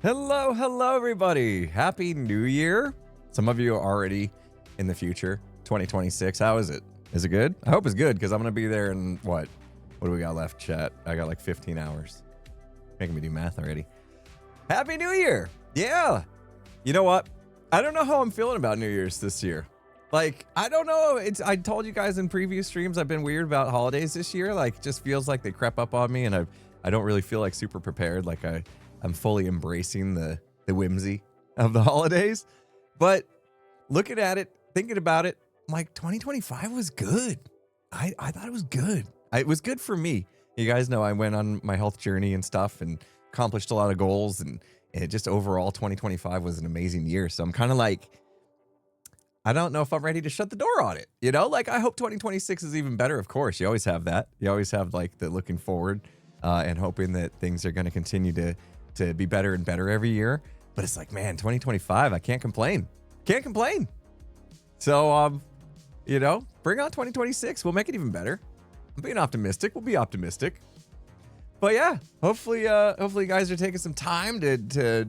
Hello, everybody. Happy New Year. Some of you are already in the future, 2026. How is it? Is it good? I hope it's good because I'm going to be there in what do we got left, chat? I got like 15 hours. Making me do math already. Happy New Year. Yeah. You know what? I don't know how I'm feeling about New Year's this year. Like, I don't know. I told you guys in previous streams I've been weird about holidays this year. Like, it just feels like they crept up on me and I don't really feel like super prepared. Like I'm fully embracing the whimsy of the holidays. But looking at it, thinking about it, I'm like 2025 was good. I thought it was good. It was good for me. You guys know I went on my health journey and stuff and accomplished a lot of goals. And it just overall 2025 was an amazing year. So I'm kind of like, I don't know if I'm ready to shut the door on it. You know, like I hope 2026 is even better. Of course, you always have that. You always have like the looking forward and hoping that things are going to continue to be better and better every year. But it's like, man, 2025, I can't complain. Can't complain. So, you know, bring on 2026. We'll make it even better. I'm being optimistic. We'll be optimistic. But yeah, hopefully you guys are taking some time to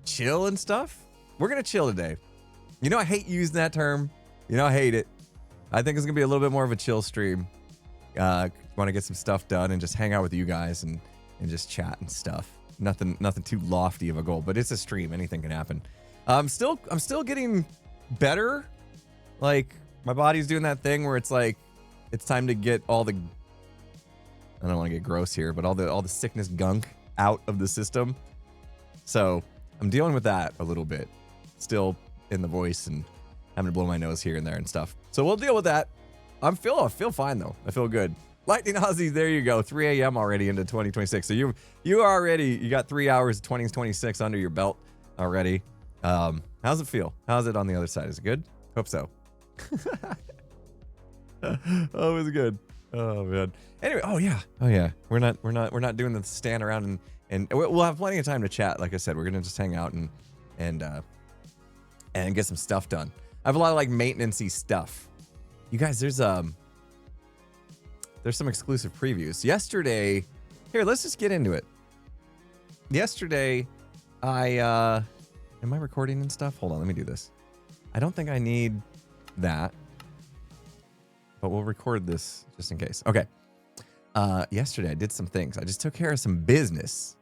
chill and stuff. We're going to chill today. You know, I hate using that term. You know, I hate it. I think it's going to be a little bit more of a chill stream. Want to get some stuff done and just hang out with you guys and just chat and stuff. Nothing too lofty of a goal, but it's a stream. Anything can happen. I'm still getting better. Like my body's doing that thing where it's like it's time to get all the, I don't want to get gross here, but all the sickness gunk out of the system. So I'm dealing with that a little bit. Still in the voice and having to blow my nose here and there and stuff. So we'll deal with that. I feel fine though. I feel good. Lightning Ozzy, there you go. 3 a.m. already into 2026. So you got 3 hours of 2026 under your belt already. How's it feel? How's it on the other side? Is it good? Hope so. Oh, it was good. Oh man. Anyway, oh yeah. We're not doing the stand around and we'll have plenty of time to chat. Like I said, we're gonna just hang out and get some stuff done. I have a lot of like maintenance-y stuff. You guys, there's some exclusive previews. Yesterday, here, let's just get into it. Yesterday, am I recording and stuff? Hold on, let me do this. I don't think I need that, but we'll record this just in case. Okay. Yesterday I did some things. I just took care of some business.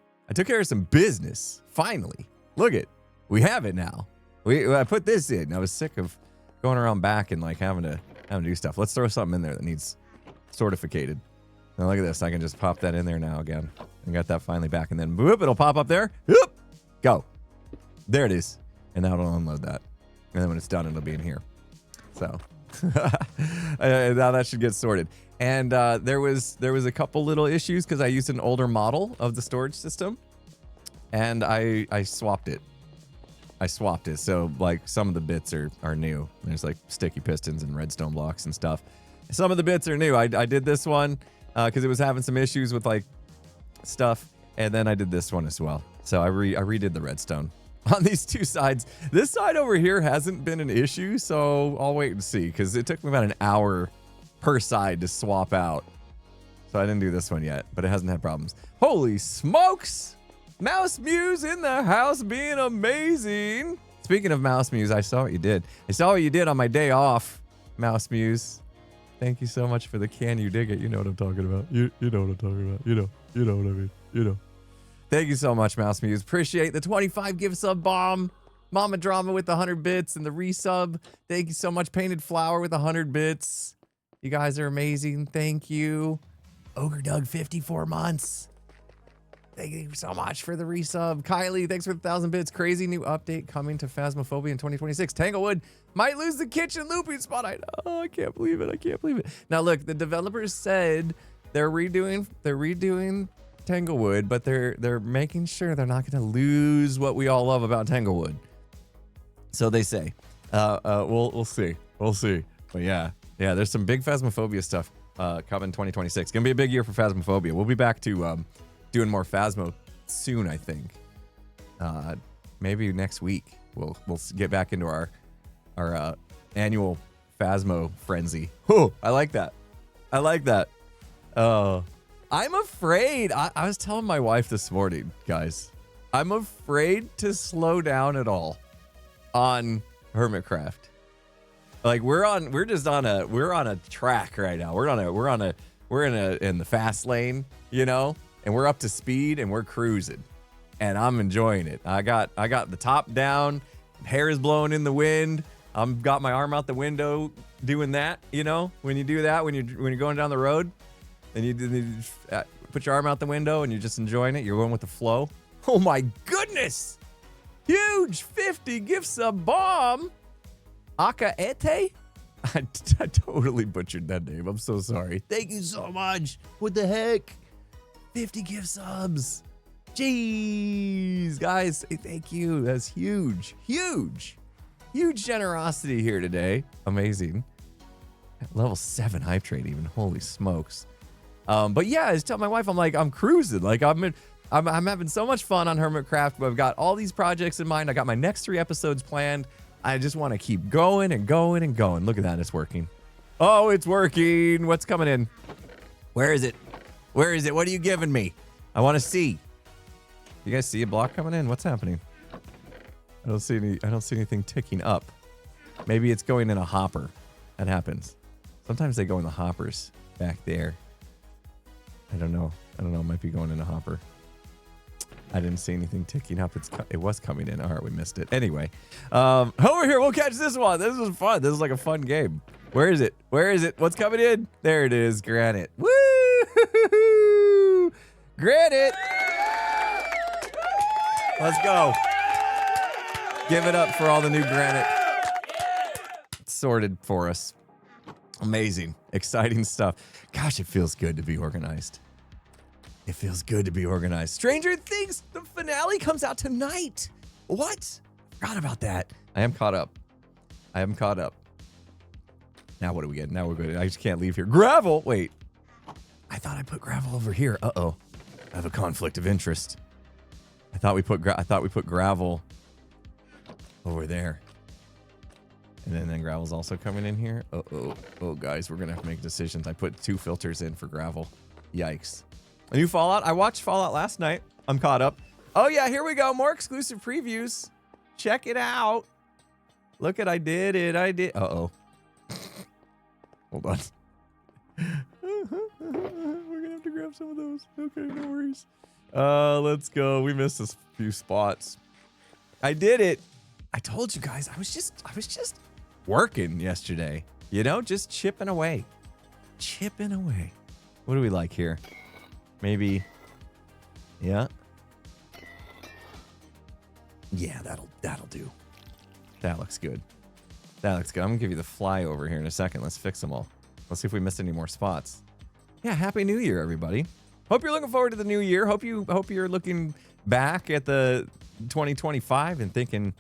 Finally. Look it. We have it now. I put this in. I was sick of going around back and like having to do stuff. Let's throw something in there that needs sortificated. Now look at this. I can just pop that in there now again. I got that finally back, and then whoop, it'll pop up there. Whoop, go. There it is. And now it'll unload that. And then when it's done, it'll be in here. So now that should get sorted. And there was a couple little issues because I used an older model of the storage system, and I swapped it. So like some of the bits are new. There's like sticky pistons and redstone blocks and stuff. Some of the bits are new. I did this one because it was having some issues with like stuff, and then I did this one as well. So I redid the redstone on these two sides. This side over here hasn't been an issue, so I'll wait and see because it took me about an hour per side to swap out. So I didn't do this one yet, but it hasn't had problems. Holy smokes! Mouse Muse in the house being amazing. Speaking of Mouse Muse, I saw what you did. I saw what you did on my day off, Mouse Muse. Thank you so much for the can you dig it. You know what I'm talking about. You know what I'm talking about. You know what I mean. You know. Thank you so much, Mouse Muse. Appreciate the 25 gift sub bomb. Mama Drama with the 100 bits and the resub. Thank you so much. Painted Flower with 100 bits. You guys are amazing. Thank you. Ogre Doug 54 months. Thank you so much for the resub. Kylie, thanks for the 1,000 bits. Crazy new update coming to Phasmophobia in 2026. Tanglewood might lose the kitchen looping spot. I know. I can't believe it. Now look, the developers said they're redoing Tanglewood, but they're making sure they're not going to lose what we all love about Tanglewood. So they say. We'll see. But yeah, there's some big Phasmophobia stuff coming 2026. Gonna be a big year for Phasmophobia. We'll be back to doing more Phasmo soon, I think. Maybe next week we'll get back into our annual Phasmo frenzy. Oh, I like that. I'm afraid. I was telling my wife this morning, guys. I'm afraid to slow down at all on Hermitcraft. Like we're just on a track right now. We're in the fast lane, you know, and we're up to speed and we're cruising. And I'm enjoying it. I got the top down, hair is blowing in the wind. I'm got my arm out the window doing that, you know, when you do that, when you're going down the road and you put your arm out the window and you're just enjoying it. You're going with the flow. Oh my goodness. Huge 50 gift sub bomb. Akaete? I totally butchered that name. I'm so sorry. Thank you so much. What the heck? 50 gift subs. Jeez, guys, thank you. That's huge. Huge generosity here today. Amazing. At level 7 hype trade even. Holy smokes. But yeah, I was telling my wife, I'm like, I'm cruising. Like I'm having so much fun on Hermitcraft, but I've got all these projects in mind. I got my next 3 episodes planned. I just want to keep going and going and going. Look at that. It's working. Oh, it's working. What's coming in? Where is it? Where is it? What are you giving me? I want to see. You guys see a block coming in? What's happening? I don't see anything ticking up. Maybe it's going in a hopper. That happens. Sometimes they go in the hoppers back there. I don't know. It might be going in a hopper. I didn't see anything ticking up. It was coming in. All right, we missed it. Anyway, over here, we'll catch this one. This was fun. This is like a fun game. Where is it? Where is it? What's coming in? There it is. Granite. Woo! Granite. Let's go. Give it up for all the new granite sorted for us. Amazing. Exciting stuff. Gosh, it feels good to be organized. It feels good to be organized. Stranger Things, the finale comes out tonight. What? Forgot about that. I am caught up. Now what do we get? Now we're good. I just can't leave here. Gravel. Wait. I thought I put gravel over here. Uh-oh. I have a conflict of interest. I thought we put gravel over there. And then gravel's also coming in here. Uh-oh. Oh, guys, we're going to have to make decisions. I put 2 filters in for gravel. Yikes. A new Fallout. I watched Fallout last night. I'm caught up. Oh, yeah, here we go. More exclusive previews. Check it out. Look at, I did it. Uh-oh. Hold on. We're going to have to grab some of those. Okay, no worries. Let's go. We missed a few spots. I did it. I told you guys, I was just working yesterday. You know, just chipping away. What do we like here? Maybe, yeah. Yeah, that'll do. That looks good. I'm gonna give you the flyover here in a second. Let's fix them all. Let's see if we missed any more spots. Yeah, Happy New Year, everybody. Hope you're looking forward to the new year. Hope you're looking back at the 2025 and thinking,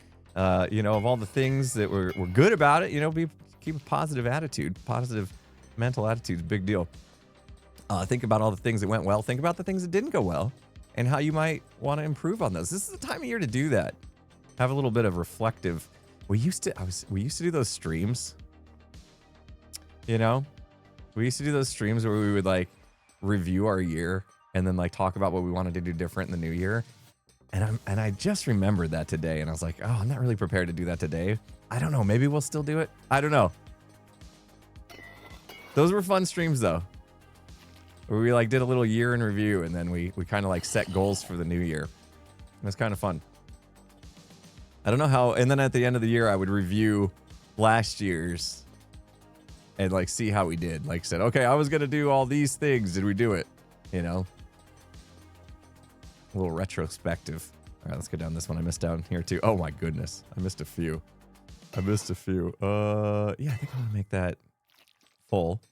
you know, of all the things that were good about it. You know, keep a positive attitude. Positive mental attitude is a big deal. Think about all the things that went well. Think about the things that didn't go well and how you might want to improve on those. This is the time of year to do that. Have a little bit of reflective. We used to do those streams. You know, we used to do those streams where we would like review our year and then like talk about what we wanted to do different in the new year. And I just remembered that today and I was like, oh, I'm not really prepared to do that today. I don't know. Maybe we'll still do it. I don't know. Those were fun streams though. Where we like did a little year in review and then we kind of like set goals for the new year. It was kind of fun. I don't know how, and then at the end of the year, I would review last year's and like see how we did. Like said, okay, I was going to do all these things. Did we do it? You know, a little retrospective. All right, let's go down this one. I missed down here too. Oh my goodness. I missed a few. Yeah, I think I'm going to make that full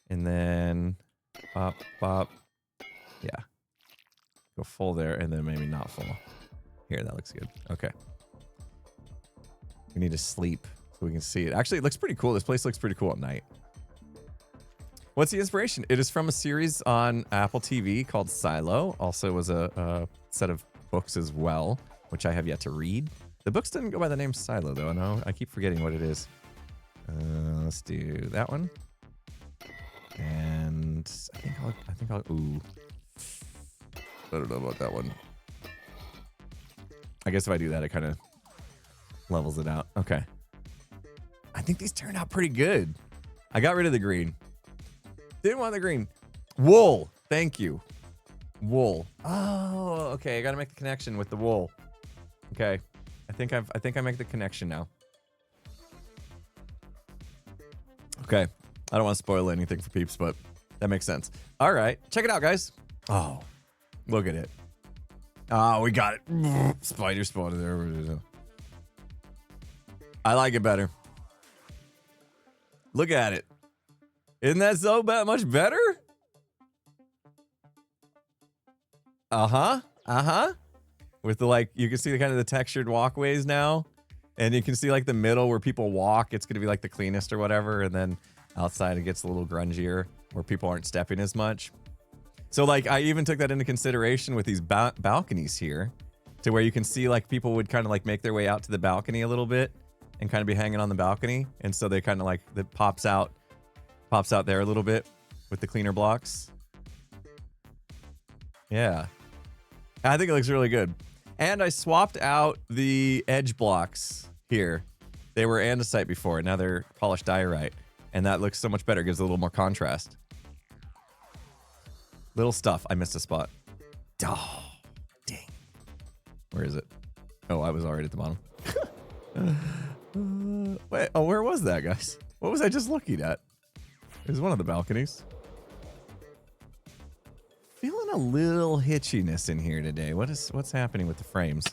and then pop. Yeah. Go full there and then maybe not full. Here, that looks good. Okay. We need to sleep so we can see it. Actually, it looks pretty cool. This place looks pretty cool at night. What's the inspiration? It is from a series on Apple TV called Silo. Also was a set of books as well, which I have yet to read. The books didn't go by the name Silo, though. No, I keep forgetting what it is. Let's do that one. And I think I'll, ooh. I don't know about that one. I guess if I do that, it kind of levels it out. Okay. I think these turned out pretty good. I got rid of the green. Didn't want the green. Wool. Thank you. Wool. Oh, okay. I got to make the connection with the wool. Okay. I think I make the connection now. Okay. I don't want to spoil anything for peeps, but that makes sense. All right. Check it out, guys. Oh, look at it. Oh, we got it. Spider spawner there. I like it better. Look at it. Isn't that so much better? Uh-huh. Uh-huh. With the, like, you can see the kind of the textured walkways now. And you can see, like, the middle where people walk. It's going to be, like, the cleanest or whatever. And then outside it gets a little grungier where people aren't stepping as much. So, like, I even took that into consideration with these balconies here. To where you can see, like, people would kind of, like, make their way out to the balcony a little bit. And kind of be hanging on the balcony. And so they kind of, like, that pops out there a little bit with the cleaner blocks. Yeah. I think it looks really good. And I swapped out the edge blocks here. They were andesite before. Now they're polished diorite. And that looks so much better. It gives a little more contrast. Little stuff. I missed a spot. Oh, dang. Where is it? Oh, I was already at the bottom. Wait, oh, where was that, guys? What was I just looking at? It was one of the balconies. Feeling a little hitchiness in here today. What's happening with the frames?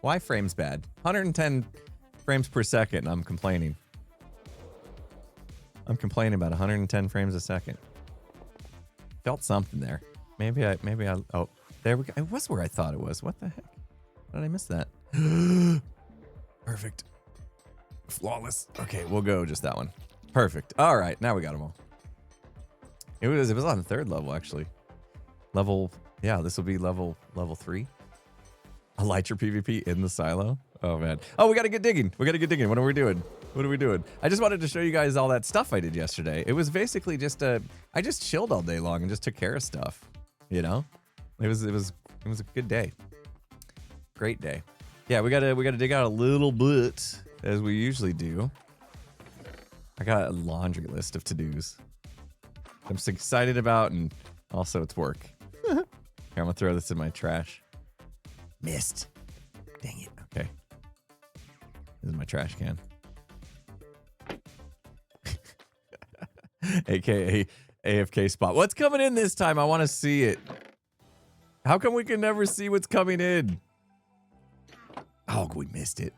Why frames bad? 110 frames per second. I'm complaining. I'm complaining about 110 frames a second. Felt something there. Maybe I. Oh, there we go. It was where I thought it was. What the heck? How did I miss that? Perfect. Flawless. Okay, we'll go just that one. Perfect. All right, now we got them all. It was on the third level actually. Yeah, this will be level 3. Elytra PvP in the silo. Oh man. Oh, we gotta get digging. What are we doing? I just wanted to show you guys all that stuff I did yesterday. It was basically just I just chilled all day long and just took care of stuff. You know, it was a good day. Great day. Yeah, we gotta dig out a little bit as we usually do. I got a laundry list of to-dos I'm so excited about, and also it's work. Here, I'm gonna throw this in my trash. Missed. Dang it. Okay. This is my trash can. AKA AFK spot. What's coming in this time? I want to see it. How come we can never see what's coming in? Oh, we missed it.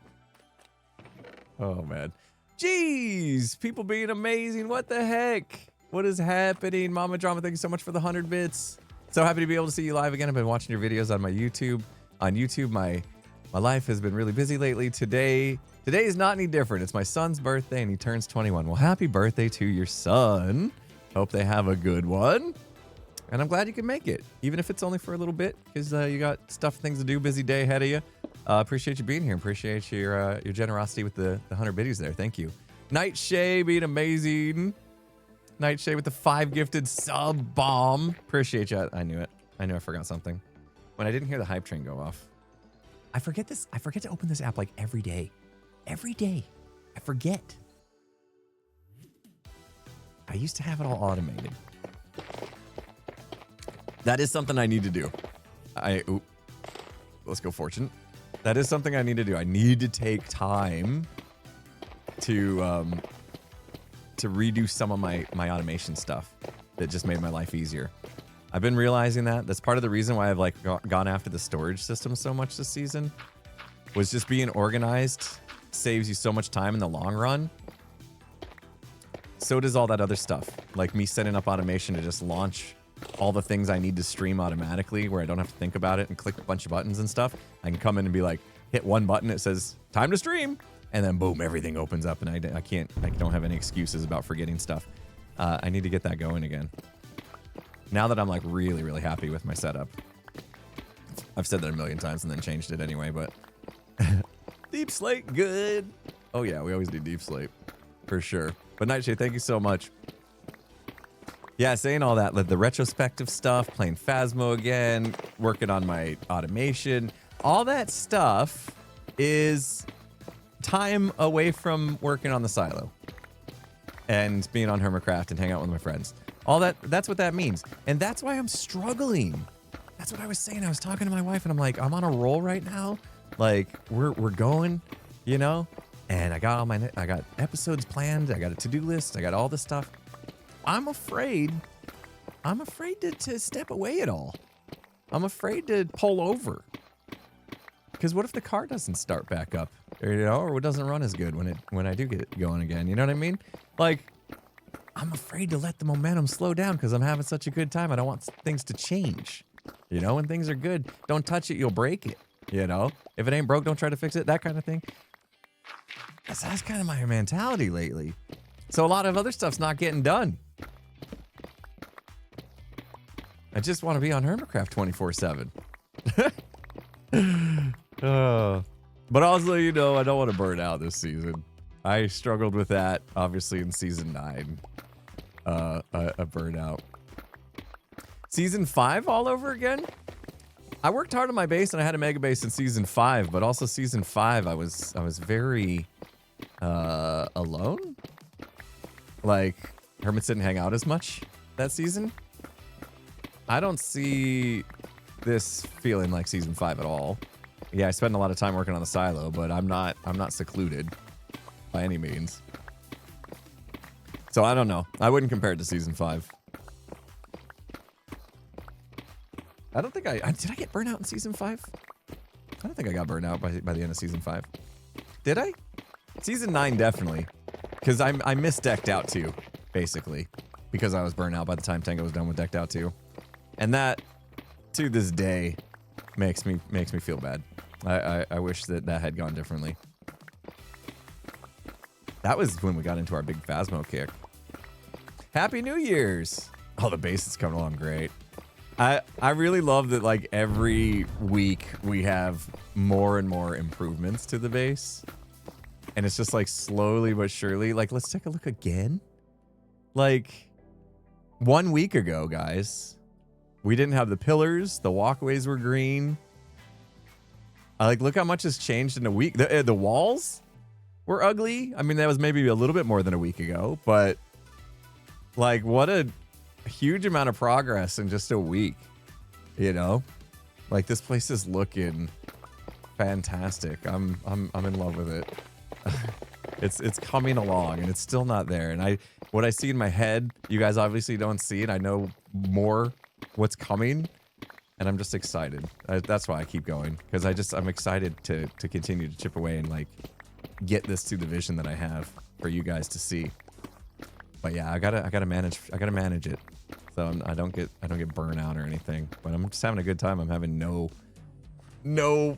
Oh, man. Jeez. People being amazing. What the heck? What is happening? Mama Drama, thank you so much for the 100 bits. So happy to be able to see you live again. I've been watching your videos on my YouTube. On YouTube, my life has been really busy lately. Today is not any different. It's my son's birthday and he turns 21. Well, happy birthday to your son. Hope they have a good one. And I'm glad you can make it, even if it's only for a little bit, because you got things to do, busy day ahead of you. Appreciate you being here. Appreciate your generosity with the 100 biddies there. Thank you. Nightshade being amazing. Nightshade with the 5 gifted sub bomb. Appreciate you. I knew it. I knew I forgot something. When I didn't hear the hype train go off. I forget this. I forget to open this app like every day. Every day. I forget. I used to have it all automated. That is something I need to do. Let's go fortune. That is something I need to do. I need to take time to redo some of my automation stuff that just made my life easier. I've been realizing that. That's part of the reason why I've like gone after the storage system so much this season. Was just being organized saves you so much time in the long run. So does all that other stuff. Like me setting up automation to just launch all the things I need to stream automatically where I don't have to think about it and click a bunch of buttons and stuff. I can come in and be like, hit one button, it says time to stream. And then boom, everything opens up and I don't have any excuses about forgetting stuff. I need to get that going again. Now that I'm like really, really happy with my setup. I've said that a million times and then changed it anyway, but deep slate, good. Oh yeah, we always do deep slate for sure. But Nightshade, thank you so much. Yeah, saying all that, like the retrospective stuff, playing Phasmo again, working on my automation. all that stuff is time away from working on the silo and being on Hermitcraft and hang out with my friends. All that's what that means. And that's why I'm struggling. That's what I was saying. I was talking to my wife and I'm like, I'm on a roll right now. Like we're going, you know, and I got I got episodes planned. I got a to-do list. I got all this stuff. I'm afraid to step away at all. I'm afraid to pull over. Because what if the car doesn't start back up, or, you know, or it doesn't run as good when I do get it going again? You know what I mean? Like, I'm afraid to let the momentum slow down because I'm having such a good time. I don't want things to change. You know, when things are good, don't touch it, you'll break it. You know, if it ain't broke, don't try to fix it. That kind of thing. That's kind of my mentality lately. So a lot of other stuff's not getting done. I just want to be on Hermitcraft 24/7. But also, you know, I don't want to burn out this season. I struggled with that, obviously, in Season 9. A burnout. Season 5 all over again? I worked hard on my base, and I had a mega base in Season 5, but also Season 5, I was very alone. Like, Hermits didn't hang out as much that season. I don't see this feeling like Season 5 at all. Yeah, I spend a lot of time working on the silo, but I'm not secluded by any means. So I don't know. I wouldn't compare it to Season 5. I don't think did I get Burnout in Season 5? I don't think I got Burnout by the end of Season 5. Did I? Season 9 definitely. Because I missed Decked Out 2, basically. Because I was burnt out by the time Tango was done with Decked Out 2. And that, to this day, makes me feel bad. I wish that had gone differently. That was when we got into our big phasmo kick. Happy New Year's! Oh, the base is coming along great. I really love that, like, every week we have more and more improvements to the base. And it's just, like, slowly but surely. Like, let's take a look again. Like, 1 week ago, guys, we didn't have the pillars. The walkways were green. Like, look how much has changed in a week. The walls were ugly. I mean, that was maybe a little bit more than a week ago. But, like, what a huge amount of progress in just a week, you know? Like, this place is looking fantastic. I'm in love with it. It's coming along and it's still not there. And what I see in my head, you guys obviously don't see it. I know more what's coming and I'm just excited. That's why I keep going, because I'm excited to continue to chip away and, like, get this to the vision that I have for you guys to see. But yeah, I gotta manage it, so I don't get burnout or anything. But I'm just having a good time. I'm having no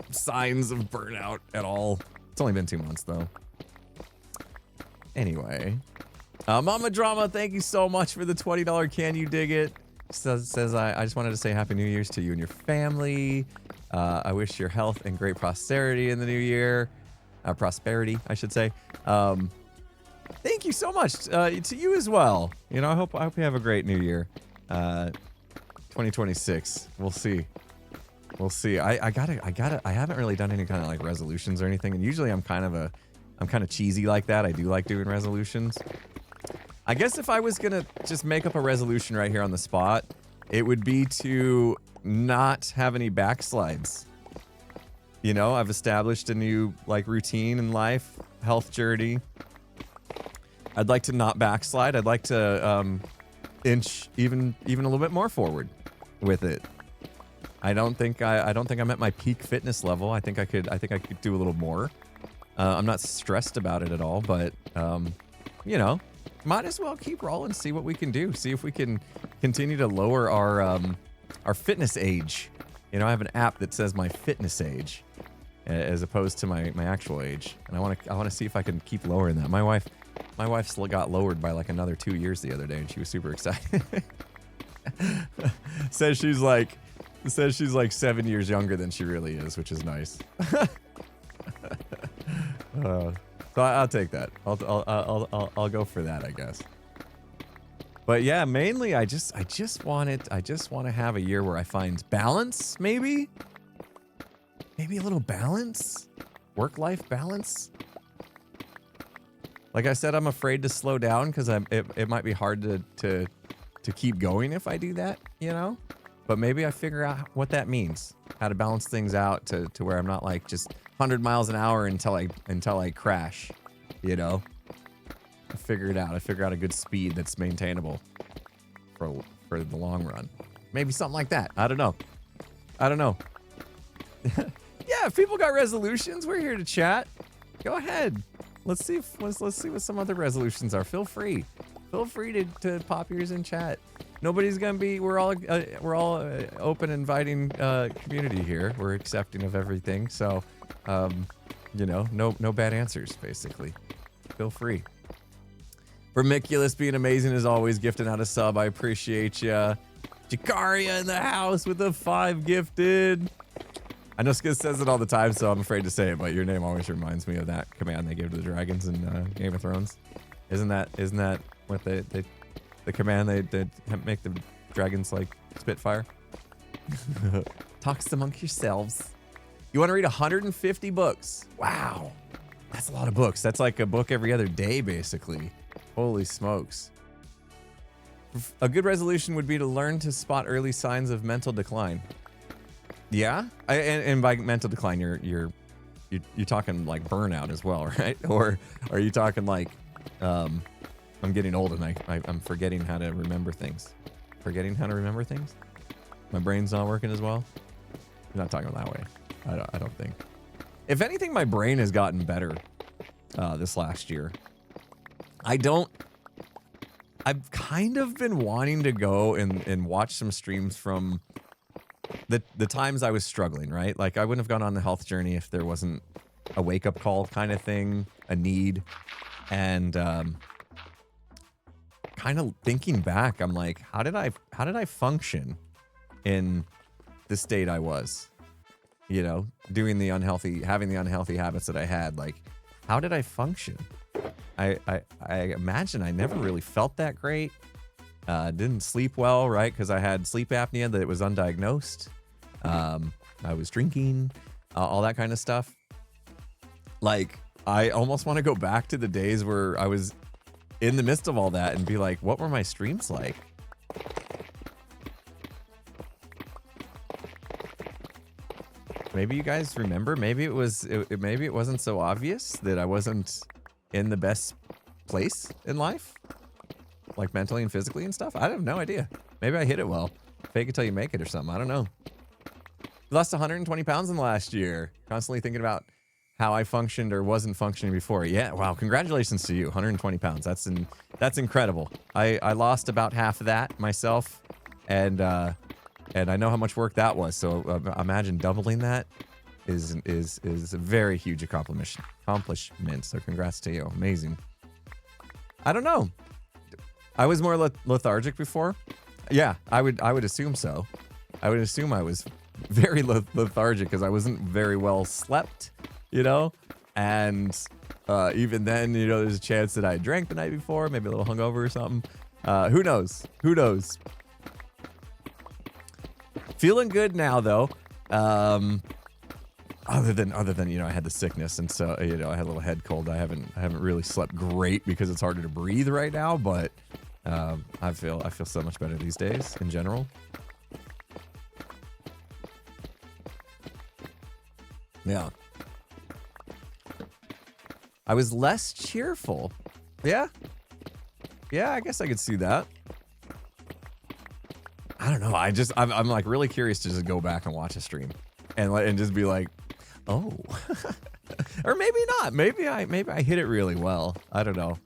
signs of burnout at all. It's only been 2 months though. Anyway, Mama Drama, thank you so much for the $20 Can You Dig It? Says I just wanted to say Happy New Year's to you and your family. I wish your health and great prosperity in the new year. Prosperity, I should say. Thank you so much to you as well. You know, I hope you have a great new year. 2026. We'll see. I haven't really done any kind of, like, resolutions or anything. And usually I'm kind of cheesy like that. I do like doing resolutions. I guess if I was gonna just make up a resolution right here on the spot, it would be to not have any backslides. You know, I've established a new, like, routine in life, health journey. I'd like to not backslide. I'd like to inch even a little bit more forward with it. I don't think I'm at my peak fitness level. I think I could do a little more. I'm not stressed about it at all, but you know, might as well keep rolling, see what we can do. See if we can continue to lower our fitness age. You know, I have an app that says my fitness age as opposed to my actual age. And I want to see if I can keep lowering that. My wife got lowered by, like, another 2 years the other day, and she was super excited. says she's like 7 years younger than she really is, which is nice. So I'll take that. I'll go for that, I guess. But yeah, mainly I just want to have a year where I find balance, maybe maybe a little balance, work-life balance. Like I said, I'm afraid to slow down because it might be hard to keep going if I do that, you know? But maybe I figure out what that means, how to balance things out to where I'm not like just 100 miles an hour until I crash, you know? I figure it out. I figure out a good speed that's maintainable for the long run. Maybe something like that. I don't know. Yeah, if people got resolutions, we're here to chat. Go ahead. Let's see what some other resolutions are. Feel free to pop yours in chat. Nobody's gonna be. We're all open, inviting community here. We're accepting of everything. So, you know, no bad answers. Basically, feel free. Vermiculous being amazing as always. Gifting out a sub. I appreciate ya. Jakaria in the house with a 5 gifted. I know Skiz says it all the time, so I'm afraid to say it, but your name always reminds me of that command they gave to the dragons in Game of Thrones. Isn't that what the command they make the dragons like spitfire? Talks among yourselves. You want to read 150 books? Wow, that's a lot of books. That's like a book every other day, basically. Holy smokes. A good resolution would be to learn to spot early signs of mental decline. Yeah, and by mental decline, you're talking like burnout as well, right? Or are you talking like I'm getting old and I'm forgetting how to remember things? Forgetting how to remember things? My brain's not working as well. You're not talking that way. I don't think. If anything, my brain has gotten better this last year. I've kind of been wanting to go and watch some streams from the times I was struggling, right? Like I wouldn't have gone on the health journey if there wasn't a wake up call kind of thing, a need. And kind of thinking back, I'm like, how did I function in the state I was? You know, having the unhealthy habits that I had. Like, how did I function? I imagine I never really felt that great. Didn't sleep well, right? Because I had sleep apnea that it was undiagnosed. I was drinking, all that kind of stuff. Like, I almost want to go back to the days where I was in the midst of all that and be like, what were my streams like? Maybe you guys remember. Maybe it wasn't so obvious that I wasn't in the best place in life, like mentally and physically and stuff. I have no idea. Maybe I hit it well. Fake it till you make it or something. I don't know. Lost 120 pounds in the last year. Constantly thinking about how I functioned or wasn't functioning before. Yeah, wow. Congratulations to you. 120 pounds. That's incredible. I lost about half of that myself, and I know how much work that was. So imagine doubling that is a very huge accomplishment. So congrats to you. Amazing. I don't know. I was more lethargic before. Yeah, I would assume so. I would assume I was very lethargic because I wasn't very well slept, you know? And even then, you know, there's a chance that I drank the night before, maybe a little hungover or something. Who knows? Who knows? Feeling good now, though. Other than, you know, I had the sickness, and so, you know, I had a little head cold. I haven't really slept great because it's harder to breathe right now, but I feel so much better these days in general. Yeah. I was less cheerful. Yeah. Yeah, I guess I could see that. I don't know. I'm like really curious to just go back and watch a stream and just be like, oh, or maybe not. Maybe I hit it really well. I don't know.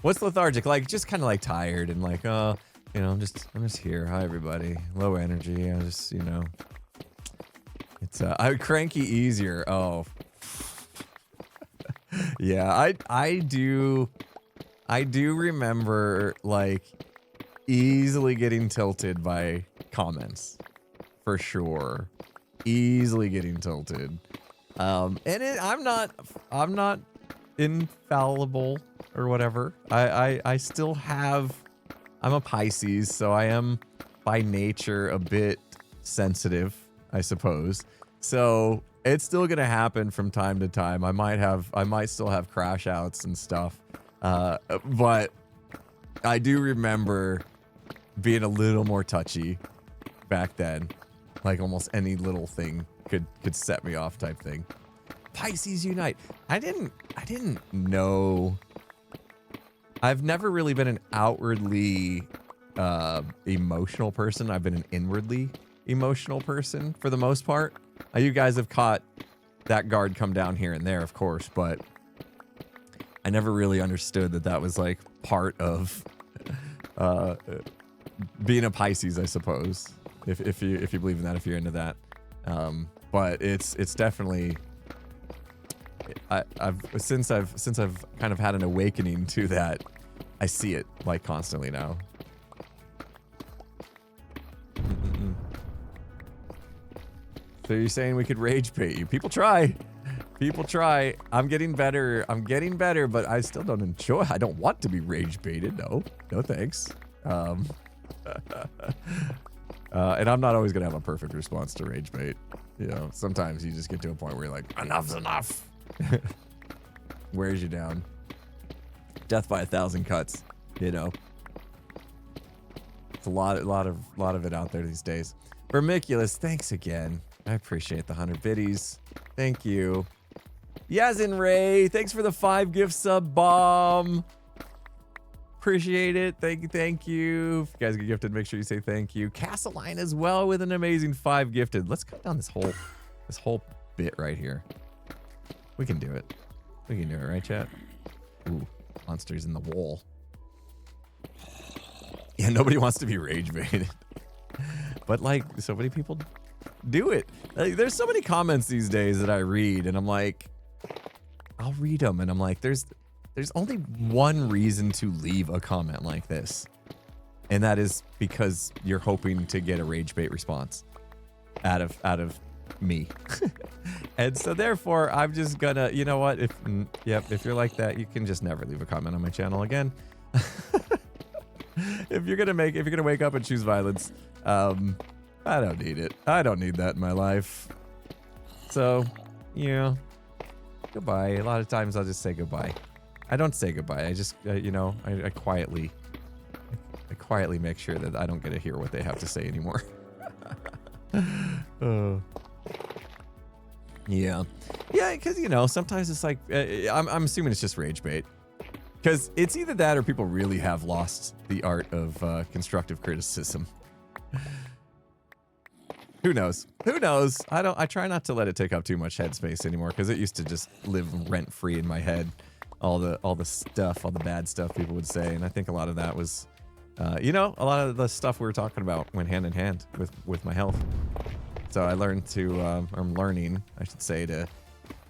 What's lethargic? Like just kind of like tired and like, oh, you know, I'm just here. Hi everybody. Low energy. I just, you know, it's I cranky easier. Oh, yeah. I do remember like easily getting tilted by comments, for sure. Easily getting tilted. And I'm not infallible or whatever. I still have. I'm a Pisces, so I am by nature a bit sensitive. I suppose. So it's still gonna happen from time to time. I might still have crash outs and stuff. But I do remember being a little more touchy back then. Like almost any little thing could set me off type thing. Pisces unite. I didn't know. I've never really been an outwardly emotional person. I've been an inwardly emotional person for the most part. You guys have caught that guard come down here and there, of course, but I never really understood that was like part of being a Pisces, I suppose. If you believe in that, if you're into that. But it's definitely since I've kind of had an awakening to that, I see it like constantly now. So you're saying we could rage bait you? People try. People try. I'm getting better. But I still don't enjoy. I don't want to be rage baited. No thanks. And I'm not always gonna have a perfect response to rage bait. You know, sometimes you just get to a point where you're like, enough's enough. Wears you down. Death by 1,000 cuts. You know, it's a lot of it out there these days. Vermiculous, thanks again. I appreciate the 100 biddies. Thank you. Yazin Ray, thanks for the 5 gift sub bomb. Appreciate it. Thank you. If you guys get gifted, make sure you say thank you. Castleline as well with an amazing 5 gifted. Let's cut down this whole bit right here. We can do it. We can do it, right, chat? Ooh, monsters in the wall. Yeah, nobody wants to be rage baited. But like, so many people do it. Like, there's so many comments these days that I read, and I'm like, I'll read them, and I'm like, there's only one reason to leave a comment like this, and that is because you're hoping to get a rage bait response out of me. And so therefore, I'm just gonna, you know what? If you're like that, you can just never leave a comment on my channel again. If you're gonna wake up and choose violence, I don't need it. I don't need that in my life. So, yeah, goodbye. A lot of times I'll just say goodbye. I don't say goodbye. I just, I quietly make sure that I don't get to hear what they have to say anymore. Yeah, because sometimes it's like I'm assuming it's just rage bait, because it's either that or people really have lost the art of constructive criticism. Who knows? I try not to let it take up too much headspace anymore, because it used to just live rent free in my head. All the stuff, all the bad stuff people would say, and I think a lot of that was, a lot of the stuff we were talking about went hand in hand with my health. So I learned I'm learning, I should say, to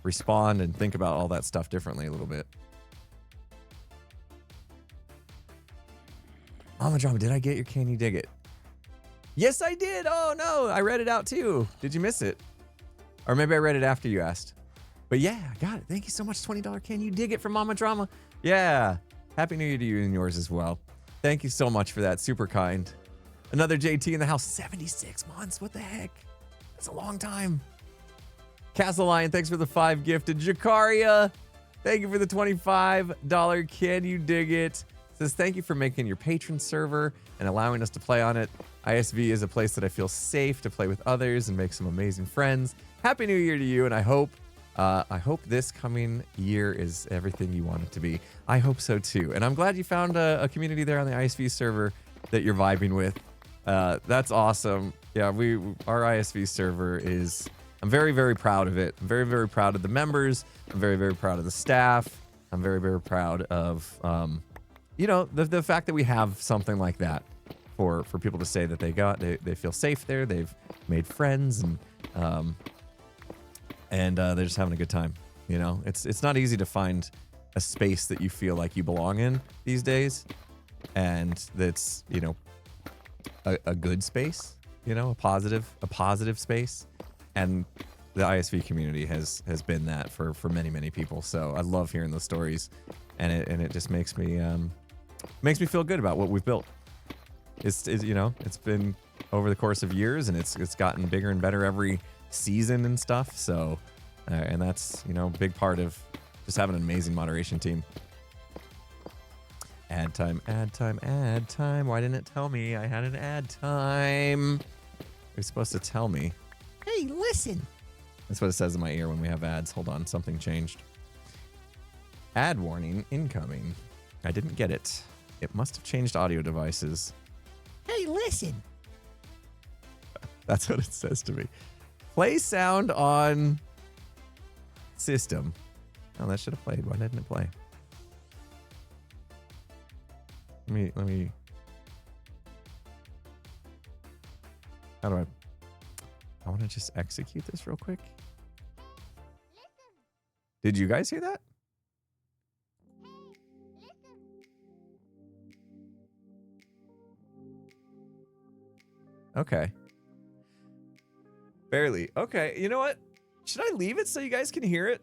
respond and think about all that stuff differently a little bit. Mama Drama, did I get your Can You Dig It? Yes, I did. Oh no, I read it out too. Did you miss it? Or maybe I read it after you asked. But yeah, I got it. Thank you so much. $20 Can You Dig It from Mama Drama. Yeah. Happy New Year to you and yours as well. Thank you so much for that. Super kind. Another JT in the house. 76 months. What the heck? That's a long time. Castle Lion, thanks for the 5 gifted. Jakaria, thank you for the $25 Can You Dig It? Says, thank you for making your patron server and allowing us to play on it. ISV is a place that I feel safe to play with others and make some amazing friends. Happy New Year to you, and I hope this coming year is everything you want it to be. I hope so too. And I'm glad you found a community there on the ISV server that you're vibing with. That's awesome. Yeah, our ISV server is, I'm very, very proud of it. I'm very, very proud of the members. I'm very, very proud of the staff. I'm very, very proud of, the fact that we have something like that for people to say that they feel safe there. They've made friends and they're just having a good time. It's not easy to find a space that you feel like you belong in these days, and that's a good space, a positive space, and the ISV community has been that for many people. So I love hearing those stories, and it just makes me feel good about what we've built. It's been over the course of years, and it's gotten bigger and better every season and stuff. So, and that's, you know, a big part of just having an amazing moderation team. Ad time, ad time, ad time. Why didn't it tell me I had an ad time? It was supposed to tell me. Hey, listen. That's what it says in my ear when we have ads. Hold on, something changed. Ad warning incoming. I didn't get it. It must have changed audio devices. Hey, listen. That's what it says to me. Play sound on system. Oh, that should have played. Why didn't it play? Let me. How do I want to just execute this real quick. Did you guys hear that? Okay. Barely. Okay, you know what? Should I leave it so you guys can hear it?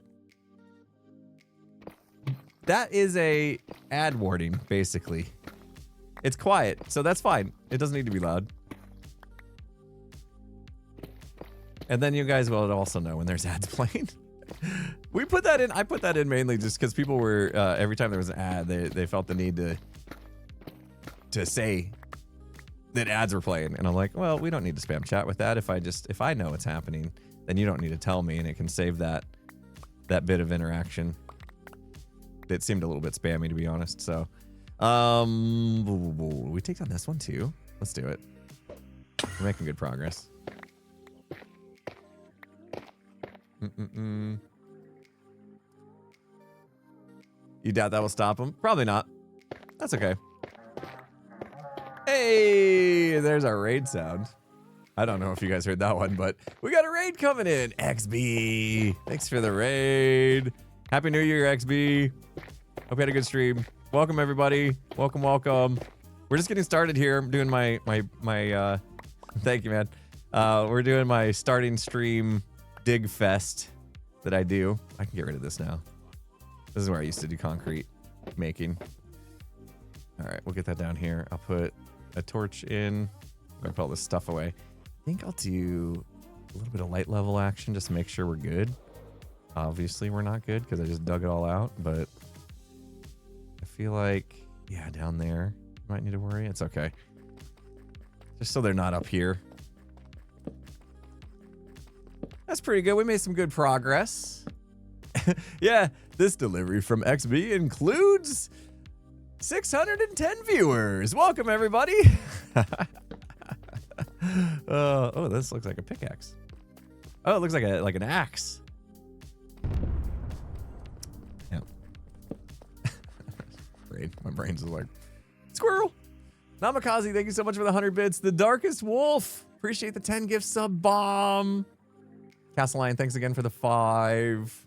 That is a ad warning, basically. It's quiet, so that's fine. It doesn't need to be loud. And then you guys will also know when there's ads playing. We put that in. I put that in mainly just because people were, every time there was an ad, they felt the need to say that ads were playing. And I'm like, well, we don't need to spam chat with that. If I know what's happening, then you don't need to tell me, and it can save that bit of interaction. It seemed a little bit spammy, to be honest. So, we take on this one too. Let's do it. We're making good progress. You doubt that will stop him? Probably not. That's okay. Hey, there's our raid sound. I don't know if you guys heard that one, but we got a raid coming in. XB, thanks for the raid. Happy New Year, XB. Hope you had a good stream. Welcome, everybody. Welcome, welcome. We're just getting started here. I'm doing my thank you, man. We're doing my starting stream dig fest that I do. I can get rid of this now. This is where I used to do concrete making. All right, we'll get that down here. I'll put a torch in. I'm gonna put all this stuff away. I think I'll do a little bit of light level action just to make sure we're good. Obviously, we're not good because I just dug it all out, but I feel like, yeah, down there, might need to worry. It's okay. Just so they're not up here. That's pretty good. We made some good progress. Yeah, this delivery from XB includes 610 viewers. Welcome, everybody. Oh, this looks like a pickaxe. Oh, it looks like an axe. Yeah. My brain's just like, squirrel. Namikaze, thank you so much for the 100 bits. The Darkest Wolf, appreciate the 10 gift sub bomb. Castle Lion, thanks again for the 5.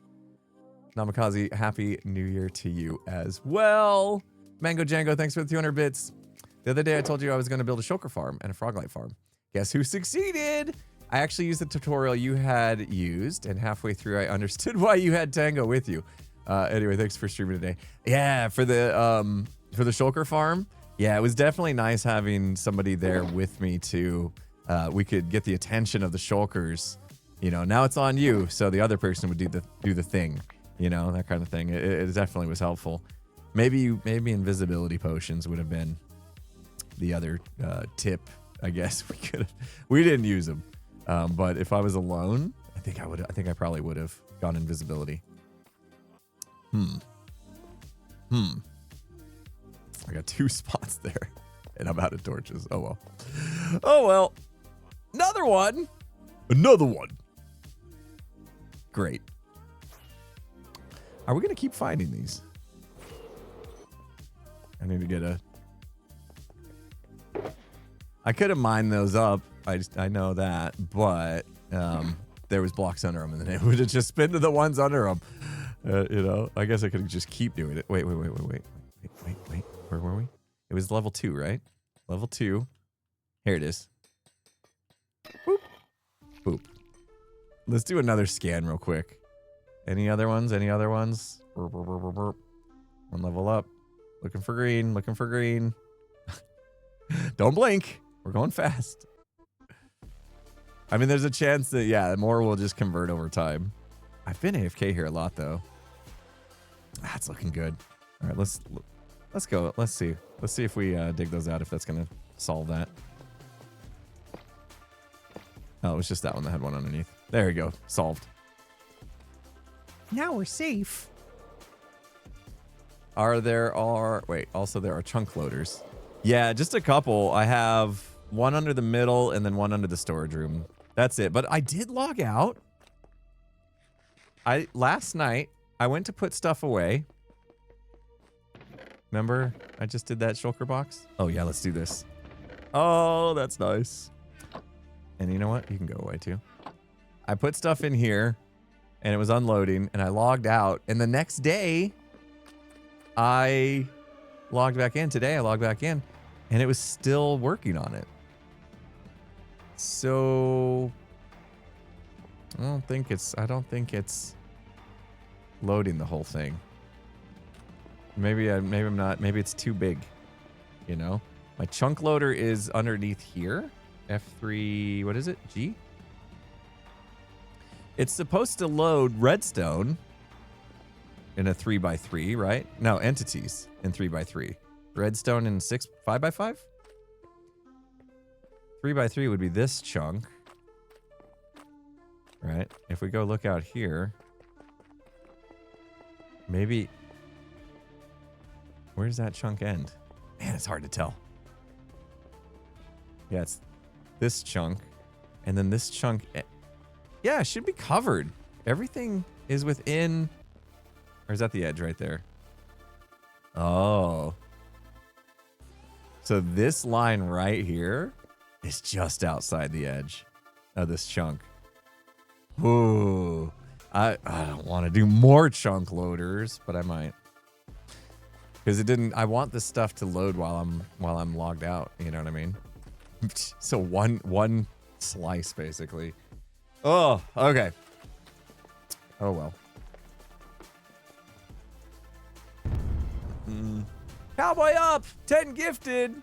Namikaze, happy New Year to you as well. Mango Django, thanks for the 200 bits. The other day I told you I was going to build a shulker farm and a froglight farm. Guess who succeeded? I actually used the tutorial you had used, and halfway through I understood why you had Tango with you. Anyway, thanks for streaming today. Yeah, for the shulker farm, yeah, it was definitely nice having somebody there with me to, we could get the attention of the shulkers. You know, now it's on you, so the other person would do the thing. You know, that kind of thing. It definitely was helpful. Maybe invisibility potions would have been the other tip. I guess we didn't use them, but if I was alone, I think I probably would have gone invisibility. I got 2 spots there, and I'm out of torches. Oh well. Oh well. Another one. Great. Are we gonna keep finding these? I need to get a. I could have mined those up. I know that, but there was blocks under them, and then it would have just been to the ones under them. You know, I guess I could just keep doing it. Wait. Where were we? It was level 2, right? Level 2. Here it is. Boop. Boop. Let's do another scan real quick. Any other ones? Any other ones? Burp, burp, burp, burp, burp. One level up. Looking for green. Looking for green. Don't blink. We're going fast. I mean, there's a chance that, yeah, more will just convert over time. I've been AFK here a lot, though. That's looking good. All right, let's go. Let's see. Let's see if we dig those out, if that's going to solve that. Oh, it was just that one that had one underneath. There you go. Solved. Now we're safe. Wait, also there are chunk loaders. Yeah, just a couple. I have one under the middle and then one under the storage room. That's it. But I did log out. Last night, I went to put stuff away. Remember, I just did that shulker box? Oh yeah, let's do this. Oh, that's nice. And you know what? You can go away too. I put stuff in here and it was unloading and I logged out. And the next day, I logged back in. Today, I logged back in and it was still working on it. So I don't think it's loading the whole thing. Maybe I'm not. Maybe it's too big. You know, my chunk loader is underneath here. F3. What is it? G. It's supposed to load redstone in a 3x3, right? No, entities in 3x3. Redstone in 5x5. 3x3 would be this chunk, right? If we go look out here, maybe. Where does that chunk end? Man, it's hard to tell. Yeah, it's this chunk. And then this chunk. Yeah, it should be covered. Everything is within. Or is that the edge right there? Oh. So this line right here is just outside the edge of this chunk. Ooh. I don't want to do more chunk loaders, but I might. Because it didn't. I want this stuff to load while I'm logged out. You know what I mean? So one slice basically. Oh, okay. Oh well. Cowboy up, 10 gifted.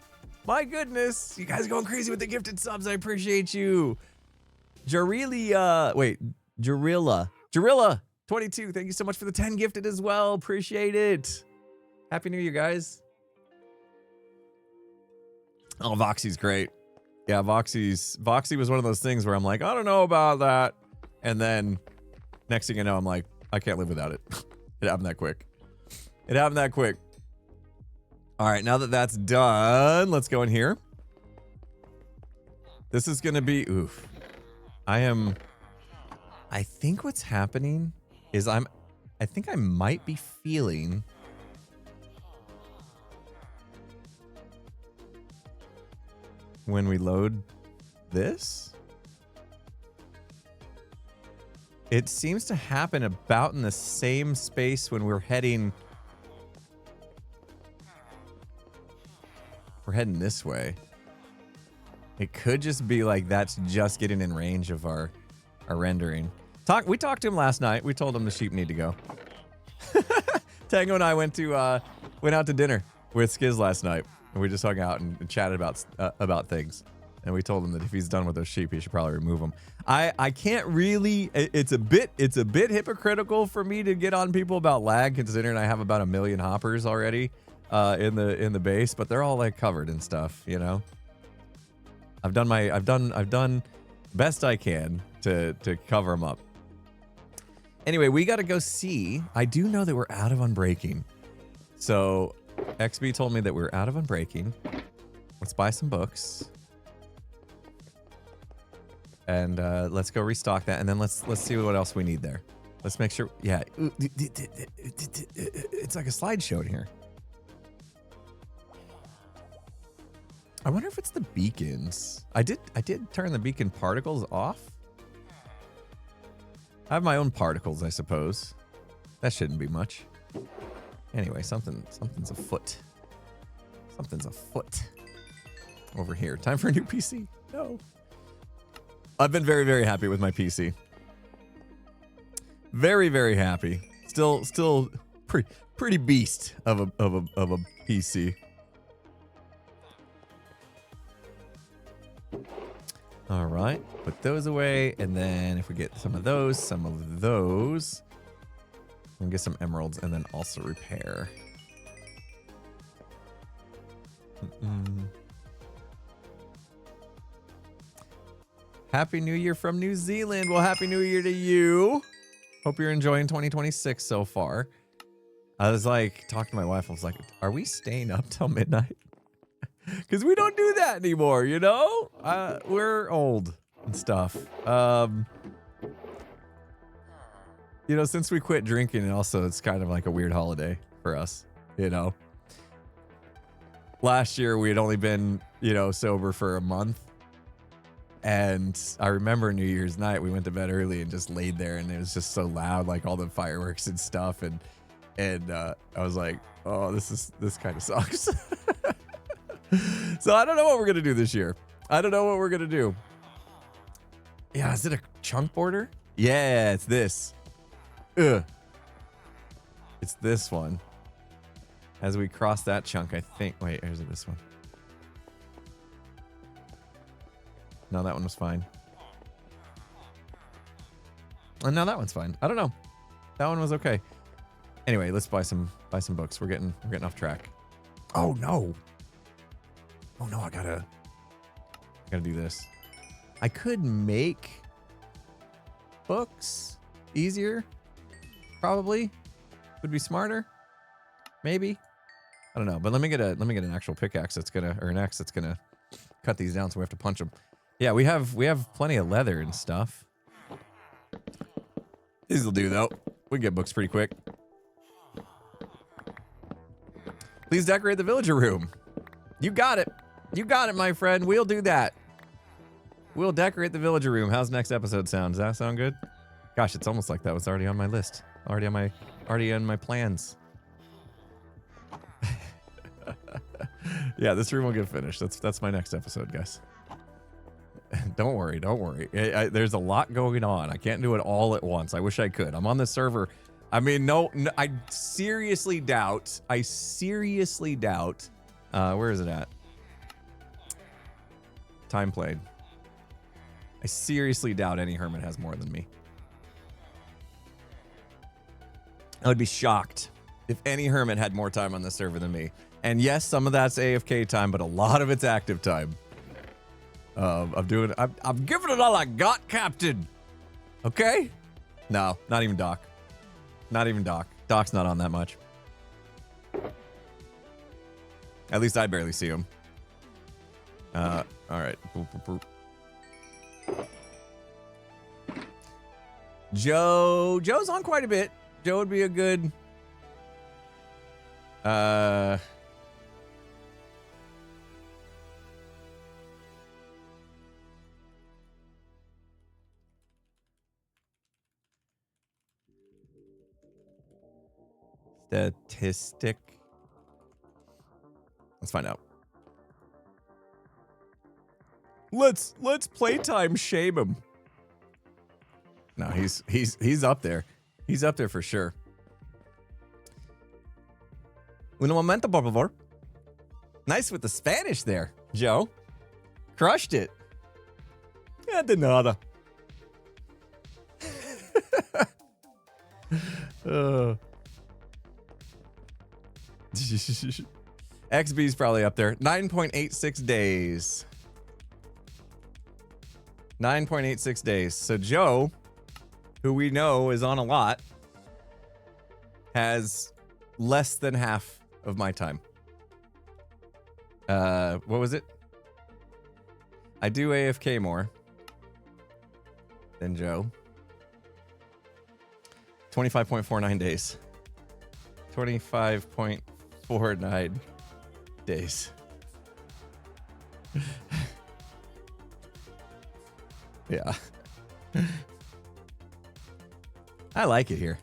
My goodness, you guys are going crazy with the gifted subs. I appreciate you. Jarilla, 22. Thank you so much for the 10 gifted as well. Appreciate it. Happy New Year, guys. Oh, Voxy's great. Yeah, Voxy was one of those things where I'm like, I don't know about that. And then next thing you know, I'm like, I can't live without it. It happened that quick. It happened that quick. All right, now that that's done, let's go in here. This is going to be, oof. I think what's happening is I think I might be feeling when we load this, it seems to happen about in the same space when we're heading this way. It could just be like that's just getting in range of our rendering. We talked to him last night. We told him the sheep need to go. Tango and I went out to dinner with Skiz last night. And we just hung out and chatted about things. And we told him that if he's done with those sheep, he should probably remove them. I can't really. It's a bit hypocritical for me to get on people about lag, considering I have about 1 million hoppers already in the base, but they're all like covered and stuff. You know, I've done best I can to cover them up. Anyway, we got to go see. I do know that we're out of Unbreaking, so. XB told me that we're out of Unbreaking. Let's buy some books. And let's go restock that. And then let's see what else we need there. Let's make sure. Yeah. It's like a slideshow in here. I wonder if it's the beacons. I did turn the beacon particles off. I have my own particles, I suppose. That shouldn't be much. Anyway, something's afoot. Something's afoot over here. Time for a new PC. No. I've been very, very happy with my PC. Very, very happy. Still pretty beast of a PC. All right, put those away, and then if we get some of those, we'll get some emeralds, and then also repair. Happy New Year from New Zealand. Well, Happy New Year to you. Hope you're enjoying 2026 so far. I was like, talking to my wife, I was like, are we staying up till midnight? Because we don't do that anymore, you know? We're old and stuff. You know, since we quit drinking, and also it's kind of like a weird holiday for us, you know? Last year, we had only been, you know, sober for a month. And I remember New Year's night, we went to bed early and just laid there, and it was just so loud, like all the fireworks and stuff. And I was like, oh, this kind of sucks. So I don't know what we're going to do this year. I don't know what we're going to do. Yeah, is it a chunk border? Yeah, it's this. Ugh. It's this one. As we cross that chunk, I think. Wait, or is it this one? No, that one was fine. Oh, no, that one's fine. I don't know. That one was okay. Anyway, let's buy some books. We're getting off track. Oh no. Oh no, I gotta do this. I could make books easier. Probably. Would be smarter. Maybe. I don't know. But let me get an actual pickaxe that's gonna, or an axe that's gonna cut these down so we have to punch them. Yeah, we have plenty of leather and stuff. These will do though. We can get books pretty quick. Please decorate the villager room. You got it. You got it, my friend. We'll do that. We'll decorate the villager room. How's next episode sound? Does that sound good? Gosh, it's almost like that was already on my list. Already on my plans. Yeah, this room will get finished. That's my next episode, guys. Don't worry. There's a lot going on. I can't do it all at once. I wish I could. I'm on the server. I mean, no, I seriously doubt. Where is it at? Time played. I seriously doubt any hermit has more than me. I would be shocked if any hermit had more time on the server than me. And yes, some of that's AFK time, but a lot of it's active time. I'm giving it all I got, Captain. Okay? No, not even Doc. Not even Doc. Doc's not on that much. At least I barely see him. All right. Boop, boop, boop. Joe's on quite a bit. Joe would be a good... statistic. Let's find out. Let's playtime shame him. No, he's up there. He's up there for sure. Un momento, por favor. Nice with the Spanish there, Joe. Crushed it. Yeah, de nada. XB's probably up there. 9.86 days. 9.86 days. So Joe, who we know is on a lot, has less than half of my time. What was it? I do AFK more than Joe. 25.49 days. 25.49 days. Yeah. I like it here.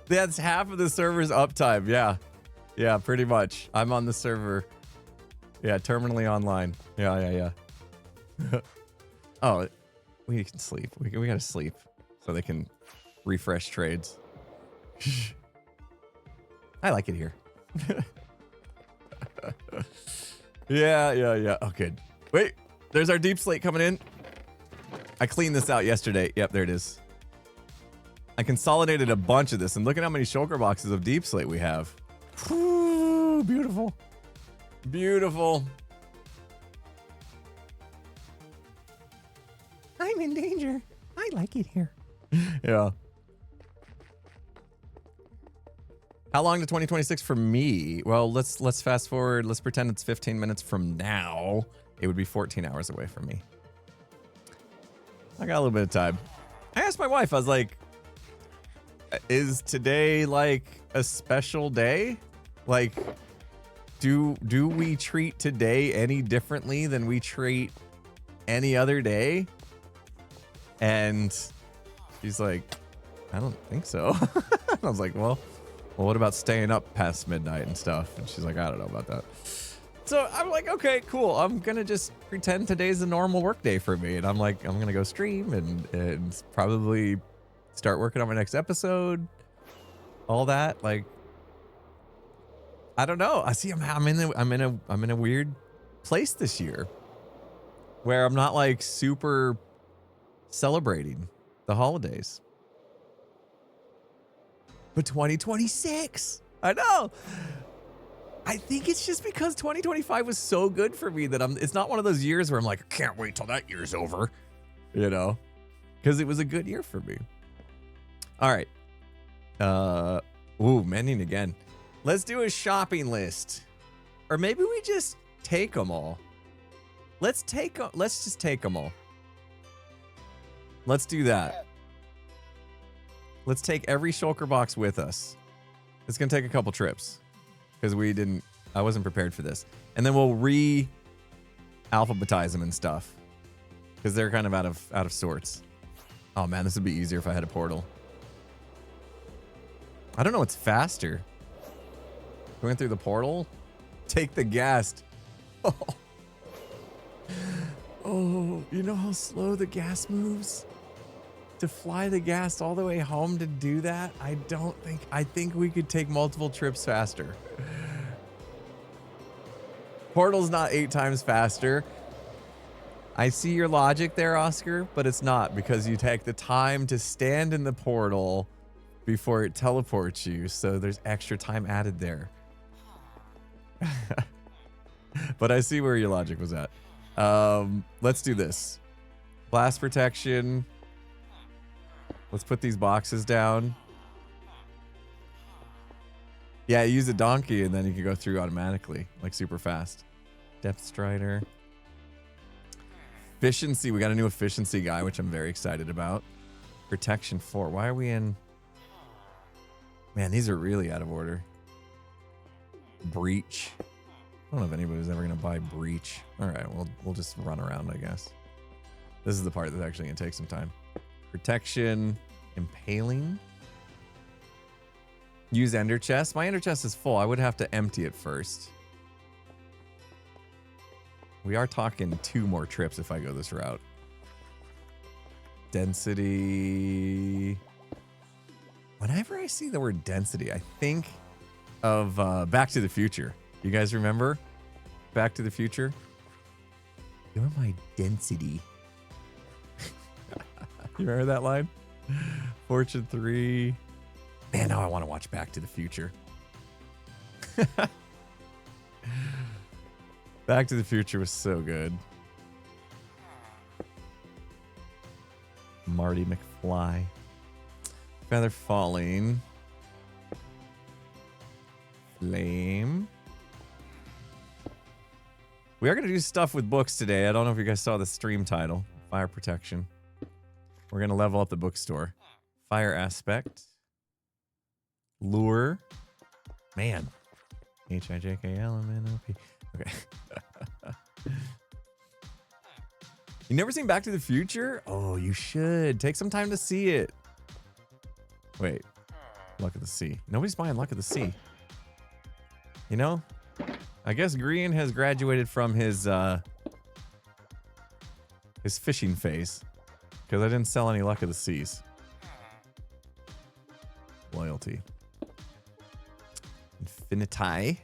That's half of the server's uptime. Yeah. Yeah, pretty much. I'm on the server. Yeah, terminally online. Yeah. Oh, we can sleep. We gotta sleep so they can refresh trades. I like it here. Yeah. Oh, good. Wait, there's our deep slate coming in. I cleaned this out yesterday. Yep, there it is. I consolidated a bunch of this, and look at how many shulker boxes of deep slate we have. Whew, beautiful. Beautiful. I'm in danger. I like it here. Yeah. How long to 2026 for me? Well, let's fast forward. Let's pretend it's 15 minutes from now. It would be 14 hours away from me. I got a little bit of time. I asked my wife, I was like, is today like a special day? Like, do we treat today any differently than we treat any other day? And she's like, I don't think so. I was like, well, what about staying up past midnight and stuff? And she's like, I don't know about that. So I'm like, okay, cool. I'm going to just pretend today's a normal work day for me. And I'm like, I'm going to go stream and probably start working on my next episode. All that. Like, I don't know. I see I'm in a weird place this year where I'm not like super celebrating the holidays. But 2026, I know. I think it's just because 2025 was so good for me that it's not one of those years where I'm like, I can't wait till that year's over, you know, because it was a good year for me. All right. Mending again. Let's do a shopping list, or maybe we just take them all. Let's just take them all. Let's do that. Let's take every shulker box with us. It's going to take a couple trips because I wasn't prepared for this. And then we'll re-alphabetize them and stuff because they're kind of out of sorts. Oh man, this would be easier if I had a portal. I don't know what's faster. Going through the portal? Take the ghast. Oh, you know how slow the ghast moves? To fly the ghast all the way home to do that? I think we could take multiple trips faster. Portal's not 8 times faster. I see your logic there, Oscar, but it's not because you take the time to stand in the portal before it teleports you, so there's extra time added there. But I see where your logic was at. Let's do this. Blast protection. Let's put these boxes down. Yeah, use a donkey and then you can go through automatically, like super fast. Depth Strider. Efficiency. We got a new efficiency guy, which I'm very excited about. Protection 4. Why are we in... Man, these are really out of order. Breach. I don't know if anybody's ever going to buy Breach. All right, we'll just run around, I guess. This is the part that's actually going to take some time. Protection, Impaling. Use Ender Chest. My Ender Chest is full. I would have to empty it first. We are talking 2 more trips if I go this route. Density. Whenever I see the word density, I think of Back to the Future. You guys remember Back to the Future? You're my density. You remember that line? Fortune 3. Man, now I want to watch Back to the Future. Back to the Future was so good. Marty McFly. Feather Falling. Flame. We are going to do stuff with books today. I don't know if you guys saw the stream title. Fire Protection. We're going to level up the bookstore. Fire Aspect. Lure. Man. HIJKLMNOP. Okay. You never seen Back to the Future? Oh, you should. Take some time to see it. Wait. Luck of the Sea. Nobody's buying Luck of the Sea. You know? I guess Green has graduated from his fishing phase. Because I didn't sell any Luck of the Seas. Loyalty. Infinity.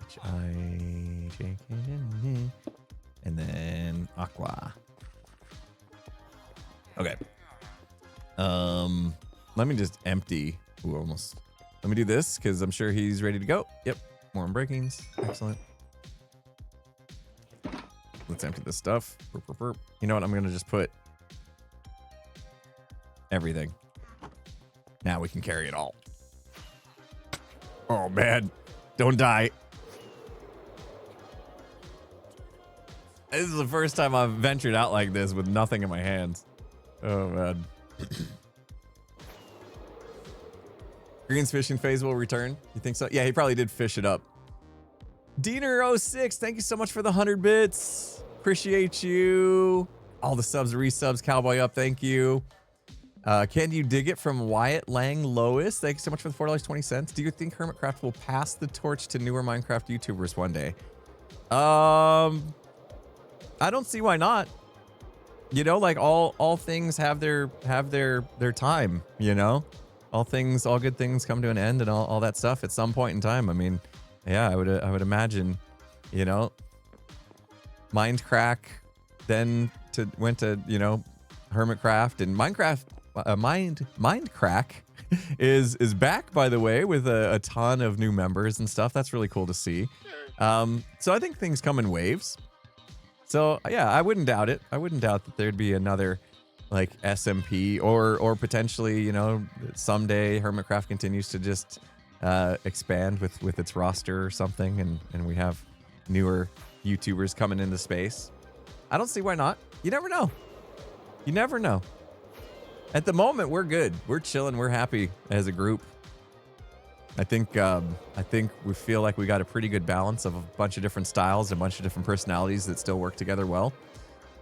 HIJKLMNOP. shake it, and then aqua. Okay. Let me just empty. Ooh, almost. Let me do this because I'm sure he's ready to go. Yep. More unbreakings. Excellent. Let's empty this stuff. Burp, burp, burp. You know what? I'm gonna just put everything. Now we can carry it all. Oh man, don't die. This is the first time I've ventured out like this with nothing in my hands. Oh man. Green's fishing phase will return. You think so? Yeah, he probably did fish it up. Diener06, thank you so much for the 100 bits. Appreciate you. All the subs, resubs, Cowboy Up, thank you. Can you dig it from Wyatt Lang Lois? Thank you so much for the $4.20. Do you think Hermitcraft will pass the torch to newer Minecraft YouTubers one day? I don't see why not. You know, like all things have their time, you know? All good things come to an end and all that stuff at some point in time. I mean, yeah, I would imagine, you know, Mindcrack then went to, you know, Hermitcraft, and Minecraft Mindcrack is back, by the way, with a ton of new members and stuff. That's really cool to see. So I think things come in waves. So yeah, I wouldn't doubt it. I wouldn't doubt that there'd be another like SMP or potentially, you know, someday Hermitcraft continues to just expand with its roster or something, and we have newer YouTubers coming into space. I don't see why not. You never know. You never know. At the moment, we're good. We're chilling. We're happy as a group. I think we feel like we got a pretty good balance of a bunch of different styles, a bunch of different personalities that still work together well,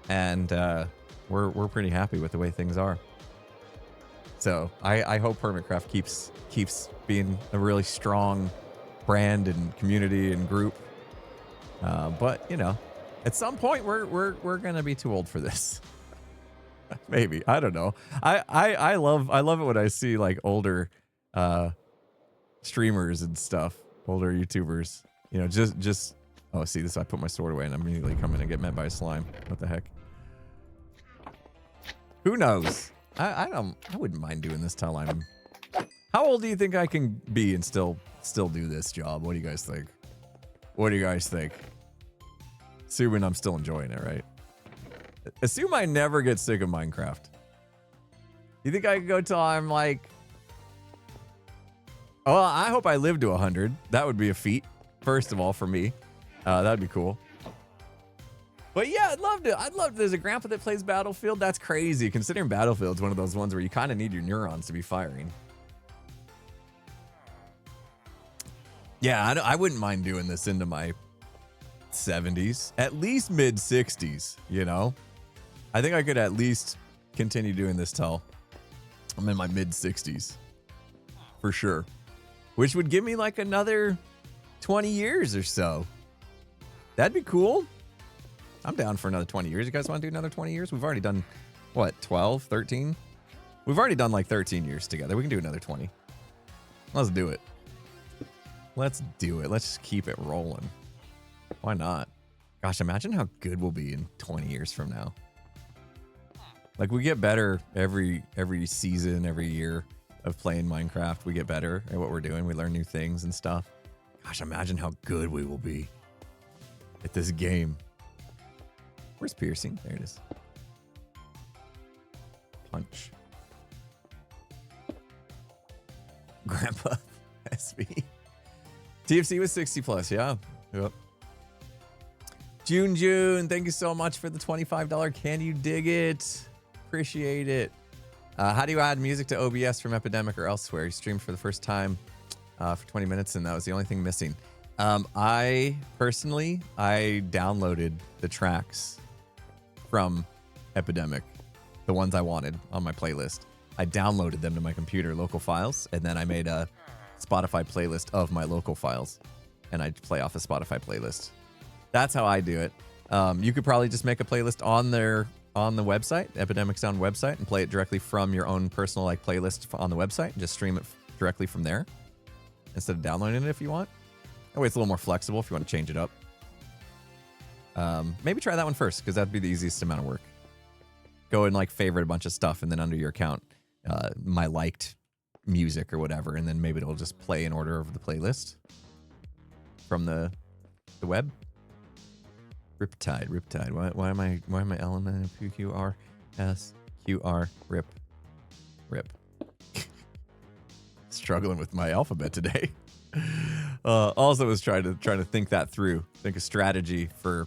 and we're pretty happy with the way things are. So I hope Hermitcraft keeps being a really strong brand and community and group. But you know, at some point we're gonna be too old for this. Maybe, I don't know. I love it when I see like older streamers and stuff, older YouTubers. You know, just oh, see this? I put my sword away and I immediately come in and get met by a slime. What the heck? Who knows? I wouldn't mind doing this till I'm. How old do you think I can be and still do this job? What do you guys think? What do you guys think? Assuming I'm still enjoying it, right? Assume I never get sick of Minecraft. You think I could go till I'm like... Oh, I hope I live to 100. That would be a feat, first of all, for me. That'd be cool. But yeah, I'd love to. There's a grandpa that plays Battlefield. That's crazy, considering Battlefield's one of those ones where you kind of need your neurons to be firing. Yeah, I wouldn't mind doing this into my 70s, at least mid 60s, you know? I think I could at least continue doing this till I'm in my mid 60s, for sure. Which would give me like another 20 years or so. That'd be cool. I'm down for another 20 years. You guys want to do another 20 years? We've already done, what, 12, 13? We've already done like 13 years together. We can do another 20. Let's do it. Let's do it. Let's just keep it rolling. Why not? Gosh, imagine how good we'll be in 20 years from now. Like, we get better every season, every year of playing Minecraft. We get better at what we're doing. We learn new things and stuff. Gosh, imagine how good we will be at this game. Where's piercing? There it is. Punch. Grandpa SV. TFC was 60 plus, yeah. Yep. June, thank you so much for the $25. Can you dig it? Appreciate it. How do you add music to OBS from Epidemic or elsewhere? You streamed for the first time for 20 minutes, and that was the only thing missing. I downloaded the tracks from Epidemic, the ones I wanted on my playlist. I downloaded them to my computer, local files, and then I made a Spotify playlist of my local files, and I play off a Spotify playlist. That's how I do it. You could probably just make a playlist on the website, Epidemic Sound website, and play it directly from your own personal like playlist on the website, and just stream it directly from there instead of downloading it if you want. That way it's a little more flexible if you want to change it up. Maybe try that one first, because that'd be the easiest amount of work. Go and like favorite a bunch of stuff, and then under your account, my liked music or whatever, and then maybe it'll just play in order of the playlist from the web. Riptide. Why am I element QRSQR rip? Struggling with my alphabet today. Also was trying to think that through, think a strategy for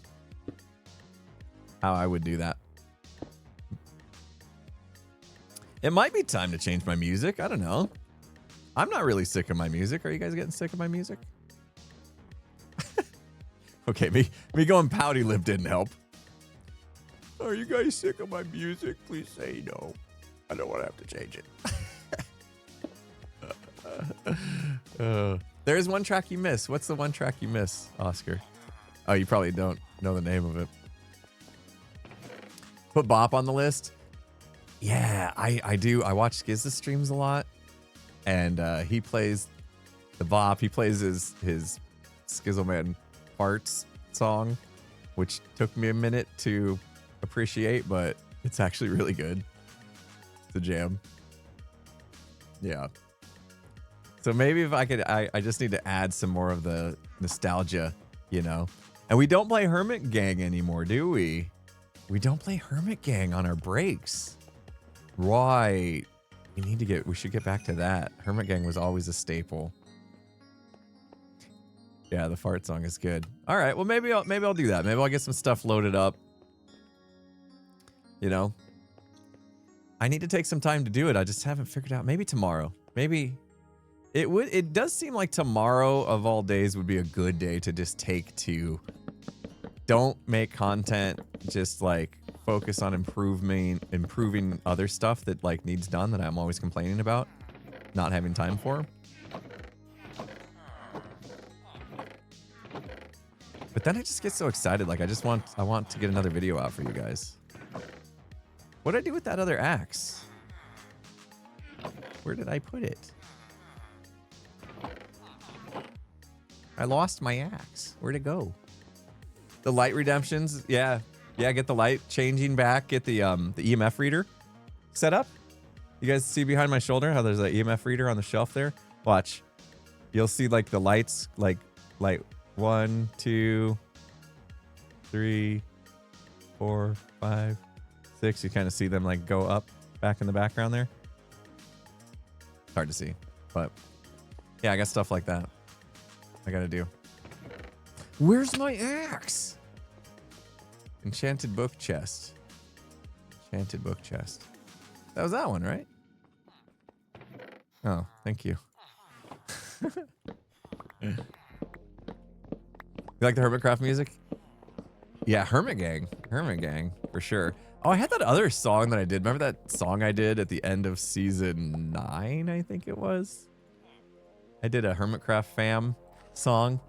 how I would do that. It might be time to change my music. I don't know. I'm not really sick of my music. Are you guys getting sick of my music? Okay, me going pouty lip didn't help. Are you guys sick of my music? Please say no. I don't want to have to change it. There's one track you miss. What's the one track you miss, Oscar? Oh, you probably don't know the name of it. Put Bop on the list. Yeah, I do. I watch Skizza streams a lot, and he plays the Bop. He plays his Skizzleman Farts song, which took me a minute to appreciate, but it's actually really good. It's a jam. Yeah. So maybe if I could, I just need to add some more of the nostalgia, you know? And we don't play Hermit Gang anymore, do we? We don't play Hermit Gang on our breaks. Right. We should get back to that. Hermit Gang was always a staple. Yeah, the fart song is good. All right, well maybe I'll do that. Maybe I'll get some stuff loaded up. You know? I need to take some time to do it. I just haven't figured out. Maybe tomorrow. Maybe it does seem like tomorrow of all days would be a good day to just take to don't make content, just like focus on improving other stuff that like needs done that I'm always complaining about not having time for. But then I just get so excited, like I want to get another video out for you guys. What did I do with that other axe? Where did I put it? I lost my axe. Where'd it go? The light redemptions, yeah, get the light changing back, get the EMF reader set up. You guys see behind my shoulder how there's an EMF reader on the shelf there? Watch. You'll see like the lights, like 1, 2, 3, 4, 5, 6. You kind of see them like go up back in the background there. It's hard to see, but yeah, I got stuff like that I gotta do. Where's my axe? Enchanted book chest. Enchanted book chest. That was that one, right? Oh, thank you. You like the Hermitcraft music? Yeah, Hermit Gang, for sure. Oh, I had that other song that I did. Remember that song I did at the end of season 9, I think it was? I did a Hermitcraft fam song.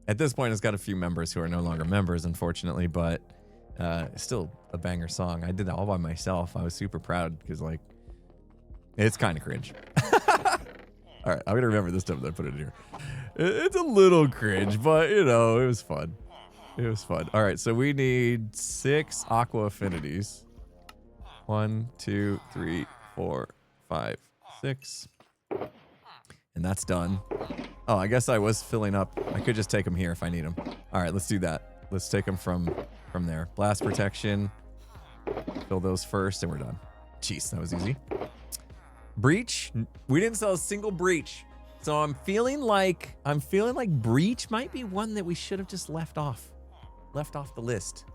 At this point, it's got a few members who are no longer members, unfortunately, but still a banger song. I did that all by myself. I was super proud because, like, it's kind of cringe. All right, I'm gonna remember this time that I put it in here. It's a little cringe, but you know, it was fun. It was fun. All right, so we need 6 aqua affinities. 1, 2, 3, 4, 5, 6. And that's done. Oh, I guess I was filling up. I could just take them here if I need them. All right, let's do that. Let's take them from there. Blast protection. Fill those first, and we're done. Jeez, that was easy. Breach. We didn't sell a single breach, so I'm feeling like breach might be one that we should have just left off the list.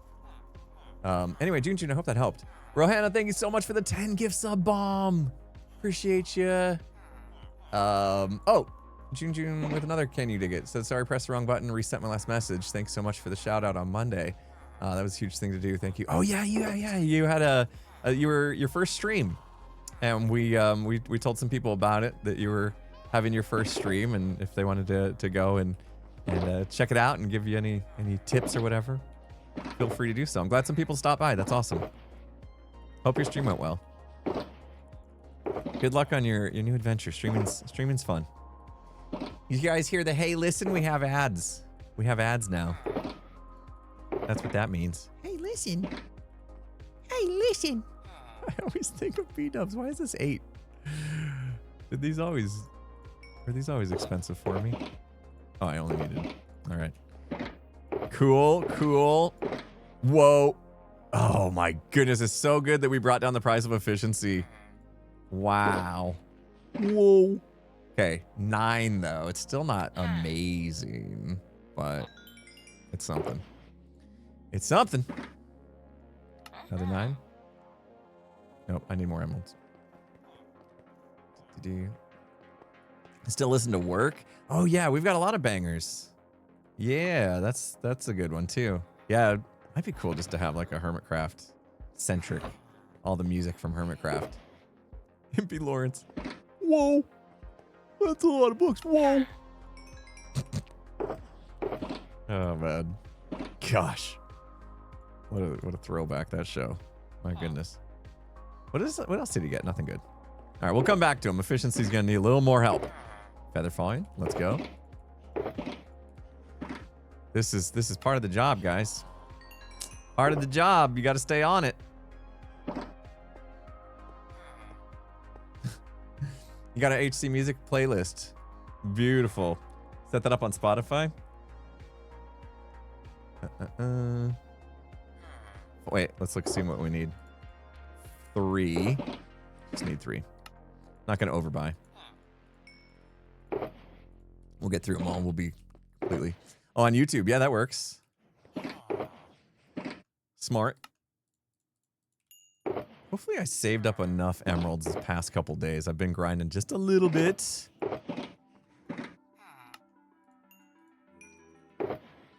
Anyway, June, I hope that helped. Rohanna, thank you so much for the 10 gift sub bomb. Appreciate you. Oh, June with another can you dig it? Said sorry, pressed the wrong button, reset my last message. Thanks so much for the shout out on Monday. That was a huge thing to do. Thank you. Oh yeah. You had your first stream, and we told some people about it, that you were having your first stream, and if they wanted to go and check it out and give you any tips or whatever, feel free to do so. I'm glad some people stopped by. That's awesome. Hope your stream went well. Good luck on your new adventure. Streaming's fun. You guys hear the hey listen, we have ads. We have ads now. That's what that means. Hey, listen. Hey, listen. I always think of B-dubs. Why is this 8? Are these always expensive for me? Oh, I only needed. All right. Cool, cool. Whoa. Oh my goodness, it's so good that we brought down the price of efficiency. Wow. Whoa. Okay, 9 though. It's still not amazing, but it's something. It's something. Another 9. Nope, I need more emeralds. Still listen to work? Oh yeah, we've got a lot of bangers. Yeah, that's a good one too. Yeah, it might be cool just to have like a Hermitcraft centric. All the music from Hermitcraft. Impy Lawrence. Whoa. That's a lot of books. Whoa. Oh man. Gosh. What a throwback, that show. My goodness. What else did he get? Nothing good. All right, we'll come back to him. Efficiency's gonna need a little more help. Feather falling. Let's go. This is part of the job, guys. Part of the job. You got to stay on it. You got an HC Music playlist. Beautiful. Set that up on Spotify. Wait, let's see what we need. 3. Just need 3. Not going to overbuy. We'll get through them all. We'll be completely... Oh, on YouTube. Yeah, that works. Smart. Hopefully I saved up enough emeralds this past couple days. I've been grinding just a little bit.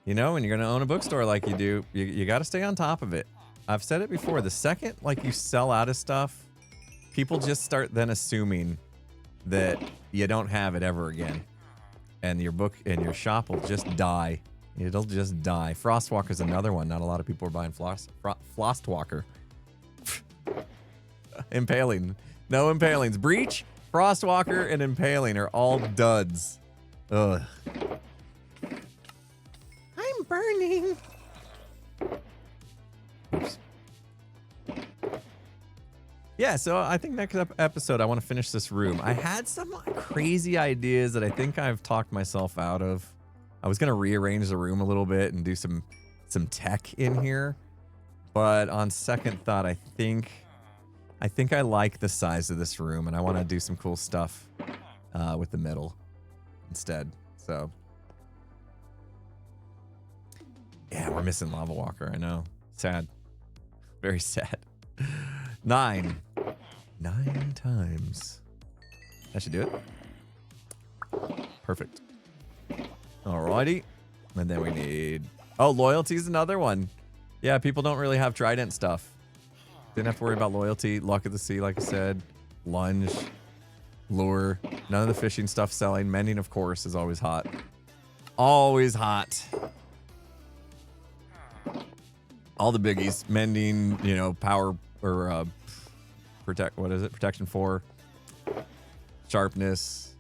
You know, when you're going to own a bookstore like you do, you got to stay on top of it. I've said it before. The second like you sell out of stuff, people just start then assuming that you don't have it ever again. And your book and your shop will just die. It'll just die. Frostwalker's another one. Not a lot of people are buying Frostwalker. Impaling. No impalings. Breach, Frostwalker, and Impaling are all duds. Ugh. I'm burning. Oops. Yeah, so I think next episode I want to finish this room. I had some crazy ideas that I think I've talked myself out of. I was going to rearrange the room a little bit and do some tech in here. But on second thought, I think I like the size of this room and I want to do some cool stuff with the middle instead. So yeah, we're missing Lava Walker, I know. Sad. Very sad. 9 times. That should do it. Perfect. Alrighty. And then we need... Oh, loyalty's another one. Yeah, people don't really have trident stuff. Didn't have to worry about loyalty. Luck of the sea, like I said. Lunge. Lure. None of the fishing stuff selling. Mending, of course, is always hot. Always hot. All the biggies. Mending, you know, power or protect. What is it? Protection 4. Sharpness.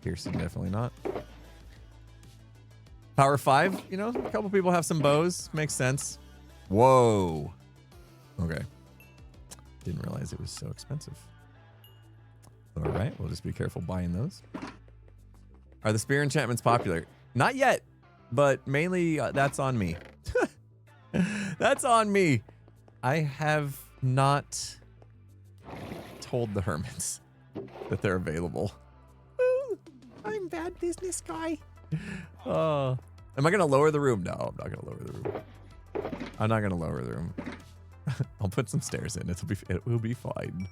Piercing, definitely not. Power 5, you know, a couple people have some bows. Makes sense. Whoa. Okay. Didn't realize it was so expensive. All right, we'll just be careful buying those. Are the spear enchantments popular? Not yet, but mainly that's on me. That's on me. I have not told the hermits that they're available. I'm bad business guy. Am I going to lower the room? No, I'm not going to lower the room. I'm not going to lower the room. I'll put some stairs in. It will be fine.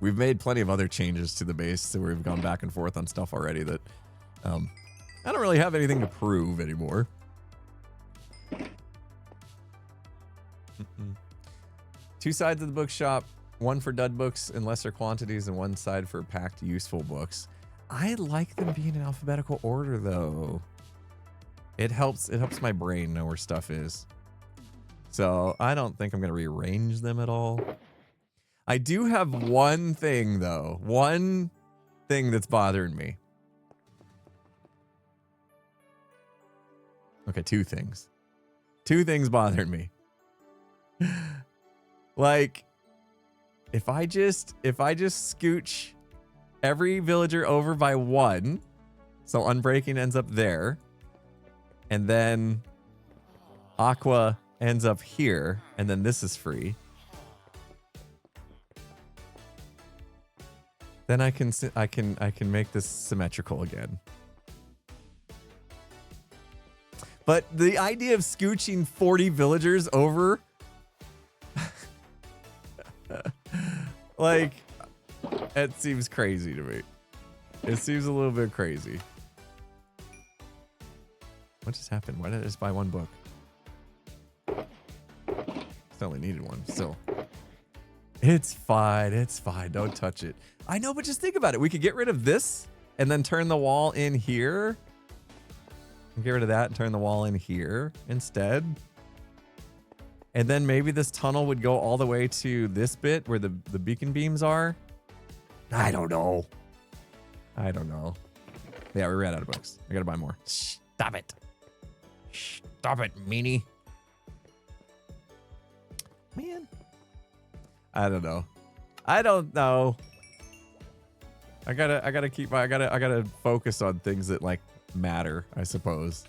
We've made plenty of other changes to the base, so we've gone back and forth on stuff already that I don't really have anything to prove anymore. Two sides of the bookshop. One for dud books in lesser quantities and one side for packed useful books. I like them being in alphabetical order though. It helps my brain know where stuff is. So I don't think I'm gonna rearrange them at all. I do have one thing, though. One thing that's bothering me. Okay, two things. Two things bothering me. Like, if I just scooch every villager over by one, so Unbreaking ends up there, and then Aqua ends up here, and then this is free. Then I can make this symmetrical again. But the idea of scooching 40 villagers over, like, it seems crazy to me. It seems a little bit crazy. What just happened? Why did I just buy one book? I only needed one, still. It's fine, it's fine. Don't touch it. I know, but just think about it. We could get rid of this and then turn the wall in here. And get rid of that and turn the wall in here instead. And then maybe this tunnel would go all the way to this bit where the beacon beams are. I don't know. I don't know. Yeah, we ran out of books. I gotta buy more. Stop it. Stop it, meanie. Man. I don't know. I don't know. I gotta focus on things that like matter, I suppose.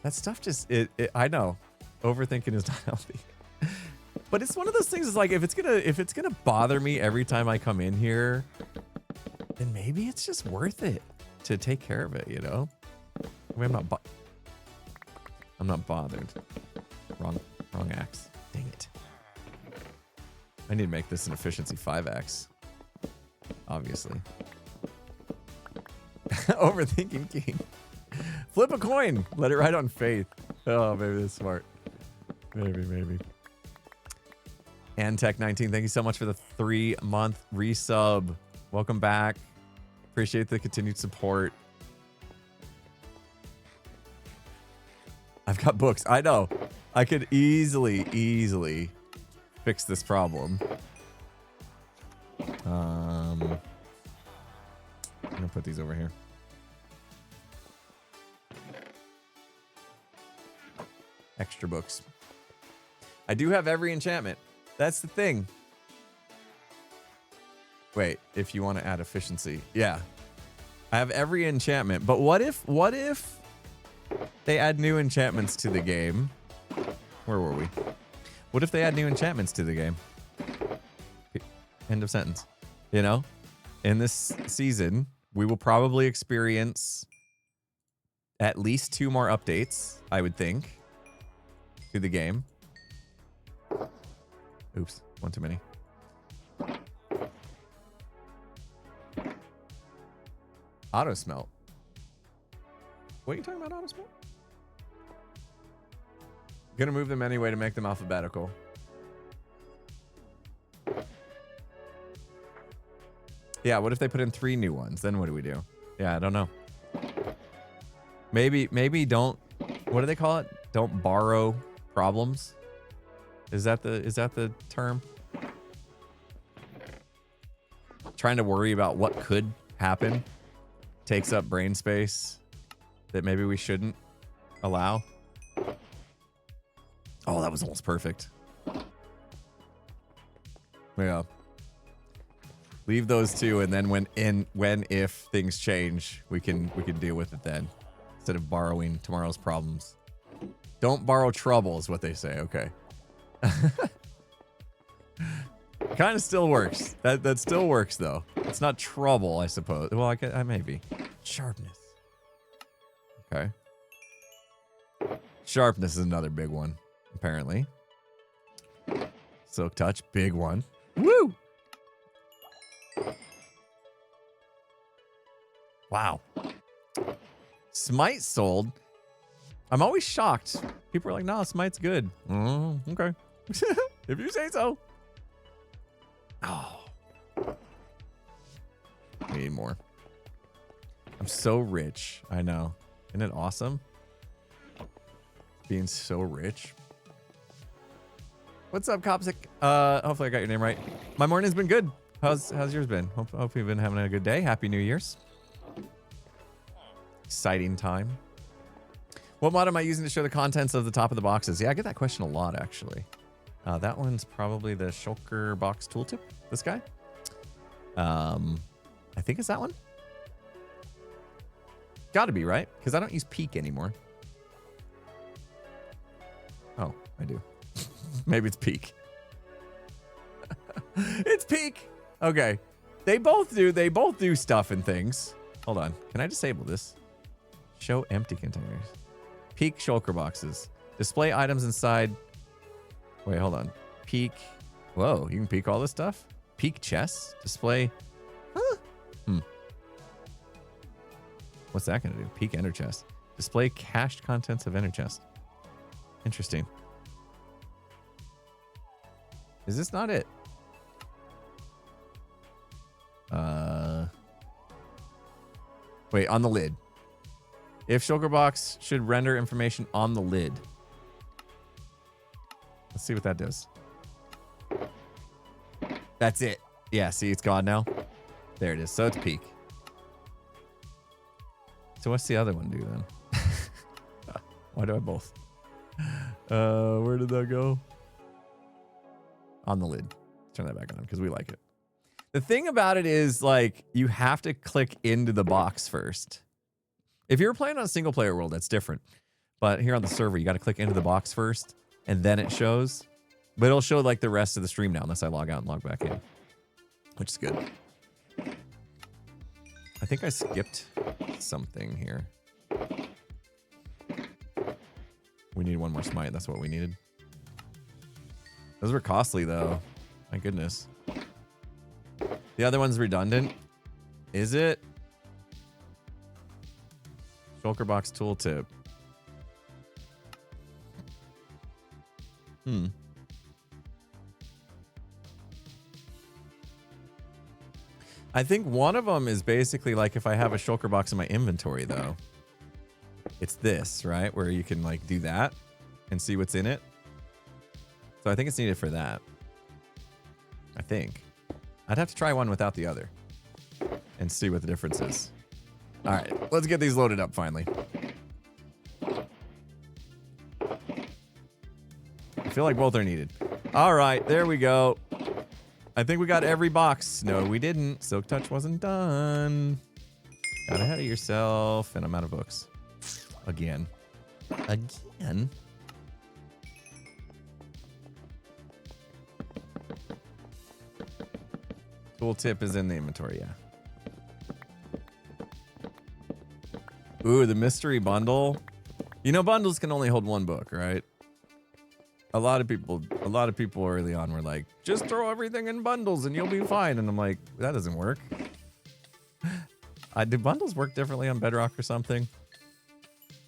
That stuff just I know. Overthinking is not healthy. But it's one of those things, is like if it's gonna bother me every time I come in here, then maybe it's just worth it to take care of it, you know? I mean, I'm not bothered. Wrong axe. Dang it. I need to make this an efficiency 5 axe. Obviously. Overthinking king. Flip a coin. Let it ride on faith. Oh, maybe that's smart. Maybe. And Tech19, thank you so much for the 3-month resub. Welcome back. Appreciate the continued support. I've got books. I know. I could easily fix this problem. I'm gonna put these over here. Extra books. I do have every enchantment. That's the thing. Wait, if you want to add efficiency. Yeah. I have every enchantment, but what if they add new enchantments to the game? Where were we? What if they add new enchantments to the game? End of sentence. You know, in this season, we will probably experience at least 2 more updates, I would think, to the game. Oops, one too many. Auto smelt. What are you talking about, auto smelt? Gonna move them anyway to make them alphabetical. Yeah, what if they put in 3 new ones? Then what do we do? Yeah, I don't know. Maybe don't, what do they call it? Don't borrow problems? Is that the term? Trying to worry about what could happen takes up brain space that maybe we shouldn't allow. Oh, that was almost perfect. Yeah. Leave those 2, and then when if things change, we can deal with it then, instead of borrowing tomorrow's problems. Don't borrow trouble is what they say. Okay. Kind of still works. That still works though. It's not trouble, I suppose. Well, I maybe. Sharpness. Okay. Sharpness is another big one, apparently. Silk touch, big one. Woo! Wow. Smite sold. I'm always shocked. People are like, "No, Smite's good." Okay. If you say so. Oh. We need more. I'm so rich. I know. Isn't it awesome? Being so rich. What's up, Copsic? Hopefully I got your name right. My morning's been good. How's yours been? Hope you've been having a good day. Happy New Year's. Exciting time. What mod am I using to show the contents of the top of the boxes? Yeah, I get that question a lot, actually. That one's probably the Shulker box tooltip. This guy. I think it's that one. Gotta be, right? Because I don't use peak anymore. Oh, I do. Maybe it's peak. It's peak. Okay. They both do stuff and things. Hold on. Can I disable this? Show empty containers. Peak shulker boxes. Display items inside. Wait, hold on. Peak. Whoa, you can peek all this stuff? Peak chests. Display. Huh? What's that going to do? Peak ender chest. Display cached contents of ender chest. Interesting. Is this not it? Wait, on the lid. If shulker box should render information on the lid. Let's see what that does. That's it. Yeah, see, it's gone now. There it is. So it's peak. So what's the other one do then? Why do I both? Where did that go? On the lid. Turn that back on because we like it. The thing about it is, like, you have to click into the box first. If you're playing on a single player world, that's different. But here on the server, you got to click into the box first, and then it shows. But it'll show, like, the rest of the stream now, unless I log out and log back in. Which is good. I think I skipped something here. We need one more smite. That's what we needed. Those were costly, though. My goodness. The other one's redundant. Is it? Shulker box tooltip. I think one of them is basically like if I have a shulker box in my inventory, though. It's this, right? Where you can like do that and see what's in it. So I think it's needed for that. I think. I'd have to try one without the other and see what the difference is. All right, let's get these loaded up finally. I feel like both are needed. All right, there we go. I think we got every box. No, we didn't. Silk Touch wasn't done. Got ahead of yourself, and I'm out of books. Again. Again? Tooltip is in the inventory, yeah. Ooh, the mystery bundle. You know, bundles can only hold one book, right? A lot of people early on were like, just throw everything in bundles and you'll be fine. And I'm like, that doesn't work. Do bundles work differently on Bedrock or something?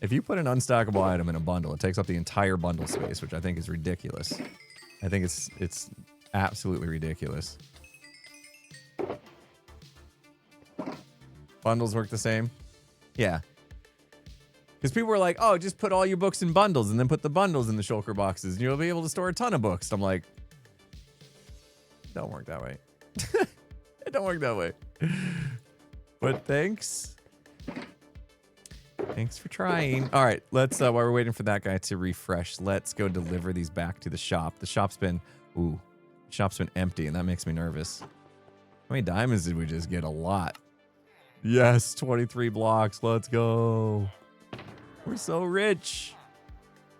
If you put an unstackable item in a bundle, it takes up the entire bundle space, which I think is ridiculous. I think it's absolutely ridiculous. Bundles work the same? Yeah. Because people were like, oh, just put all your books in bundles and then put the bundles in the shulker boxes and you'll be able to store a ton of books. I'm like, don't work that way. It don't work that way. But thanks. Thanks for trying. All right, let's, while we're waiting for that guy to refresh, let's go deliver these back to the shop. The shop's been empty and that makes me nervous. How many diamonds did we just get? A lot. Yes, 23 blocks. Let's go. We're so rich.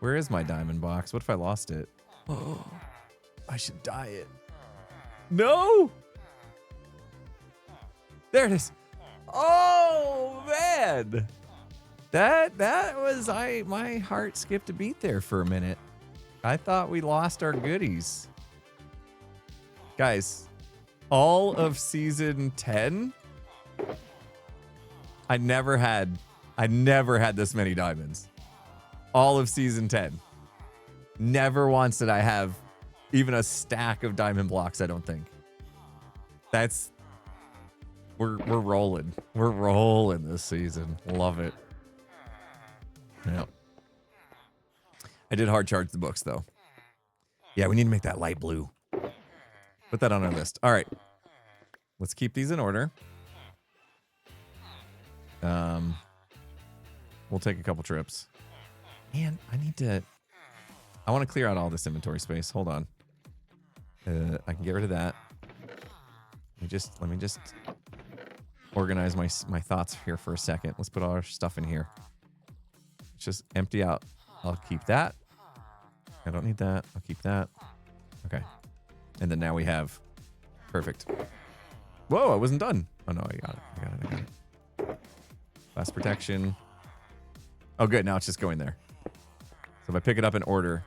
Where is my diamond box? What if I lost it? Oh, I should dye it. No. There it is. Oh, man. That was, my heart skipped a beat there for a minute. I thought we lost our goodies. Guys, all of season 10, I never had this many diamonds. All of season 10. Never once did I have even a stack of diamond blocks, I don't think. We're rolling. We're rolling this season. Love it. Yeah. I did hard charge the books though. Yeah, we need to make that light blue. Put that on our list. All right. Let's keep these in order. We'll take a couple trips. Man, I want to clear out all this inventory space. Hold on. I can get rid of that. Let me just organize my thoughts here for a second. Let's put all our stuff in here. Let's just empty out. I'll keep that. I don't need that. I'll keep that. Okay. And then now we have... Perfect. Whoa, I wasn't done. Oh, no, I got it. Glass protection. Oh, good. Now it's just going there. So if I pick it up in order,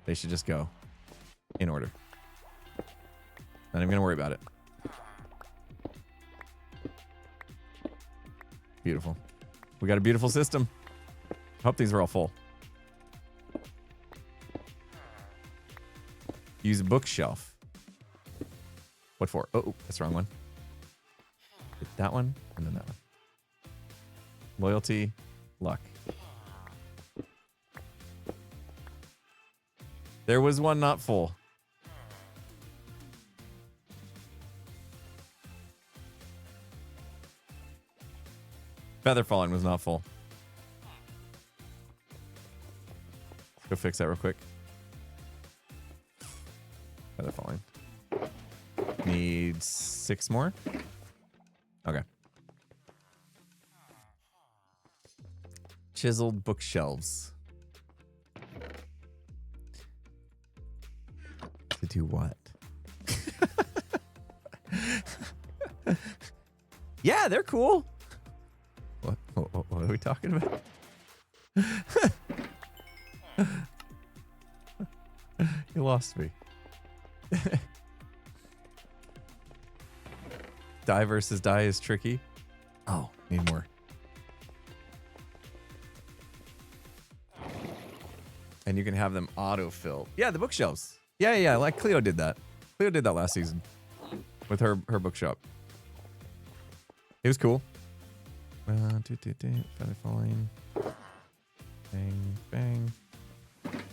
they should just go in order. Not even going to worry about it. Beautiful. We got a beautiful system. Hope these are all full. Use bookshelf. What for? Oh, that's the wrong one. Hit that one, and then that one. Loyalty, luck. There was one not full. Feather falling was not full. Let's go fix that real quick. Feather falling. Needs 6 more. Okay. Chiseled bookshelves. To do what? Yeah, they're cool. What are we talking about? You lost me. Die versus die is tricky. Oh, need more. And you can have them autofill. Yeah, the bookshelves. Yeah, like Cleo did that. Cleo did that last season with her bookshop. It was cool. Feather falling. Bang, bang.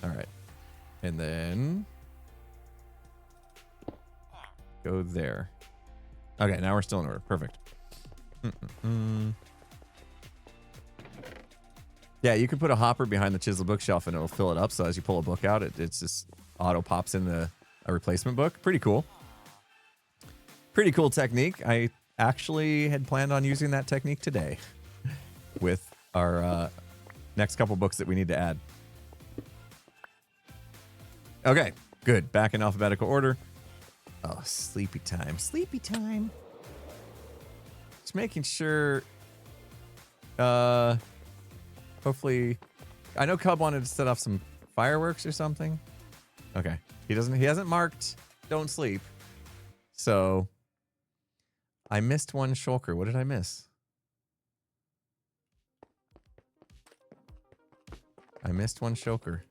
All right. And then go there. Okay, now we're still in order. Perfect. Yeah, you can put a hopper behind the chisel bookshelf and it'll fill it up. So as you pull a book out, it's just auto pops in a replacement book. Pretty cool. Pretty cool technique. I actually had planned on using that technique today with our next couple books that we need to add. Okay, good. Back in alphabetical order. Oh, sleepy time. Sleepy time. Just making sure. Hopefully, I know Cub wanted to set off some fireworks or something. Okay, he hasn't marked don't sleep. So I missed one shulker. What did I miss? I missed one shulker.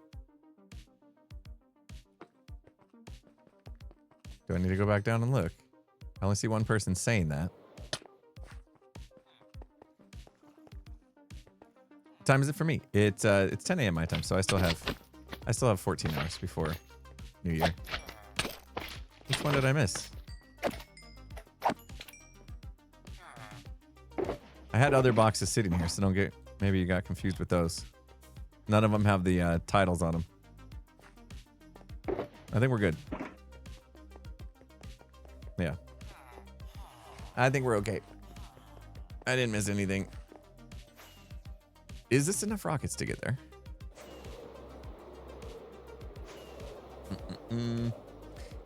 Do I need to go back down and look? I only see one person saying that. What time is it for me? It's 10 a.m. my time, so I still have 14 hours before New Year. Which one did I miss? I had other boxes sitting here, so maybe you got confused with those. None of them have the titles on them. I think we're good. Yeah. I think we're okay. I didn't miss anything. Is this enough rockets to get there?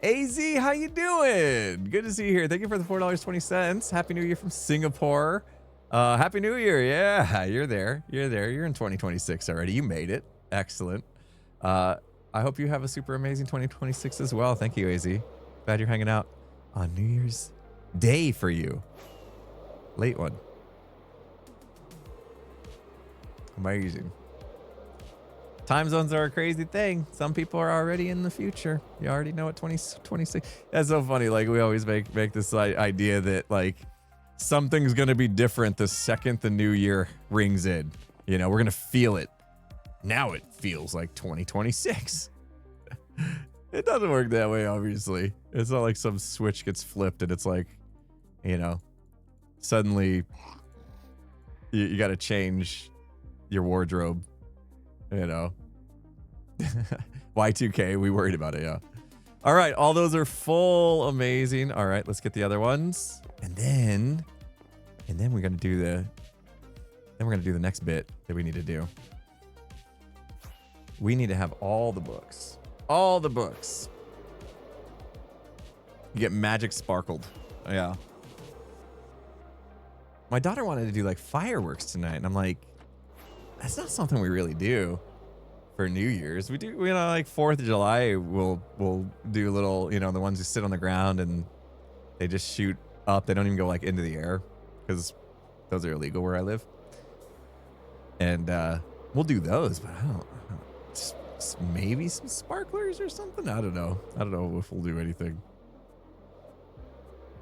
AZ, how you doing? Good to see you here. Thank you for the $4.20. Happy New Year from Singapore. Happy New Year. Yeah, you're there. You're there. You're in 2026 already. You made it. Excellent. I hope you have a super amazing 2026 as well. Thank you, AZ. Glad you're hanging out on New Year's Day for you. Late one. Amazing. Time zones are a crazy thing. Some people are already in the future. You already know what 2026. That's so funny. Like we always make this idea that like something's gonna be different the second the new year rings in. You know, we're gonna feel it. Now it feels like 2026. It doesn't work that way, obviously. It's not like some switch gets flipped and it's like, you know, suddenly you got to change your wardrobe, you know. Y2K, we worried about it, yeah. All right, all those are full. Amazing. All right, let's get the other ones. And then we're going to do the next bit that we need to do. We need to have all the books. All the books. You get magic sparkled. Yeah. My daughter wanted to do like fireworks tonight, and I'm like, that's not something we really do for New Year's. We do, you know, like 4th of July, we'll do little, you know, the ones who sit on the ground and they just shoot up. They don't even go like into the air because those are illegal where I live. And we'll do those, but I don't maybe some sparklers or something. I don't know if we'll do anything.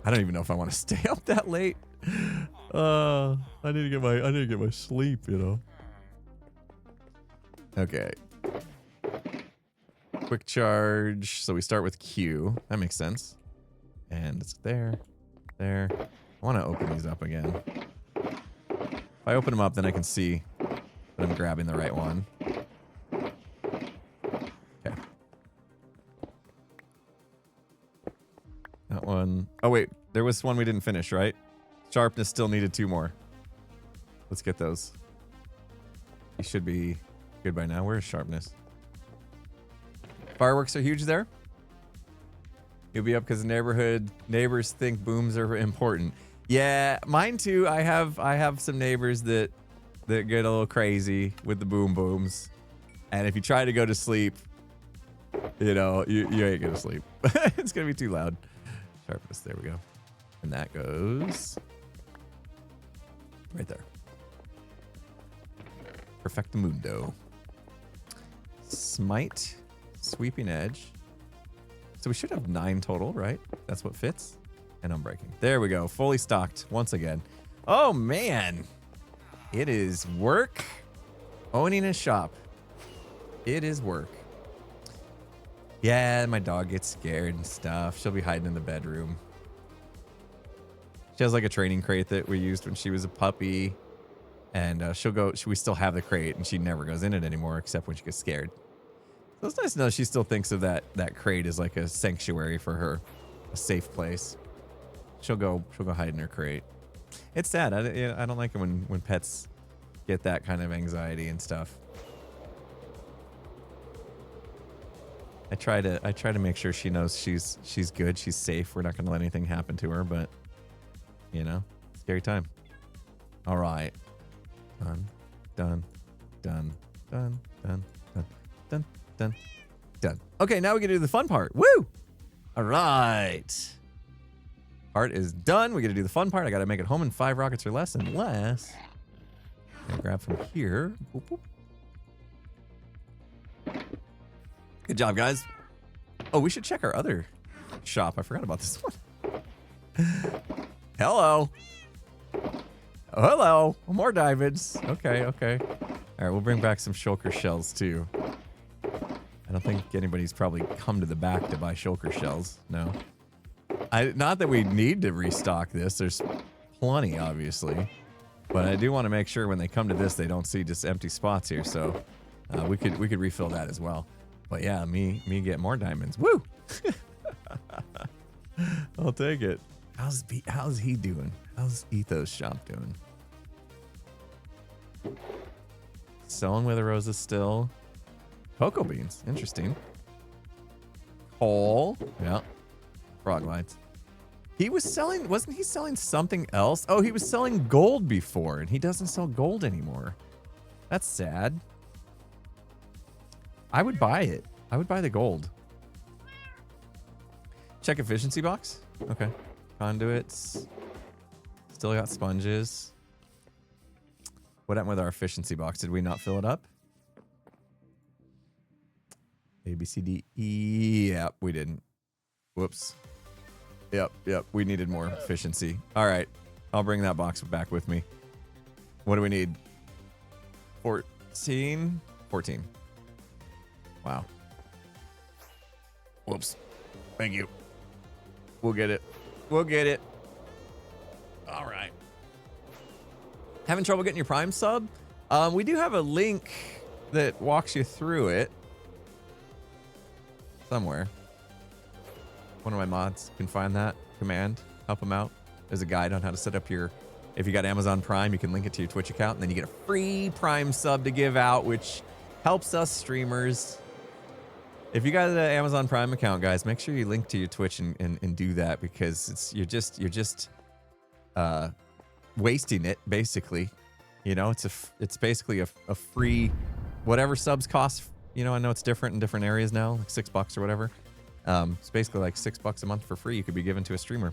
I don't even know if I want to stay up that late. I need to get my sleep, you know. Okay. Quick charge. So we start with Q. That makes sense. And it's there. I want to open these up again. If I open them up, then I can see that I'm grabbing the right one. Okay. That one. Oh, wait. There was one we didn't finish, right? Sharpness still needed 2 more. Let's get those. You should be good by now. Where's sharpness? Fireworks are huge there. You'll be up because the neighbors think booms are important. Yeah, mine too. I have some neighbors that get a little crazy with the booms. And if you try to go to sleep, you know, you ain't gonna sleep. It's gonna be too loud. Sharpness, there we go. And that goes right there. Perfectamundo. Smite, sweeping edge. So we should have 9 total, right? That's what fits. And unbreaking. There we go. Fully stocked once again. Oh, man. It is work. Owning a shop. It is work. Yeah, my dog gets scared and stuff. She'll be hiding in the bedroom. She has like a training crate that we used when she was a puppy. And we still have the crate and she never goes in it anymore except when she gets scared. So it's nice to know she still thinks of that crate as like a sanctuary for her, a safe place. She'll go hide in her crate. It's sad. I don't like it when pets get that kind of anxiety and stuff. I try to make sure she knows she's good, she's safe. We're not going to let anything happen to her, but you know, scary time. All right. Done. Okay, now we can do the fun part. Woo! All right. Part is done. We got to do the fun part. I got to make it home in 5 rockets or less, unless I grab from here. Boop, boop. Good job, guys. Oh, we should check our other shop. I forgot about this one. Hello. Oh, hello. More diamonds. Okay. All right, we'll bring back some shulker shells, too. I don't think anybody's probably come to the back to buy shulker shells. No. Not that we need to restock this. There's plenty, obviously. But I do want to make sure when they come to this, they don't see just empty spots here. So we could refill that as well. But yeah, me get more diamonds. Woo! I'll take it. How's he doing? How's Ethos shop doing? Selling wither roses still. Cocoa beans. Interesting. Coal. Yeah. Frog lights. He was selling, wasn't he selling something else? Oh, he was selling gold before, and he doesn't sell gold anymore. That's sad. I would buy it. I would buy the gold. Check efficiency box. Okay. Conduits. Still got sponges. What happened with our efficiency box? Did we not fill it up? A, B, C, D, E. Yep, we didn't. Whoops. Yep. We needed more efficiency. All right. I'll bring that box back with me. What do we need? 14? 14. Wow. Whoops. Thank you. We'll get it. We'll get it. All right. Having trouble getting your Prime sub? We do have a link that walks you through it. Somewhere. One of my mods can find that command. Help them out. There's a guide on how to set up your... If you got Amazon Prime, you can link it to your Twitch account, and then you get a free Prime sub to give out, which helps us streamers. If you got an Amazon Prime account, guys, make sure you link to your Twitch and do that, because you're just wasting it, basically. You know, it's basically a free, whatever subs cost. You know, I know it's different in different areas now, like $6 or whatever. It's basically like $6 a month for free. You could be given to a streamer.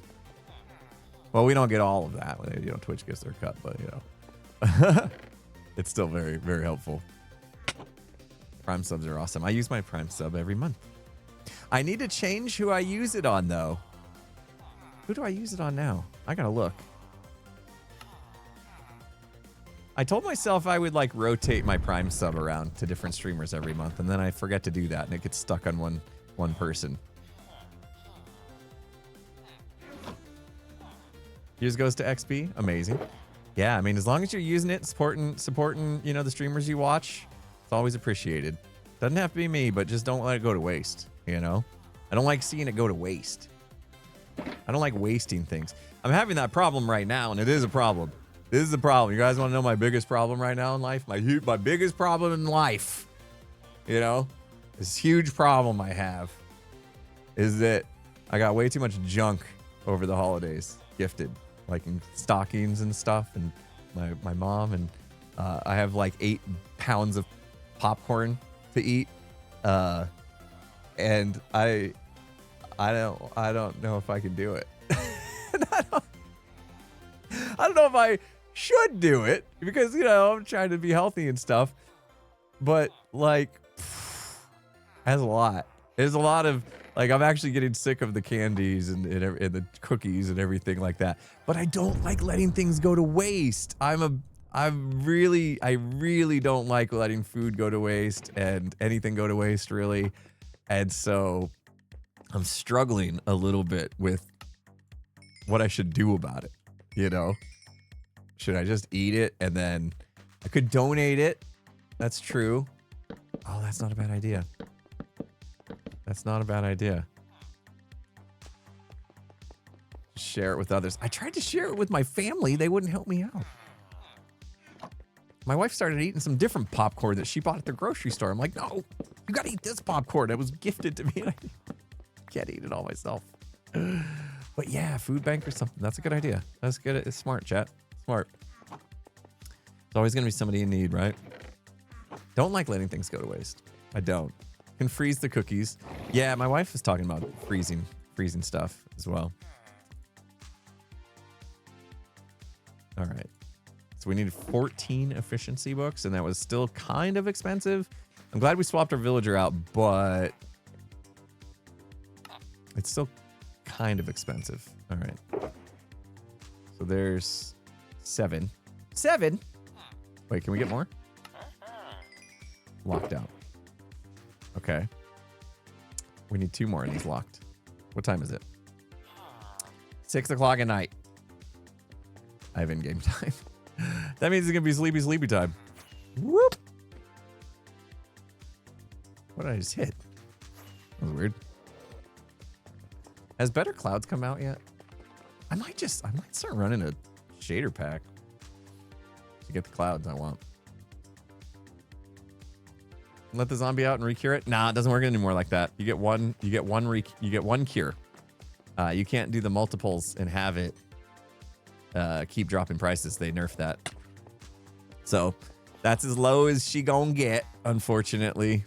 Well, we don't get all of that. You know, Twitch gets their cut, but you know, it's still very, very helpful. Prime subs are awesome. I use my Prime sub every month. I need to change who I use it on, though. Who do I use it on now? I gotta look. I told myself I would like rotate my Prime sub around to different streamers every month, and then I forget to do that, and it gets stuck on one person. Yours goes to XP. Amazing. Yeah, I mean, as long as you're using it, supporting, you know, the streamers you watch, it's always appreciated. Doesn't have to be me, but just don't let it go to waste, you know? I don't like seeing it go to waste. I don't like wasting things. I'm having that problem right now, and it is a problem. This is the problem. You guys want to know my biggest problem right now in life? My biggest problem in life, you know? This huge problem I have is that I got way too much junk over the holidays gifted, like in stockings and stuff, and my mom, and I have like 8 pounds of popcorn to eat, and I don't know if I can do it. I don't know if I should do it, because, you know, I'm trying to be healthy and stuff, but like, has a lot. There's a lot of, like, I'm actually getting sick of the candies and the cookies and everything like that. But I don't like letting things go to waste. I really don't like letting food go to waste and anything go to waste, really. And so I'm struggling a little bit with what I should do about it, you know? Should I just eat it, and then I could donate it? That's true. Oh, that's not a bad idea. That's not a bad idea. Share it with others. I tried to share it with my family. They wouldn't help me out. My wife started eating some different popcorn that she bought at the grocery store. I'm like, no, you gotta eat this popcorn. It was gifted to me, and I can't eat it all myself. But yeah, food bank or something. That's a good idea. That's good. It's smart, chat. Smart. There's always gonna be somebody in need, right? Don't like letting things go to waste. I don't. Can freeze the cookies. Yeah, my wife was talking about freezing stuff as well. All right. So we needed 14 efficiency books, and that was still kind of expensive. I'm glad we swapped our villager out, but it's still kind of expensive. All right. So there's 7. 7? Wait, can we get more? Locked out. Okay. We need 2 more, and he's locked. What time is it? 6 o'clock at night. I have in-game time. That means it's going to be sleepy time. Whoop! What did I just hit? That was weird. Has Better Clouds come out yet? I might start running a shader pack to get the clouds I want. Let the zombie out and recure it? Nah, it doesn't work anymore like that. You get one cure. You can't do the multiples and have it keep dropping prices. They nerfed that. So that's as low as she gonna get, unfortunately.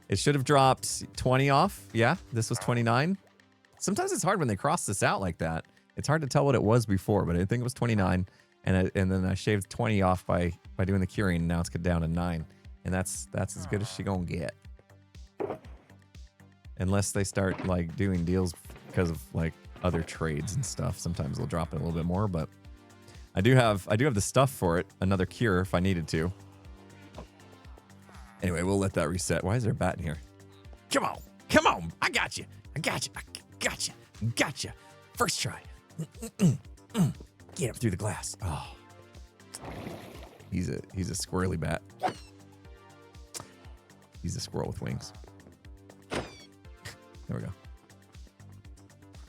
It should have dropped 20 off. Yeah, this was 29. Sometimes it's hard when they cross this out like that. It's hard to tell what it was before, but I think it was 29. And then I shaved 20 off by doing the curing, and now it's down to 9. And that's as good as she gonna get. Unless they start like doing deals because of like other trades and stuff. Sometimes they'll drop it a little bit more, but I do have the stuff for it. Another cure if I needed to. Anyway, we'll let that reset. Why is there a bat in here? Come got you. I got you. I got you. Got you. First try. Get him through the glass. Oh. He's a squirrely bat. He's a squirrel with wings. There we go.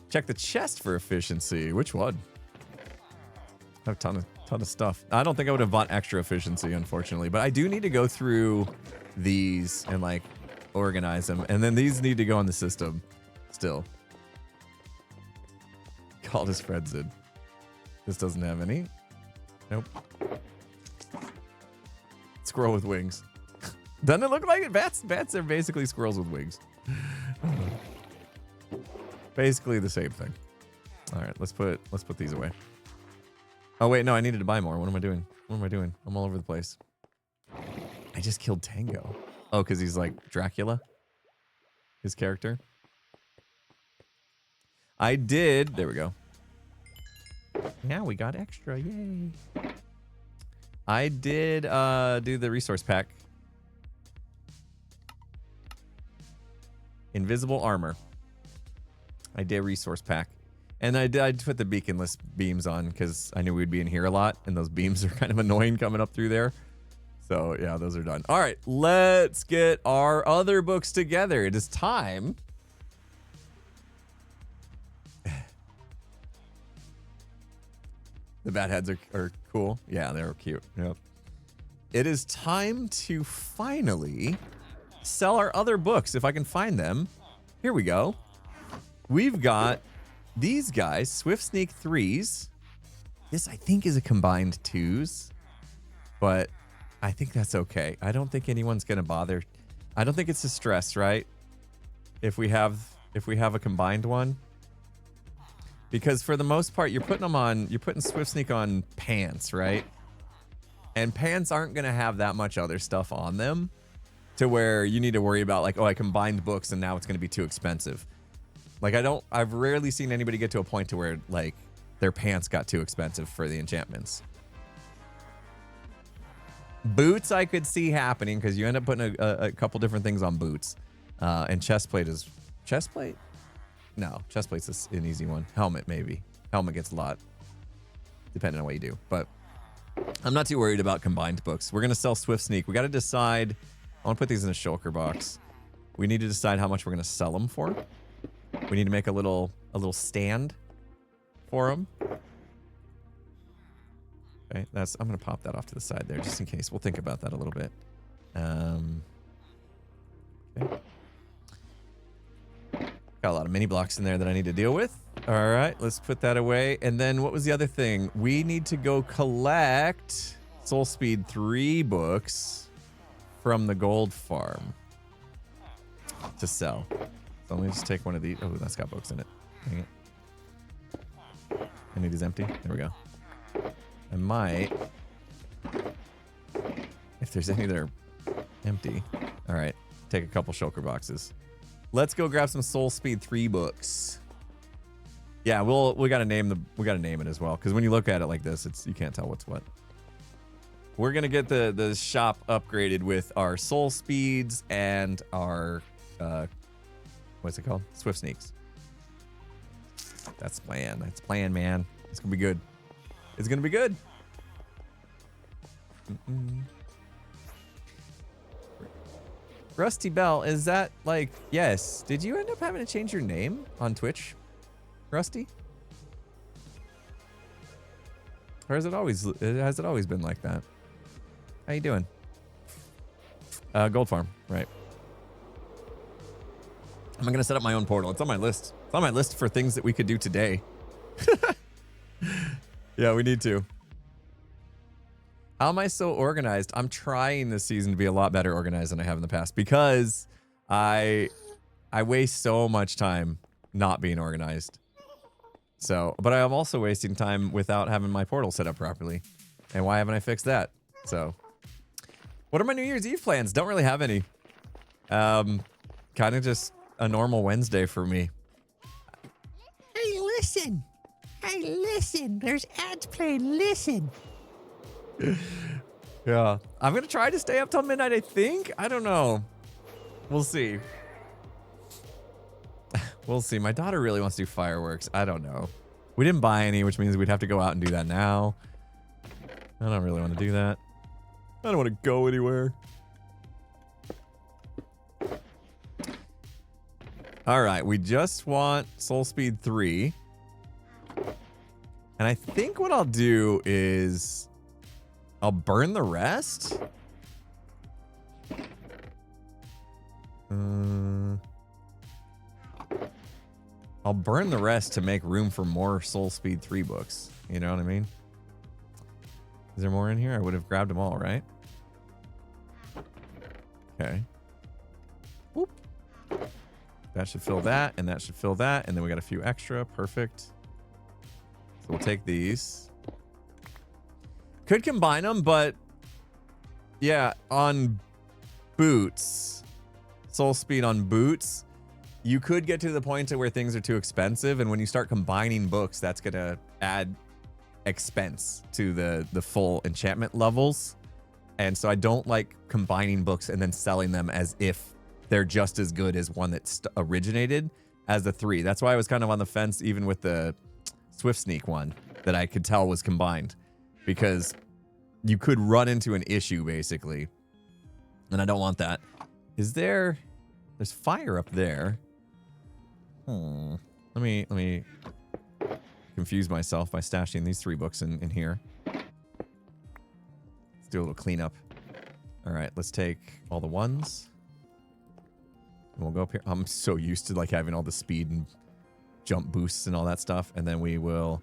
Check the chest for efficiency. Which one? I have a ton of stuff. I don't think I would have bought extra efficiency, unfortunately, but I do need to go through these and like organize them, and then these need to go on the system still. Called his friends in. This doesn't have any. Nope. Squirrel with wings. Doesn't it look like it? Bats are basically squirrels with wings. Basically the same thing. All right, let's put these away. Oh wait, no, I needed to buy more. What am I doing? What am I doing? I'm all over the place. I just killed Tango. Oh, because he's like Dracula? His character? I did. There we go. Now we got extra. Yay. I did do the resource pack. Invisible armor. I did resource pack. And I put the beaconless beams on because I knew we'd be in here a lot, and those beams are kind of annoying coming up through there. So yeah, those are done. All right, let's get our other books together. It is time. The bat heads are cool. Yeah, they're cute. Yep. It is time to finally sell our other books if I can find them. Here we go. We've got these guys, Swift Sneak 3s. This, I think, is a combined 2s, but I think that's okay. I don't think anyone's going to bother. I don't think it's a stress, right? If we have a combined one. Because for the most part, you're putting Swift Sneak on pants, right? And pants aren't going to have that much other stuff on them to where you need to worry about like, oh, I combined books and now it's going to be too expensive. Like I've rarely seen anybody get to a point to where like their pants got too expensive for the enchantments. Boots I could see happening because you end up putting a couple different things on boots. And chestplate is... Chestplate? No, chestplate's an easy one. Helmet, maybe. Helmet gets a lot, depending on what you do. But I'm not too worried about combined books. We're going to sell Swift Sneak. We got to decide... I want to put these in a shulker box. We need to decide how much we're going to sell them for. We need to make a little stand for them. Okay, I'm going to pop that off to the side there just in case. We'll think about that a little bit. Okay. Got a lot of mini blocks in there that I need to deal with. All right, let's put that away. And then what was the other thing? We need to go collect Soul Speed 3 books from the gold farm to sell. So let me just take one of these. Oh, that's got books in it. Dang it. Any of these empty? There we go. I might, if there's any that are empty. All right, take a couple shulker boxes. Let's go grab some Soul Speed 3 books. Yeah, we gotta name it as well, because when you look at it like this, you can't tell what's what. We're gonna get the shop upgraded with our Soul Speeds and our what's it called? Swift Sneaks. That's plan. That's plan, man. It's gonna be good. It's gonna be good. Rusty Bell, is that like, yes. Did you end up having to change your name on Twitch, Rusty? Or has it always been like that? How you doing? Gold Farm, right. I'm gonna set up my own portal. It's on my list. It's on my list for things that we could do today. Yeah, we need to. How am I so organized? I'm trying this season to be a lot better organized than I have in the past because I waste so much time not being organized. So, but I'm also wasting time without having my portal set up properly. And why haven't I fixed that? So, what are my New Year's Eve plans? Don't really have any. Kind of just a normal Wednesday for me. Hey, listen. Hey, listen. There's ads playing. Listen. Yeah. I'm going to try to stay up till midnight, I think. I don't know. We'll see. We'll see. My daughter really wants to do fireworks. I don't know. We didn't buy any, which means we'd have to go out and do that now. I don't really want to do that. I don't want to go anywhere. All right, we just want Soul Speed 3. And I think what I'll do is I'll burn the rest. I'll burn the rest to make room for more Soul Speed 3 books. You know what I mean? Is there more in here? I would have grabbed them all, right? Okay. Whoop. That should fill that, and that should fill that, and then we got a few extra. Perfect. So we'll take these. Could combine them, but yeah, on boots, Soul Speed on boots, you could get to the point to where things are too expensive, and when you start combining books, that's gonna add expense to the full enchantment levels. And so I don't like combining books and then selling them as if they're just as good as one that originated as the 3. That's why I was kind of on the fence even with the Swift Sneak one that I could tell was combined, because you could run into an issue basically, and I don't want that. There's fire up there. Let me confuse myself by stashing these 3 books in here. Let's do a little cleanup. All right, let's take all the ones. And we'll go up here. I'm so used to like having all the speed and jump boosts and all that stuff. And then we will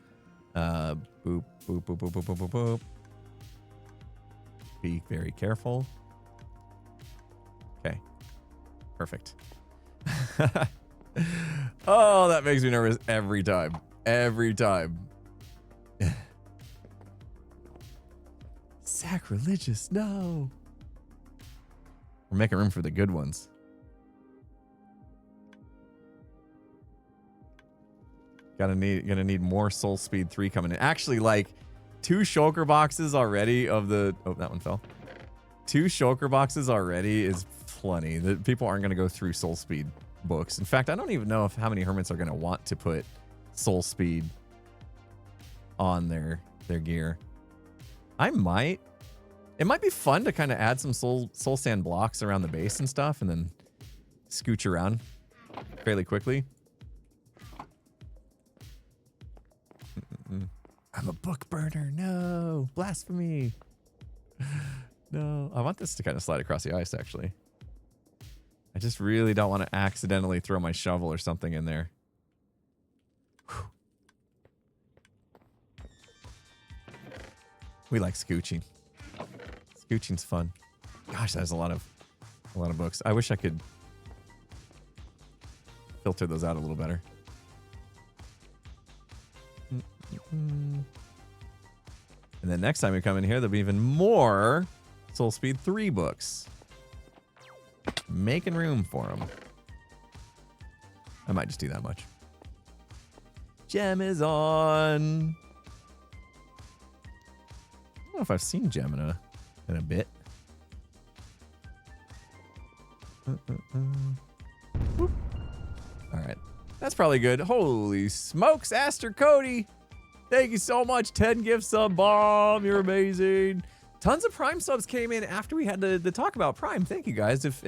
boop, boop, boop, boop, boop, boop, boop, boop. Be very careful. Okay. Perfect. Oh, that makes me nervous every time. Every time. Sacrilegious, no. We're making room for the good ones. Gonna need more Soul Speed 3 coming in. Actually, like 2 shulker boxes already of the... Oh, that one fell. 2 shulker boxes already is plenty. The people aren't gonna go through Soul Speed books. In fact, I don't even know how many hermits are gonna want to put Soul Speed on their gear. I might. It might be fun to kind of add some soul sand blocks around the base and stuff, and then scooch around fairly quickly. I'm a book burner. No, blasphemy. No, I want this to kind of slide across the ice, actually. I just really don't want to accidentally throw my shovel or something in there. Whew. We like scooching. Scooching's fun. Gosh, that's a lot of books. I wish I could filter those out a little better. And then next time we come in here, there'll be even more Soul Speed 3 books. Making room for them. I might just do that much. Gem is on. I don't know if I've seen Gem in a bit. All right. That's probably good. Holy smokes, Aster Cody. Thank you so much. 10 gifts sub bomb. You're amazing. Tons of Prime subs came in after we had the talk about Prime. Thank you guys. If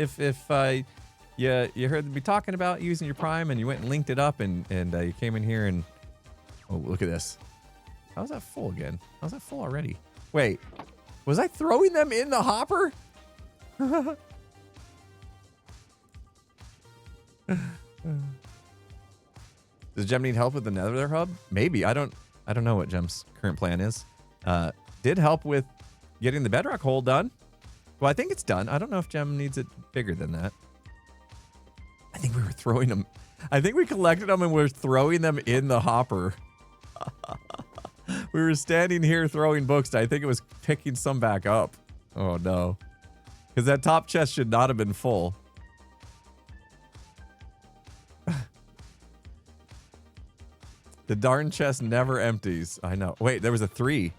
you heard me talking about using your Prime and you went and linked it up and you came in here and oh, look at this. How's that full again? How's that full already? Wait, was I throwing them in the hopper? Does Gem need help with the nether hub? Maybe. I don't know what Gem's current plan is. Did help with getting the bedrock hole done. Well, I think it's done. I don't know if Gem needs it bigger than that. I think we were throwing them. I think we collected them and we're throwing them in the hopper. We were standing here throwing books. I think it was picking some back up. Oh no. Because that top chest should not have been full. The darn chest never empties. I know. Wait, there was a 3.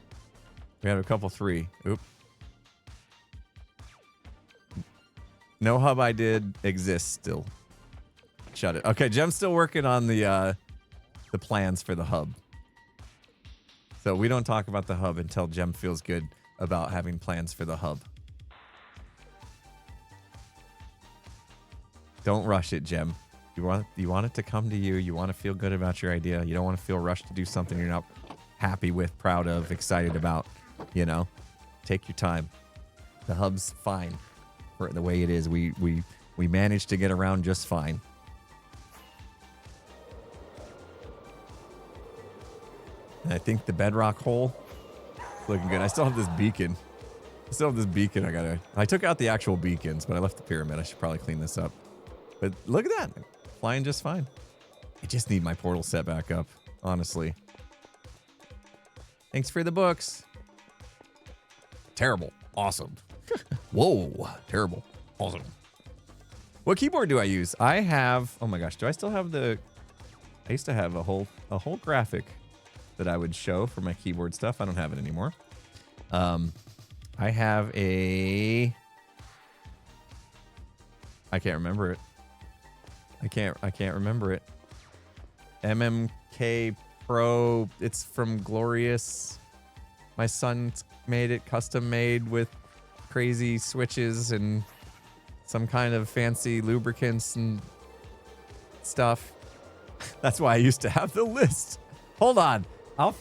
We had a couple 3. Oop. No hub I did exists still. Shut it. Okay, Jem's still working on the plans for the hub. So we don't talk about the hub until Jem feels good about having plans for the hub. Don't rush it, Jem. You want it to come to you. You want to feel good about your idea. You don't want to feel rushed to do something you're not happy with, proud of, excited about. You know, take your time. The hub's fine for the way it is. We managed to get around just fine. And I think the bedrock hole is looking good. I still have this beacon. I took out the actual beacons, but I left the pyramid. I should probably clean this up. But look at that. Flying just fine. I just need my portal set back up, honestly. Thanks for the books. Terrible. Awesome. Whoa. Terrible. Awesome. What keyboard do I use? I have, oh my gosh, do I still have I used to have a whole graphic that I would show for my keyboard stuff. I don't have it anymore. I have I can't remember it. I can't remember it. MMK Pro. It's from Glorious. My son made it, custom made with crazy switches and some kind of fancy lubricants and stuff. That's why I used to have the list. Hold on. I'll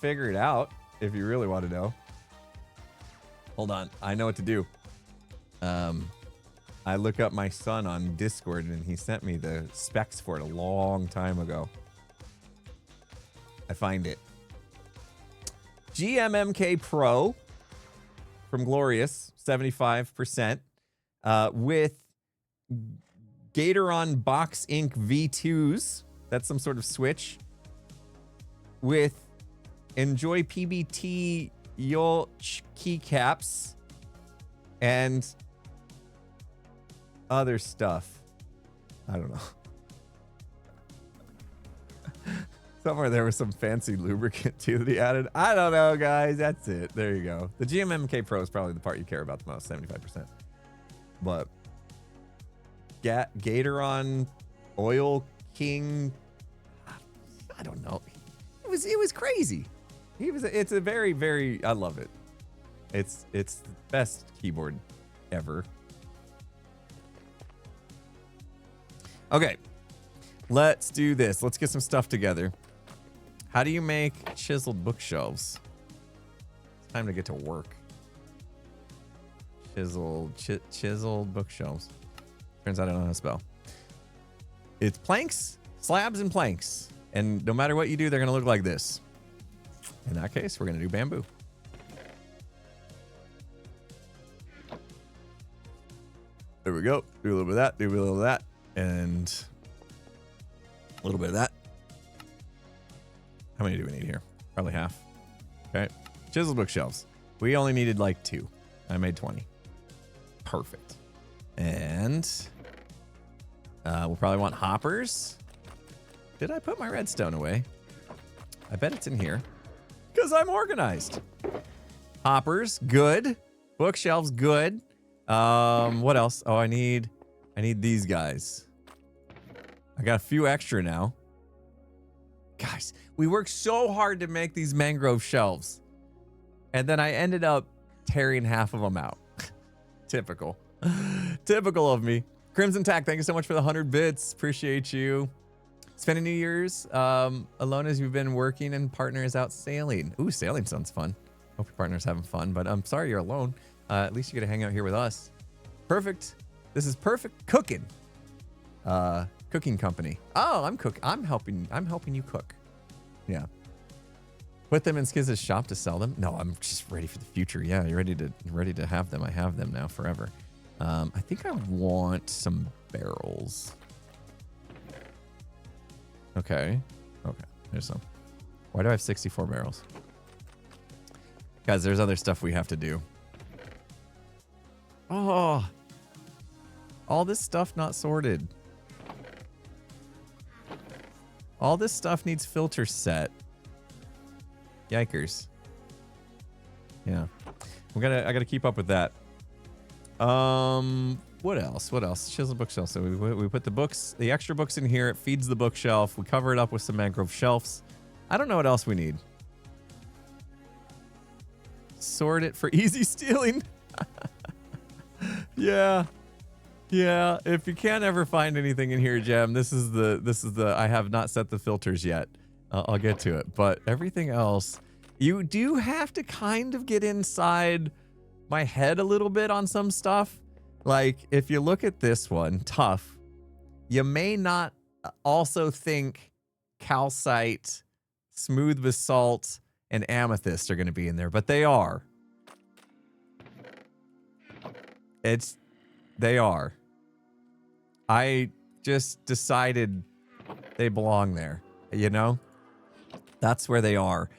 figure it out if you really want to know. Hold on. I know what to do. I look up my son on Discord and he sent me the specs for it a long time ago. I find it. GMMK Pro from Glorious, 75%, with Gatoron Box Inc. V2s. That's some sort of switch. With Enjoy PBT Yolch keycaps and other stuff. I don't know. Somewhere there was some fancy lubricant too that he added. I don't know, guys. That's it. There you go. The GMMK Pro is probably the part you care about the most, 75%. But Gatoron Oil King, I don't know. It was crazy. It's a very, very, I love it. It's the best keyboard ever. Okay, let's do this. Let's get some stuff together. How do you make chiseled bookshelves? It's time to get to work. Chiseled bookshelves. Turns out I don't know how to spell. It's planks, slabs, and planks. And no matter what you do, they're going to look like this. In that case, we're going to do bamboo. There we go. Do a little bit of that. Do a little of that. And a little bit of that. How many do we need here? Probably half. Okay. Chisel bookshelves. We only needed like 2. I made 20. Perfect. And we'll probably want hoppers. Did I put my redstone away? I bet it's in here. Because I'm organized. Hoppers, good. Bookshelves, good. What else? Oh, I need these guys. I got a few extra now. Guys, we worked so hard to make these mangrove shelves. And then I ended up tearing half of them out. Typical. Typical of me. Crimson Tack, thank you so much for the 100 bits. Appreciate you. Spending New Year's alone as you've been working and partner is out sailing. Ooh, sailing sounds fun. Hope your partner's having fun, but I'm sorry you're alone. At least you get to hang out here with us. Perfect. This is perfect cooking. Cooking company. Oh, I'm helping you cook. Yeah. Put them in Skiz's shop to sell them. No, I'm just ready for the future. Yeah, you're ready to have them. I have them now forever. I think I want some barrels. Okay. There's some. Why do I have 64 barrels? Guys, there's other stuff we have to do. Oh, all this stuff not sorted. All this stuff needs filter set. Yikers. Yeah. I gotta keep up with that. What else? What else? Chisel bookshelf. So we put the books, the extra books in here. It feeds the bookshelf. We cover it up with some mangrove shelves. I don't know what else we need. Sort it for easy stealing. Yeah. Yeah. If you can't ever find anything in here, Gem, this is the, I have not set the filters yet. I'll get to it. But everything else, you do have to kind of get inside my head a little bit on some stuff. Like, if you look at this one, tough, you may not also think calcite, smooth basalt, and amethyst are going to be in there, but they are. They are. I just decided they belong there, you know? That's where they are.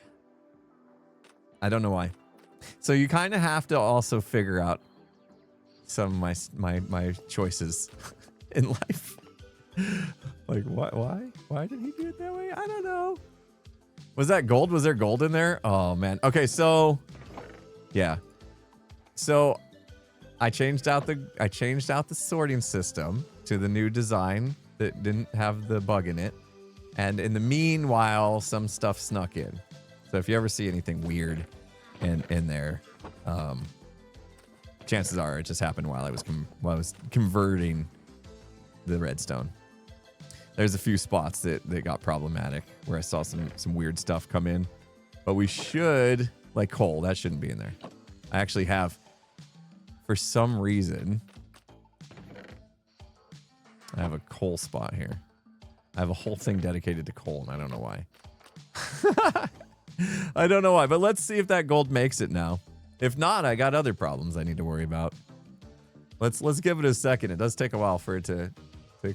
I don't know why. So you kind of have to also figure out some of my choices in life. Like, why did he do it that way? I don't know. Was that gold? Was there gold in there? Oh man. Okay, so yeah. So I changed out the sorting system to the new design that didn't have the bug in it. And in the meanwhile, some stuff snuck in. So if you ever see anything weird in there, chances are it just happened while I was converting the redstone. There's a few spots that got problematic where I saw some weird stuff come in, but we should, like coal, that shouldn't be in there. I actually have, for some reason, I have a coal spot here. I have a whole thing dedicated to coal, and I don't know why. I don't know why, but let's see if that gold makes it now. If not, I got other problems I need to worry about. Let's give it a second. It does take a while for it to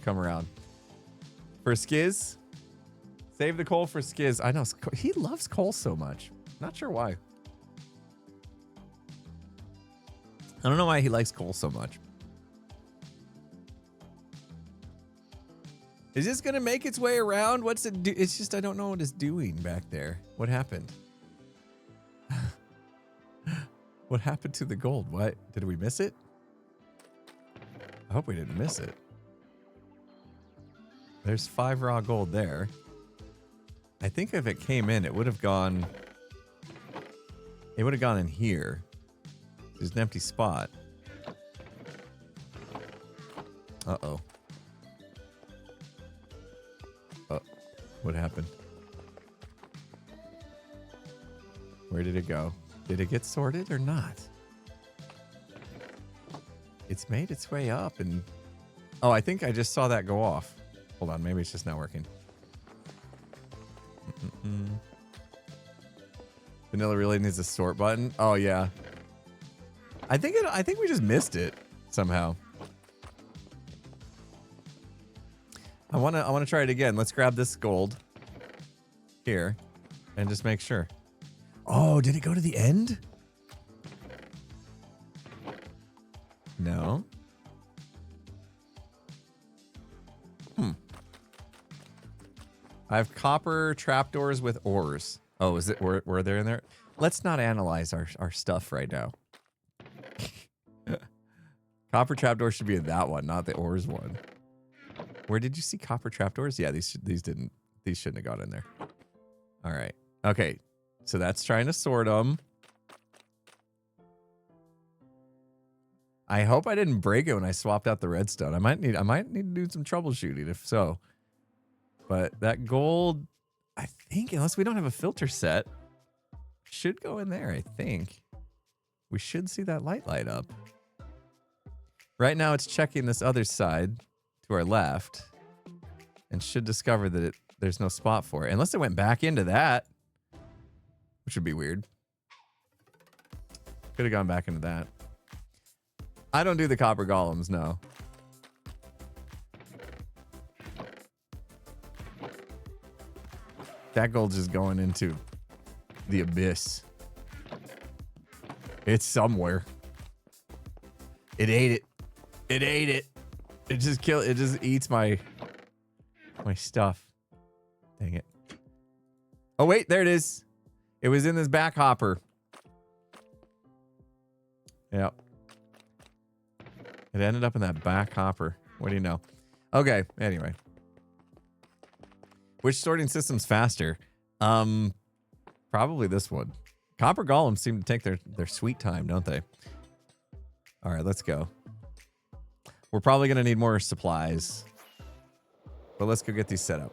come around. For Skiz, save the coal for Skiz. I know he loves coal so much. Not sure why. I don't know why he likes coal so much. Is this gonna make its way around? What's it do? It's just I don't know what it's doing back there. What happened? What happened to the gold? What? Did we miss it? I hope we didn't miss it. There's 5 raw gold there. I think if it came in, it would have gone... It would have gone in here. There's an empty spot. Uh-oh. What happened? Where did it go? Did it get sorted or not? It's made its way up and... Oh, I think I just saw that go off. Hold on, maybe it's just not working. Vanilla really needs a sort button. Oh yeah. I think we just missed it somehow. I wanna try it again. Let's grab this gold here and just make sure. Oh, did it go to the end? No. I have copper trapdoors with ores. Oh, is it were there in there? Let's not analyze our stuff right now. Copper trapdoors should be in that one, not the ores one. Where did you see copper trapdoors? Yeah, these shouldn't have got in there. All right. Okay. So that's trying to sort them. I hope I didn't break it when I swapped out the redstone. I might need to do some troubleshooting if so. But that gold, I think, unless we don't have a filter set, should go in there, I think. We should see that light up. Right now it's checking this other side to our left and should discover that there's no spot for it. Unless it went back into that, which would be weird. Could have gone back into that. I don't do the copper golems, no. That gold's just going into the abyss. It's somewhere. It ate it. It ate it. It just killed. It just eats my stuff. Dang it. Oh wait, there it is. It was in this back hopper. Yep. It ended up in that back hopper. What do you know? Okay, anyway. Which sorting system's faster? Probably this one. Copper golems seem to take their sweet time, don't they? All right, let's go. We're probably going to need more supplies. But let's go get these set up.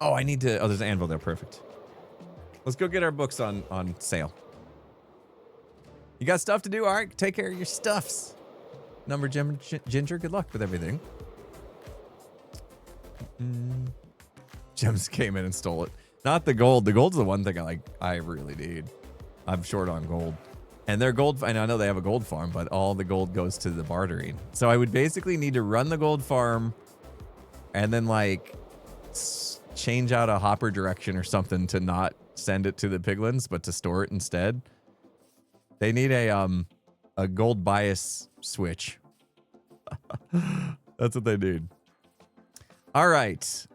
Oh, I need to... Oh, there's an anvil there. Perfect. Let's go get our books on sale. You got stuff to do? All right, take care of your stuffs. Number Ginger, good luck with everything. Gems came in and stole it. Not the gold. The gold's the one thing I really need. I'm short on gold. And their gold, and I know they have a gold farm, but all the gold goes to the bartering. So I would basically need to run the gold farm and then like change out a hopper direction or something to not send it to the piglins, but to store it instead. They need a gold bias switch. That's what they need. All right.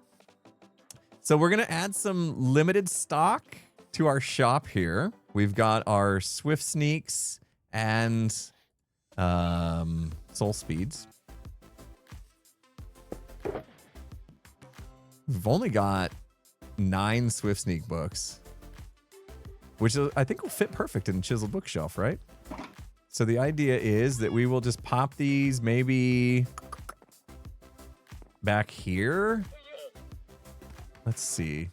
So we're going to add some limited stock to our shop here. We've got our Swift Sneaks and Soul Speeds. We've only got 9 Swift Sneak books, which I think will fit perfect in Chiseled Bookshelf, right? So the idea is that we will just pop these maybe back here. Let's see.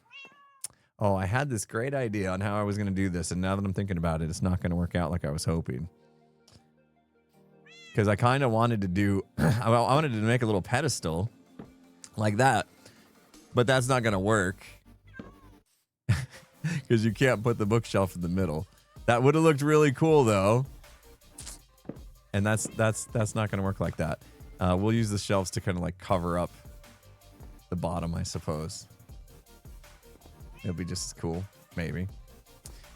Oh, I had this great idea on how I was going to do this, and now that I'm thinking about it, it's not going to work out like I was hoping. Because I kind of wanted to do... I wanted to make a little pedestal like that, but that's not going to work. Because you can't put the bookshelf in the middle. That would have looked really cool, though. And that's not going to work like that. We'll use the shelves to kind of like cover up the bottom, I suppose. It'll be just as cool, maybe.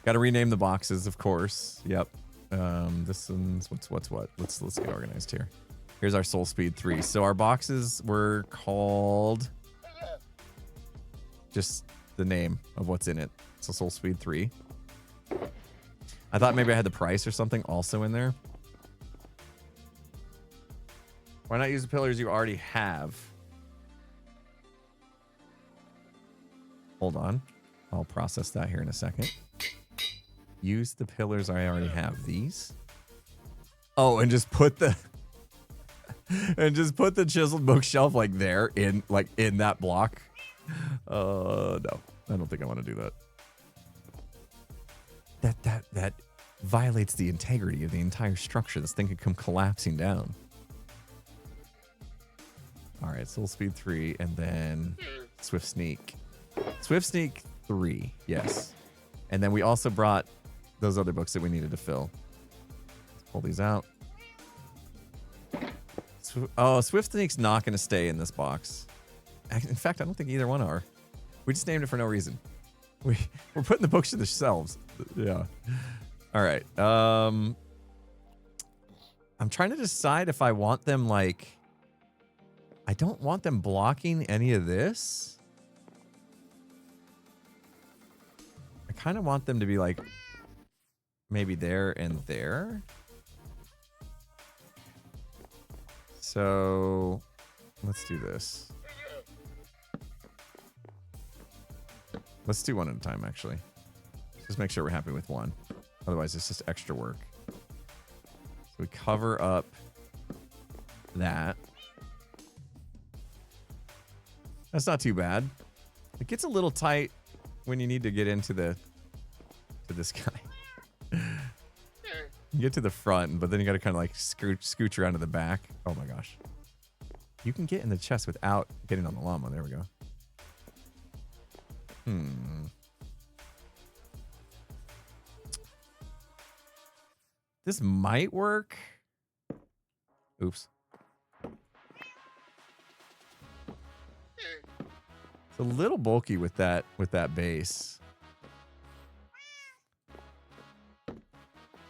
Got to rename the boxes, of course. Yep. This one's what's what. Let's get organized here. Here's our Soul Speed 3. So our boxes were called just the name of what's in it. So Soul Speed 3. I thought maybe I had the price or something also in there. Why not use the pillars you already have? Hold on. I'll process that here in a second. Use the pillars I already have. These. Oh, and just put the chiseled bookshelf like there in that block. No, I don't think I want to do that. That violates the integrity of the entire structure. This thing could come collapsing down. All right, Soul Speed 3 and then Swift Sneak. Swift Sneak 3, yes. And then we also brought those other books that we needed to fill. Let's pull these out. Oh, Swift Sneak's not going to stay in this box. In fact, I don't think either one are. We just named it for no reason. We're putting the books to the shelves. Yeah. All right. I'm trying to decide if I want them like... I don't want them blocking any of this. I kind of want them to be like maybe there and there. So let's do this. Let's do one at a time, actually. Just make sure we're happy with one. Otherwise, it's just extra work. So we cover up that. That's not too bad. It gets a little tight when you need to get into this guy. You get to the front, but then you got to kind of like scooch around to the back. Oh my gosh. You can get in the chest without getting on the llama. There we go. This might work. Oops. It's a little bulky with that base.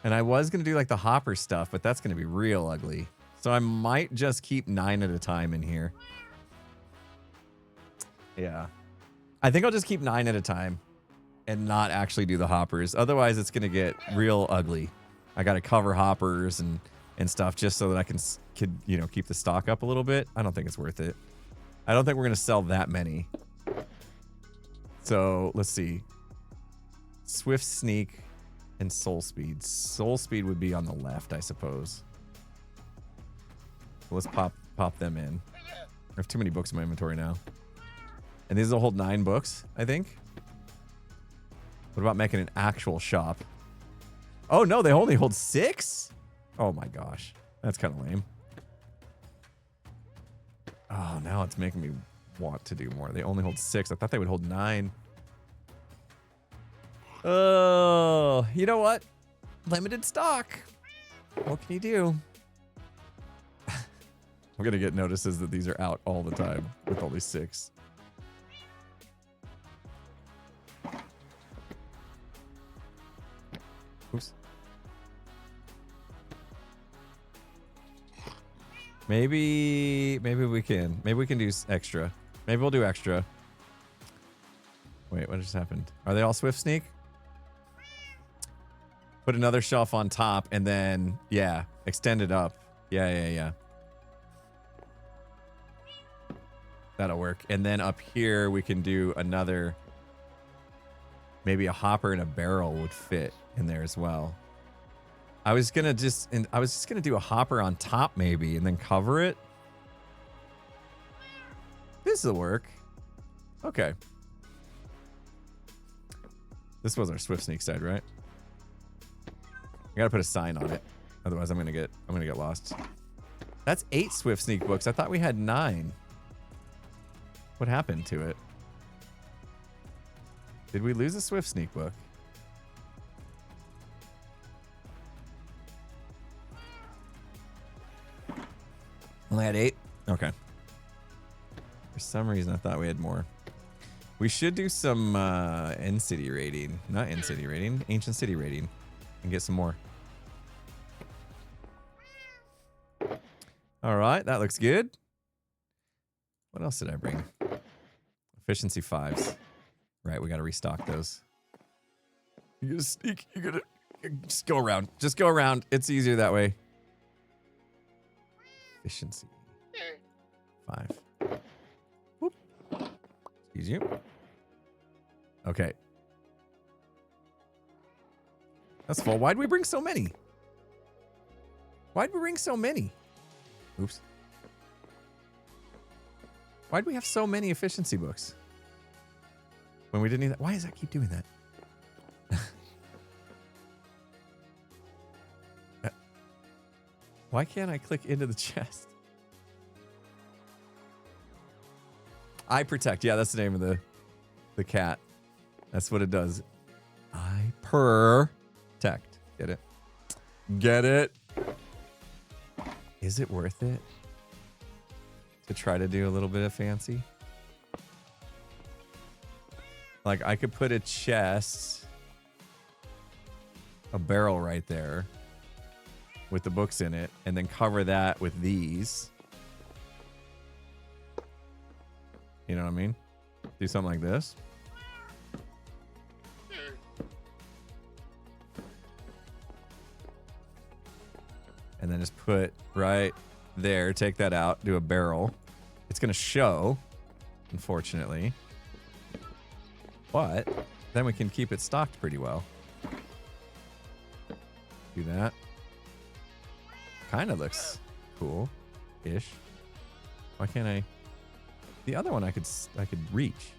And I was going to do like the hopper stuff, but that's going to be real ugly. So I might just keep 9 at a time in here. Yeah. I think I'll just keep 9 at a time and not actually do the hoppers. Otherwise, it's going to get real ugly. I got to cover hoppers and and stuff just so that I could, you know, keep the stock up a little bit. I don't think it's worth it. I don't think we're going to sell that many. So let's see. Swift Sneak and Soul Speed. Soul Speed would be on the left, I suppose. So let's pop them in. I have too many books in my inventory now. And these will hold 9 books, I think. What about making an actual shop? Oh no, they only hold 6? Oh my gosh. That's kind of lame. Oh, now it's making me want to do more. They only hold 6. I thought they would hold 9. Oh, you know what? Limited stock. What can you do? I'm going to get notices that these are out all the time with only 6. Oops. Maybe we can. Maybe we can do extra. Maybe we'll do extra. Wait, what just happened? Are they all Swift Sneak? Put another shelf on top and then, yeah, extend it up. Yeah. That'll work. And then up here, we can do another, maybe a hopper and a barrel would fit in there as well. I was just gonna do a hopper on top maybe and then cover it. This will work. Okay. This was our Swift Sneak side, right? I gotta put a sign on it. Otherwise I'm gonna get lost. That's 8 Swift Sneak books. I thought we had 9. What happened to it? Did we lose a Swift Sneak book? Only had 8? Okay. For some reason, I thought we had more. We should do some in-city raiding. Not in-city raiding. Ancient City raiding. And get some more. All right. That looks good. What else did I bring? Efficiency 5s. Right. We got to restock those. You're going to sneak. You're going to just go around. Just go around. It's easier that way. Efficiency 5. Whoop. Excuse you. Okay. That's full. Why'd we bring so many? Why'd we bring so many? Oops. Why'd we have so many efficiency books? When we didn't need that? Why does that keep doing that? Why can't I click into the chest? I protect. Yeah, that's the name of the cat. That's what it does. I protect. Get it? Get it? Is it worth it to try to do a little bit of fancy? Like, I could put a chest, a barrel right there with the books in it, and then cover that with these. You know what I mean? Do something like this. And then just put right there, take that out, do a barrel. It's going to show, unfortunately. But then we can keep it stocked pretty well. Do that. Kind of looks cool-ish. Why can't I? The other one I could reach.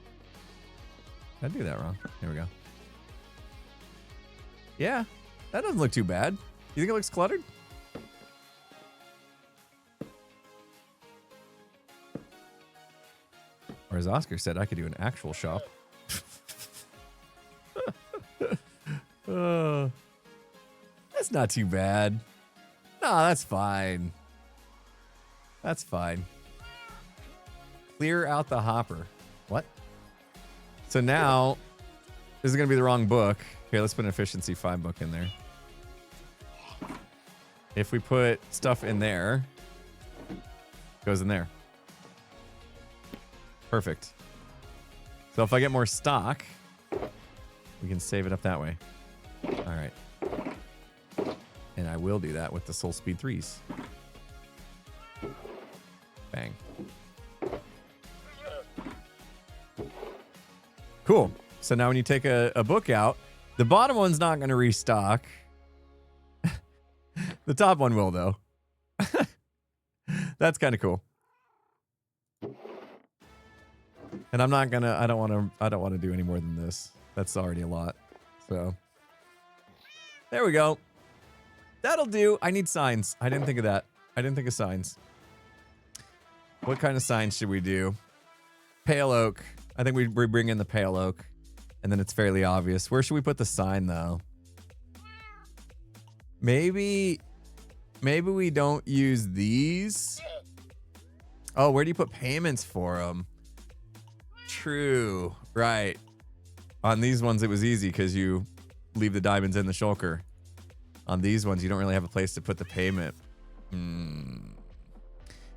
I'd do that wrong. There we go. Yeah, that doesn't look too bad. You think it looks cluttered? Or as Oscar said, I could do an actual shop. That's not too bad. No, that's fine. That's fine. Clear out the hopper. What? So now, this is going to be the wrong book. Here, let's put an efficiency 5 book in there. If we put stuff in there, it goes in there. Perfect. So if I get more stock, we can save it up that way. All right. And I will do that with the Soul Speed 3s. Bang. Cool. So now when you take a book out, the bottom one's not going to restock. The top one will, though. That's kind of cool. And I'm not gonna. I don't want to do any more than this. That's already a lot. So there we go. That'll do. I need signs. I didn't think of that. I didn't think of signs. What kind of signs should we do? Pale oak. I think we bring in the pale oak, and then it's fairly obvious. Where should we put the sign though? Maybe we don't use these. Oh, where do you put payments for them? True. Right. On these ones, it was easy because you leave the diamonds in the shulker. On these ones, you don't really have a place to put the payment.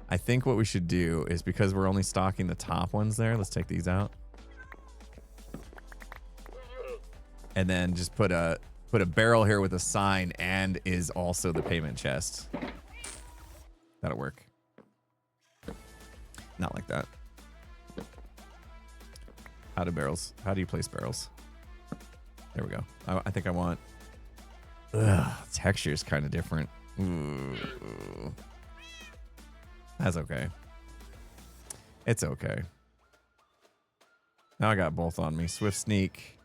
I think what we should do is, because we're only stocking the top ones there, let's take these out. And then just put a barrel here with a sign and is also the payment chest. That'll work. Not like that. How do you place barrels? There we go. I think I want... texture is kind of different. Ooh. That's okay. It's okay. Now I got both on me. Swift Sneak.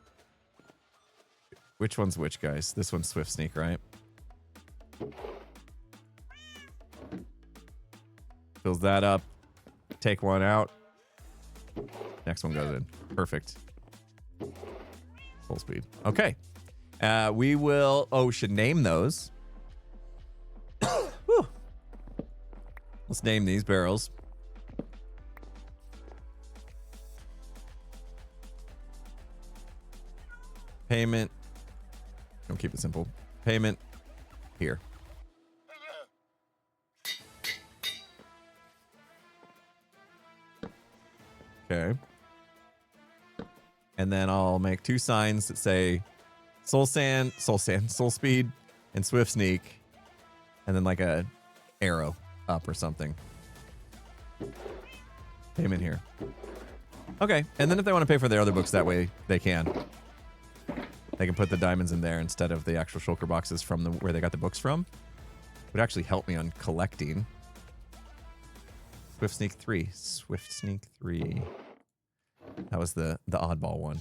Which one's which, guys? This one's Swift Sneak, right? Fills that up. Take one out. Next one goes in. Perfect. Full speed. Okay. We will... Oh, we should name those. Let's name these barrels. Payment. Don't keep it simple. Payment here. Okay. And then I'll make two signs that say Soul Speed, and Swift Sneak. And then like a arrow up or something. Payment here. Okay. And then if they want to pay for their other books that way, they can. They can put the diamonds in there instead of the actual shulker boxes from where they got the books from. Would actually help me on collecting. Swift Sneak 3. Swift Sneak 3. That was the oddball one.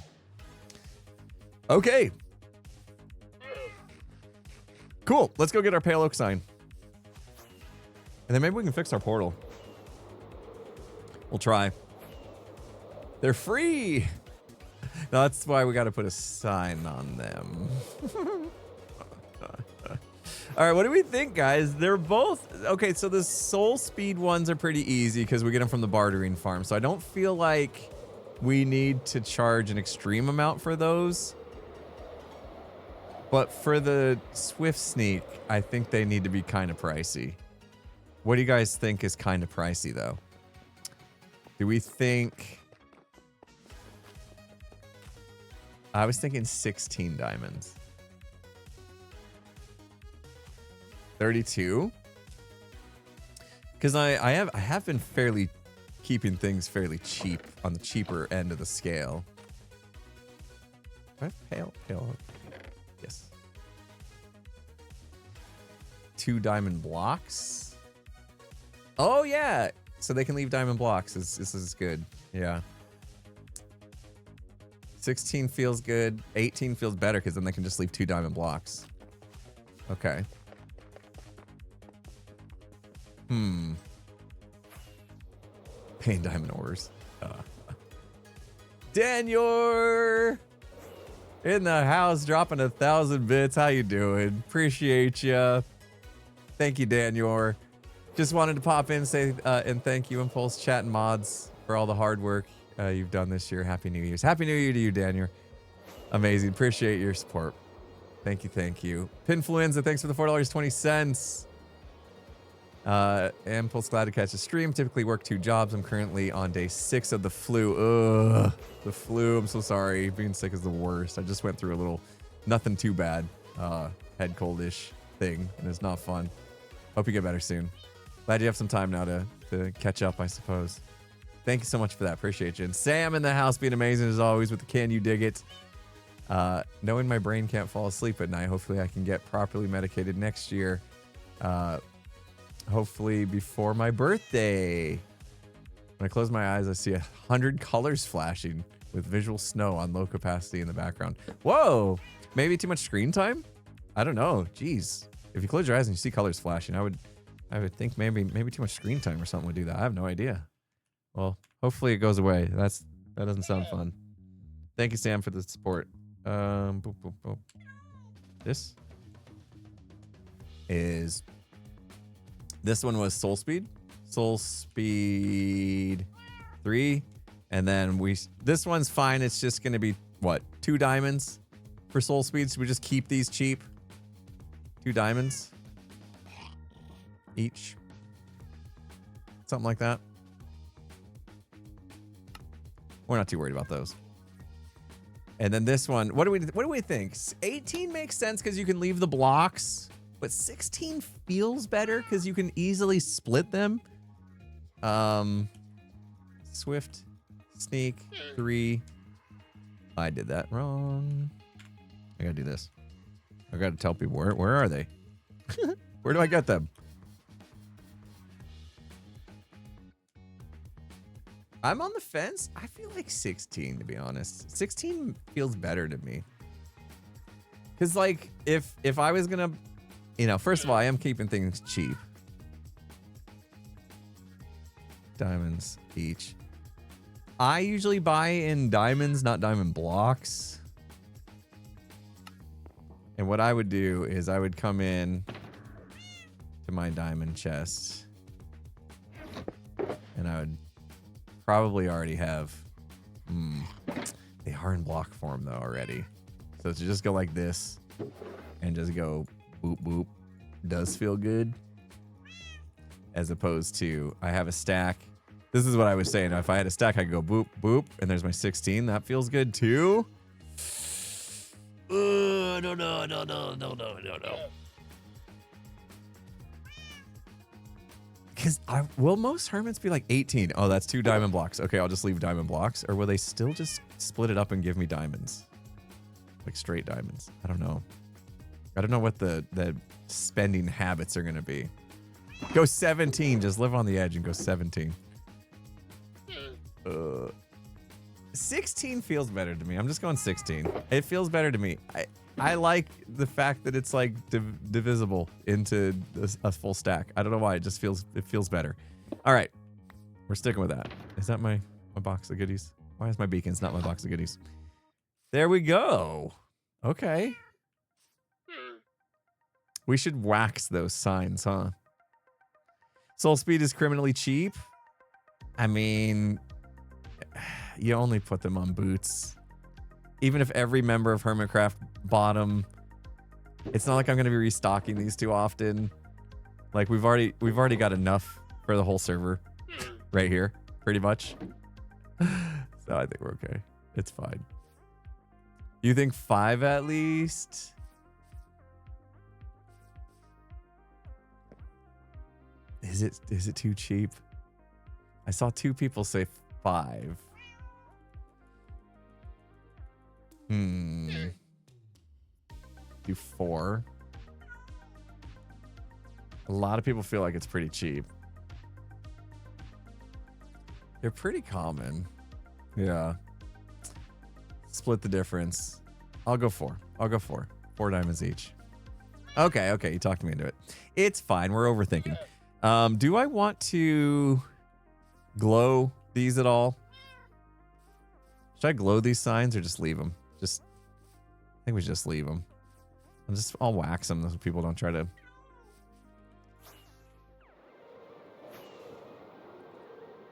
Okay. Cool. Let's go get our pale oak sign. And then maybe we can fix our portal. We'll try. They're free. No, that's why we got to put a sign on them. All right, what do we think, guys? They're both... Okay, so the Soul Speed ones are pretty easy because we get them from the bartering farm. So I don't feel like we need to charge an extreme amount for those. But for the Swift Sneak, I think they need to be kind of pricey. What do you guys think is kind of pricey, though? Do we think... I was thinking 16 diamonds. 32? Because I have been fairly keeping things fairly cheap on the cheaper end of the scale. Do I have pale. Yes. 2 diamond blocks. Oh yeah, so they can leave diamond blocks. This is good. Yeah. 16 feels good. 18 feels better because then they can just leave 2 diamond blocks. Okay. Paying diamond ores. Daniel in the house dropping 1,000 bits. How you doing? Appreciate you. Thank you, Daniel. Just wanted to pop in, say and thank you, Impulse Chat and Mods, for all the hard work you've done this year. Happy New Year's. Happy New Year to you, Daniel. Amazing. Appreciate your support. Thank you. Thank you. Pinfluenza, thanks for the $4.20. Impulse, glad to catch a stream. Typically work 2 jobs. I'm currently on day 6 of the flu. Ugh, the flu. I'm so sorry. Being sick is the worst. I just went through a little, nothing too bad. Head coldish thing, and it's not fun. Hope you get better soon. Glad you have some time now to catch up, I suppose. Thank you so much for that. Appreciate you. And Sam in the house being amazing as always with the Can You Dig It? Knowing my brain can't fall asleep at night, hopefully I can get properly medicated next year. Hopefully before my birthday. When I close my eyes, I see 100 colors flashing with visual snow on low capacity in the background. Whoa! Maybe too much screen time? I don't know. Jeez. If you close your eyes and you see colors flashing, I would think maybe too much screen time or something would do that. I have no idea. Well, hopefully it goes away. That doesn't sound fun. Thank you, Sam, for the support. Boop, boop, boop. This one was Soul Speed 3, and then this one's fine. It's just gonna be what, 2 diamonds for Soul Speed, so we just keep these cheap. 2 diamonds each, something like that. We're not too worried about those. And then this one, what do we think? 18 makes sense because you can leave the blocks, but 16 feels better because you can easily split them. Swift, sneak, 3. I did that wrong. I gotta do this. I gotta tell people where are they? Where do I get them? I'm on the fence. I feel like 16, to be honest. 16 feels better to me. Because, like, if I was going to, first of all, I am keeping things cheap. Diamonds each. I usually buy in diamonds, not diamond blocks. And what I would do is I would come in to my diamond chest. And I would probably already have, they are in block form though already. So to just go like this and just go boop boop does feel good. As opposed to I have a stack. This is what I was saying. If I had a stack, I could go boop boop and there's my 16. That feels good too. No. Because will most hermits be like 18? Oh, that's 2 diamond blocks. Okay, I'll just leave diamond blocks. Or will they still just split it up and give me diamonds? Like straight diamonds. I don't know. I don't know what the spending habits are going to be. Go 17. Just live on the edge and go 17. 16 feels better to me. I'm just going 16. It feels better to me. I like the fact that it's like divisible into a full stack. I don't know why. It feels better. All right. We're sticking with that. Is that my box of goodies? Why is my beacons not my box of goodies? There we go. Okay. We should wax those signs, huh? Soul Speed is criminally cheap. I mean, you only put them on boots. Even if every member of Hermitcraft bought them, it's not like I'm going to be restocking these too often. Like we've already got enough for the whole server right here, pretty much. So I think we're okay. It's fine. You think 5 at least? Is it too cheap? I saw 2 people say 5. Do 4. A lot of people feel like it's pretty cheap. They're pretty common. Yeah. Split the difference. I'll go 4. 4 diamonds each. Okay. You talked me into it. It's fine. We're overthinking. Do I want to glow these at all? Should I glow these signs or just leave them? I think we should just leave them. I'll wax them so people don't try to.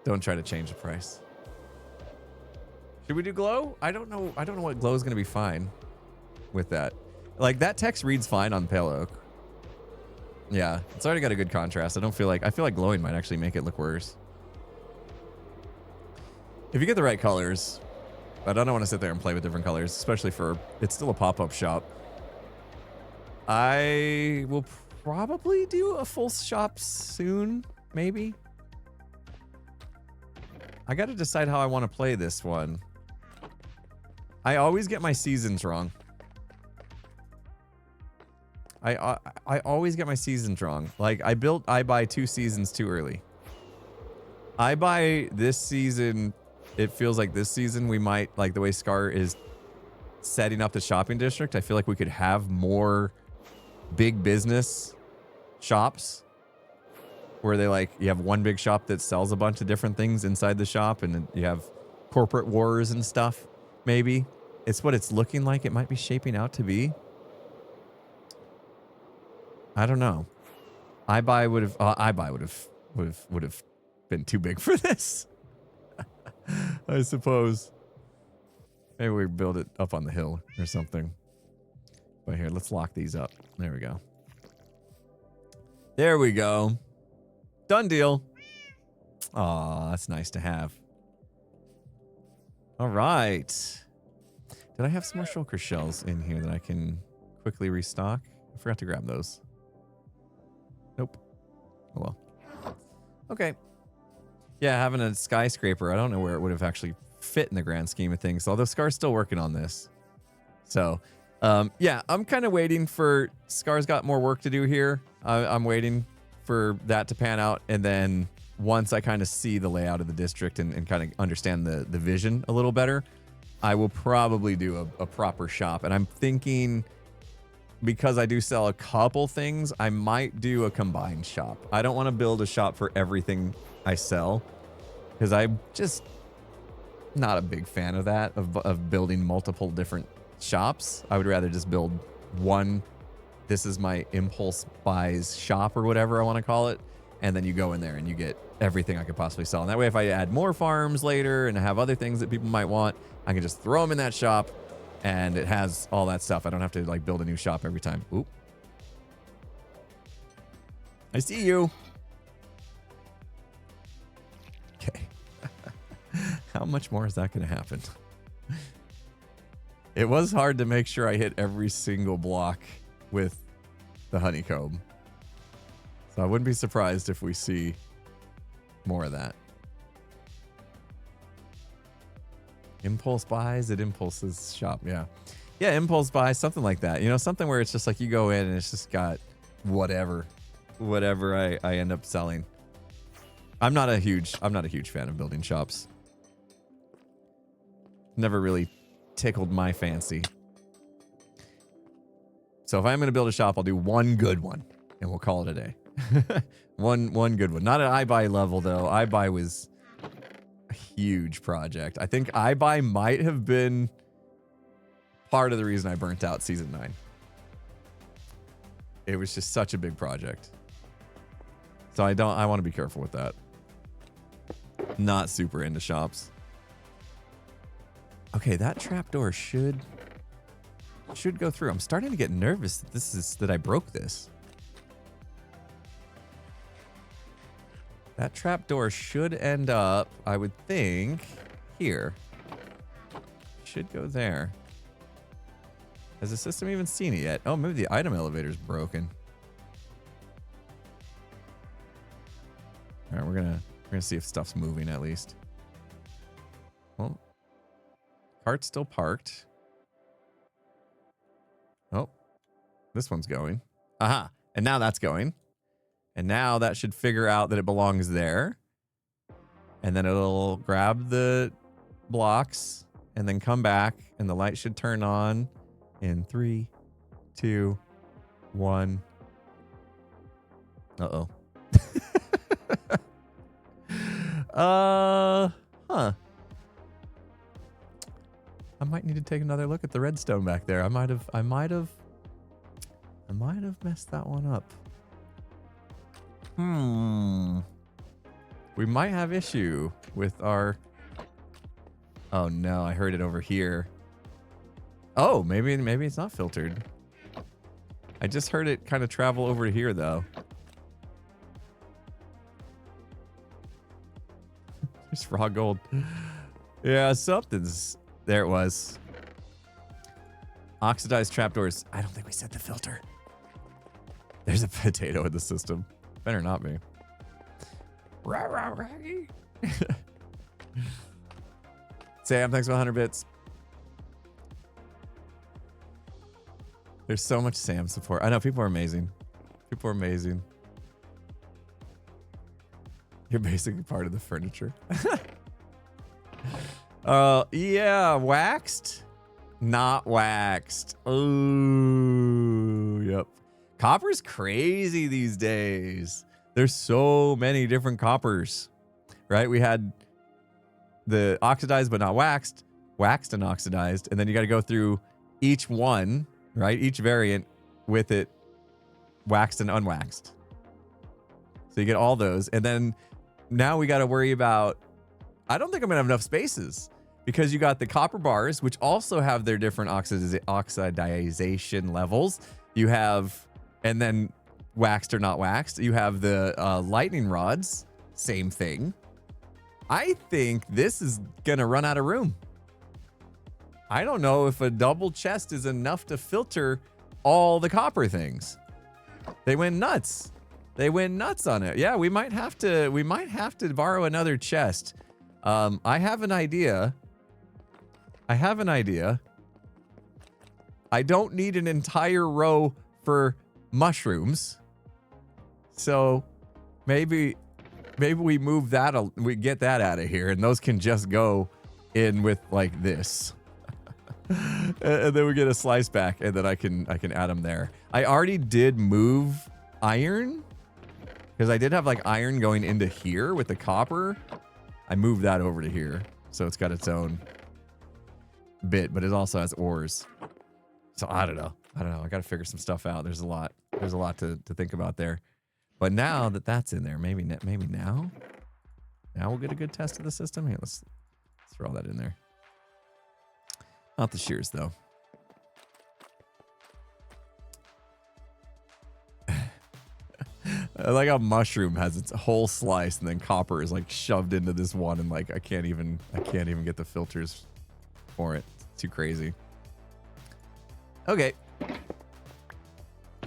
Don't try to change the price. Should we do glow? I don't know what glow is going to be fine with that. Like that text reads fine on pale oak. Yeah, it's already got a good contrast. I feel like glowing might actually make it look worse. If you get the right colors, but I don't want to sit there and play with different colors, especially it's still a pop-up shop. I will probably do a full shop soon, maybe. I got to decide how I want to play this one. I always get my seasons wrong. I always get my seasons wrong. Like, I buy 2 seasons too early. I buy this season, it feels like this season we might, like the way Scar is setting up the shopping district, I feel like we could have more big business shops where they like, you have one big shop that sells a bunch of different things inside the shop, and then you have corporate wars and stuff. Maybe it's what it's looking like. It might be shaping out to be. I don't know. iBuy would have been too big for this. I suppose. Maybe we build it up on the hill or something. But here, let's lock these up. There we go. There we go. Done deal. Aw, that's nice to have. All right. Did I have some more shulker shells in here that I can quickly restock? I forgot to grab those. Nope. Oh well. Okay. Yeah, having a skyscraper, I don't know where it would have actually fit in the grand scheme of things, although Scar's still working on this. So, yeah, I'm kind of waiting for... Scar's got more work to do here. I'm waiting for that to pan out, and then once I kind of see the layout of the district and kind of understand the vision a little better, I will probably do a proper shop. And I'm thinking, because I do sell a couple things, I might do a combined shop. I don't want to build a shop for everything I sell, because I'm just not a big fan of that, of building multiple different shops. I would rather just build one. This is my impulse buys shop or whatever I want to call it. And then you go in there and you get everything I could possibly sell. And that way, if I add more farms later and I have other things that people might want, I can just throw them in that shop and it has all that stuff. I don't have to like build a new shop every time. Oop. I see you. Okay. How much more is that going to happen? It was hard to make sure I hit every single block with the honeycomb. So I wouldn't be surprised if we see more of that. Impulse buys at Impulse's shop. Yeah. Yeah, impulse buys, something like that. You know, something where it's just like you go in and it's just got whatever I end up selling. I'm not a huge fan of building shops. Never really tickled my fancy. So if I'm going to build a shop, I'll do one good one and we'll call it a day. one good one. Not at iBuy level though. iBuy was a huge project. I think iBuy might have been part of the reason I burnt out season 9. It was just such a big project. So I want to be careful with that. Not super into shops. Okay, that trapdoor should go through. I'm starting to get nervous that I broke this. That trapdoor should end up, I would think, here. Should go there. Has the system even seen it yet? Oh, maybe the item elevator's broken. All right, we're gonna see if stuff's moving at least. Well, cart's still parked. Oh, this one's going. Aha, and now that's going. And now that should figure out that it belongs there. And then it'll grab the blocks and then come back and the light should turn on in 3, 2, 1. Uh-oh. Huh. I might need to take another look at the redstone back there. I might have messed that one up. We might have issue with our... Oh no, I heard it over here. Oh, maybe it's not filtered. I just heard it kind of travel over to here though. There's raw gold. Yeah, something's... There it was. Oxidized trapdoors. I don't think we set the filter. There's a potato in the system. Better not be. Rah, rah, raggy. Sam, thanks for 100 bits. There's so much Sam support. I know, people are amazing. People are amazing. You're basically part of the furniture. Yeah, waxed? Not waxed. Oh, yep. Copper's crazy these days. There's so many different coppers, right? We had the oxidized but not waxed, waxed and oxidized, and then you got to go through each one, right? Each variant with it waxed and unwaxed. So you get all those, and then now we got to worry about, I don't think I'm gonna have enough spaces because you got the copper bars, which also have their different oxidization levels. You have, and then waxed or not waxed. You have the lightning rods, same thing. I think this is gonna run out of room. I don't know if a double chest is enough to filter all the copper things. They went nuts. They went nuts on it. Yeah, we might have to borrow another chest. I have an idea. I don't need an entire row for mushrooms. So maybe we move that, we get that out of here, and those can just go in with like this. And then we get a slice back, and then I can add them there. I already did move iron because I did have like iron going into here with the copper. I moved that over to here, so it's got its own bit, but it also has ores. So I don't know. I got to figure some stuff out. There's a lot to think about there. But now that that's in there, maybe now we'll get a good test of the system. Here, let's throw all that in there. Not the shears though. I like how mushroom has its whole slice and then copper is like shoved into this one, and like I can't even get the filters for it. It's too crazy. Okay.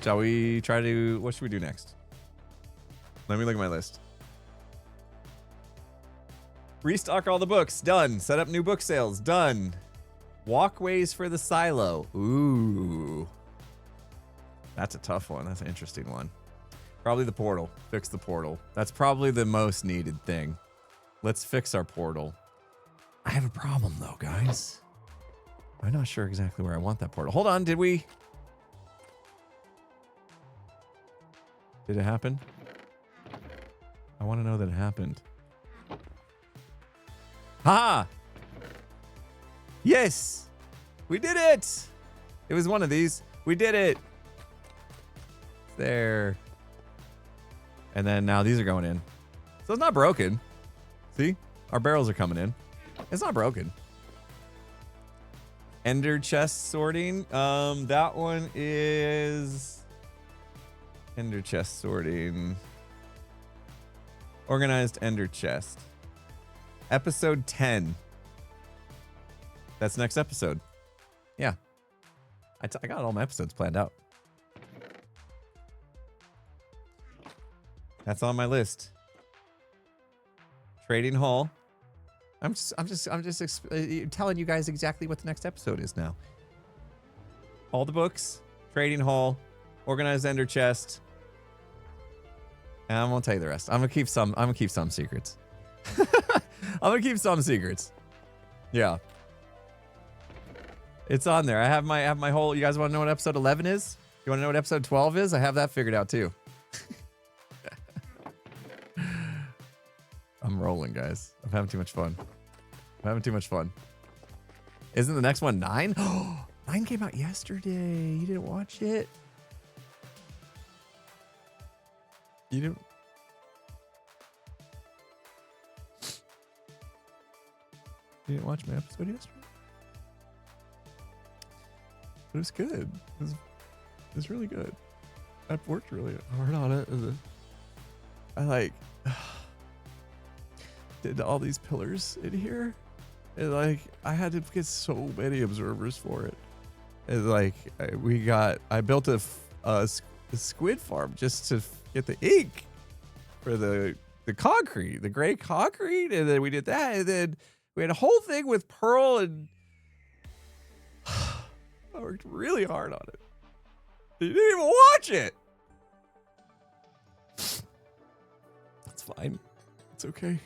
Shall we try to, what should we do next? Let me look at my list. Restock all the books. Done. Set up new book sales. Done. Walkways for the silo. Ooh. That's a tough one. That's an interesting one. Probably the portal. Fix the portal. That's probably the most needed thing. Let's fix our portal. I have a problem though, guys. I'm not sure exactly where I want that portal. Hold on. Did it happen? I want to know that it happened. Ha! Yes! We did it! It was one of these. We did it! There. And then now these are going in. So it's not broken. See? Our barrels are coming in. It's not broken. Ender chest sorting. That one is Ender chest sorting. Organized Ender chest. Episode 10. That's next episode. Yeah. I got all my episodes planned out. That's on my list. Trading Hall. I'm just telling you guys exactly what the next episode is now. All the books, Trading Hall, Organized Ender chest. And I won't tell you the rest. I'm gonna keep some secrets. I'm gonna keep some secrets. Yeah. It's on there. I have my whole, you guys want to know what episode 11 is? You want to know what episode 12 is? I have that figured out too. I'm rolling, guys. I'm having too much fun. Isn't the next one 9? 9 came out yesterday. You didn't watch it? You didn't? You didn't watch my episode yesterday? It was good. It was really good. I worked really hard on it. I did all these pillars in here. And I had to get so many observers for it. And I built a squid farm just to get the ink for the concrete, the gray concrete, and then we did that, and then we had a whole thing with pearl, and I worked really hard on it. You didn't even watch it. That's fine. It's okay.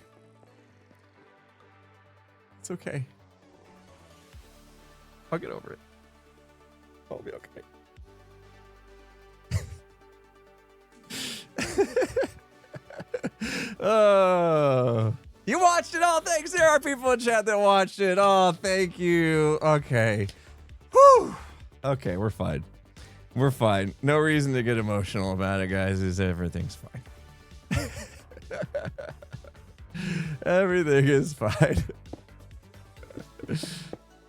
It's okay. I'll get over it. I'll be okay. You watched it all. Thanks. There are people in chat that watched it. Oh, thank you. Okay. Whew. Okay, we're fine. We're fine. No reason to get emotional about it, guys. Is everything's fine. Everything is fine.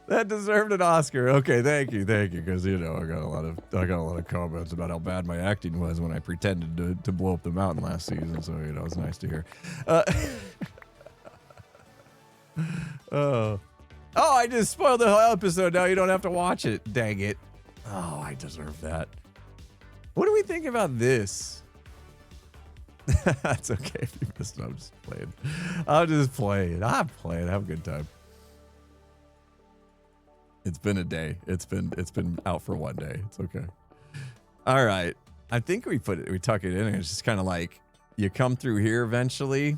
That deserved an Oscar. Okay, thank you, because you know I got a lot of comments about how bad my acting was when I pretended to blow up the mountain last season. So you know it's nice to hear. Oh, I just spoiled the whole episode. Now you don't have to watch it. Dang it. Oh, I deserve that. What do we think about this? That's okay if you missed it. I'm just playing. I'm just playing. I'm playing. Have a good time. It's been a day. It's been out for one day. It's okay. All right. I think we tuck it in, and it's just kind of like you come through here eventually,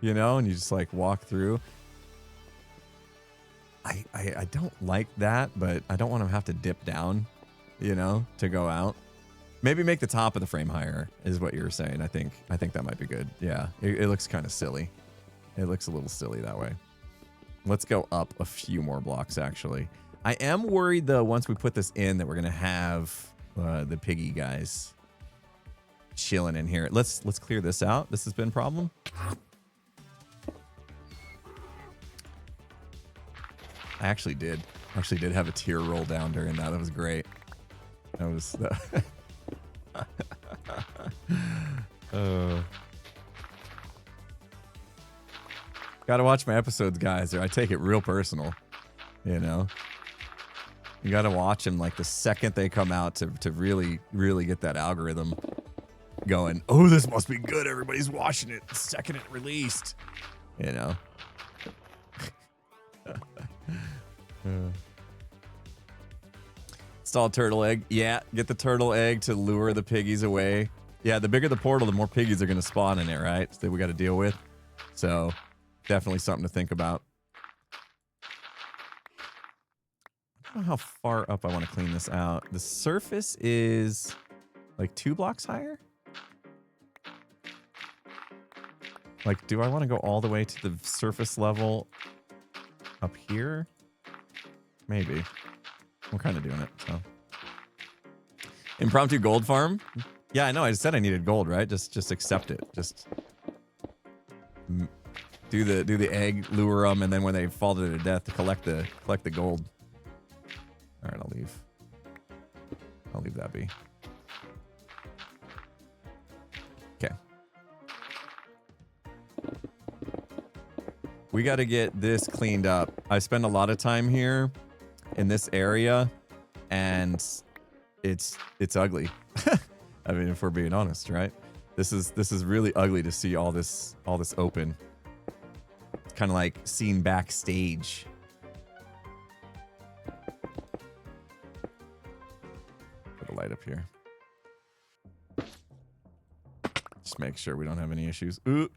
you know, and you just like walk through. I don't like that, but I don't want to have to dip down, you know, to go out. Maybe make the top of the frame higher is what you were saying. I think that might be good. Yeah, it looks kind of silly. It looks a little silly that way. Let's go up a few more blocks, actually. I am worried, though, once we put this in, that we're going to have the piggy guys chilling in here. Let's clear this out. This has been a problem. I actually did have a tear roll down during that. That was great. That was... Gotta watch my episodes, guys, or I take it real personal, you know? You gotta watch them like the second they come out to really, really get that algorithm going. Oh, this must be good. Everybody's watching it the second it released, you know? Install turtle egg. Yeah, get the turtle egg to lure the piggies away. Yeah, the bigger the portal, the more piggies are going to spawn in it, right? So that we got to deal with. So definitely something to think about. I don't know how far up I want to clean this out. The surface is like 2 blocks higher. Like, do I want to go all the way to the surface level up here? Maybe. I'm kind of doing it, so. Impromptu gold farm? Yeah, I know. I said I needed gold, right? Just accept it. Just do the egg, lure them, and then when they fall to their death, to collect the gold. All right, I'll leave that be. Okay. We got to get this cleaned up. I spend a lot of time here in this area, and it's ugly. I mean, if we're being honest, right? This is really ugly to see all this open. It's kind of like seen backstage. Put a light up here. Just make sure we don't have any issues. Ooh,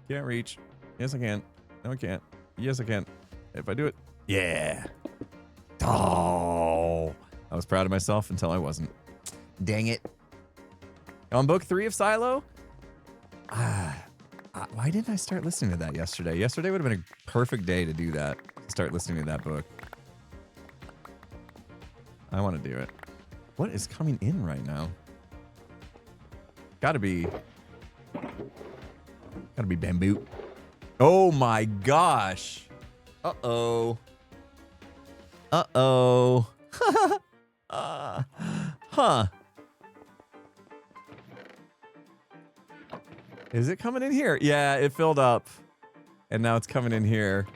can't reach. Yes, I can. No, I can't. Yes, I can. If I do it, yeah. Oh, I was proud of myself until I wasn't. Dang it. On book 3 of Silo? Why didn't I start listening to that yesterday? Yesterday would have been a perfect day to do that. Start listening to that book. I want to do it. What is coming in right now? Gotta be bamboo. Oh my gosh. Uh-oh. Uh-oh. Huh. Is it coming in here? Yeah, it filled up. And now it's coming in here.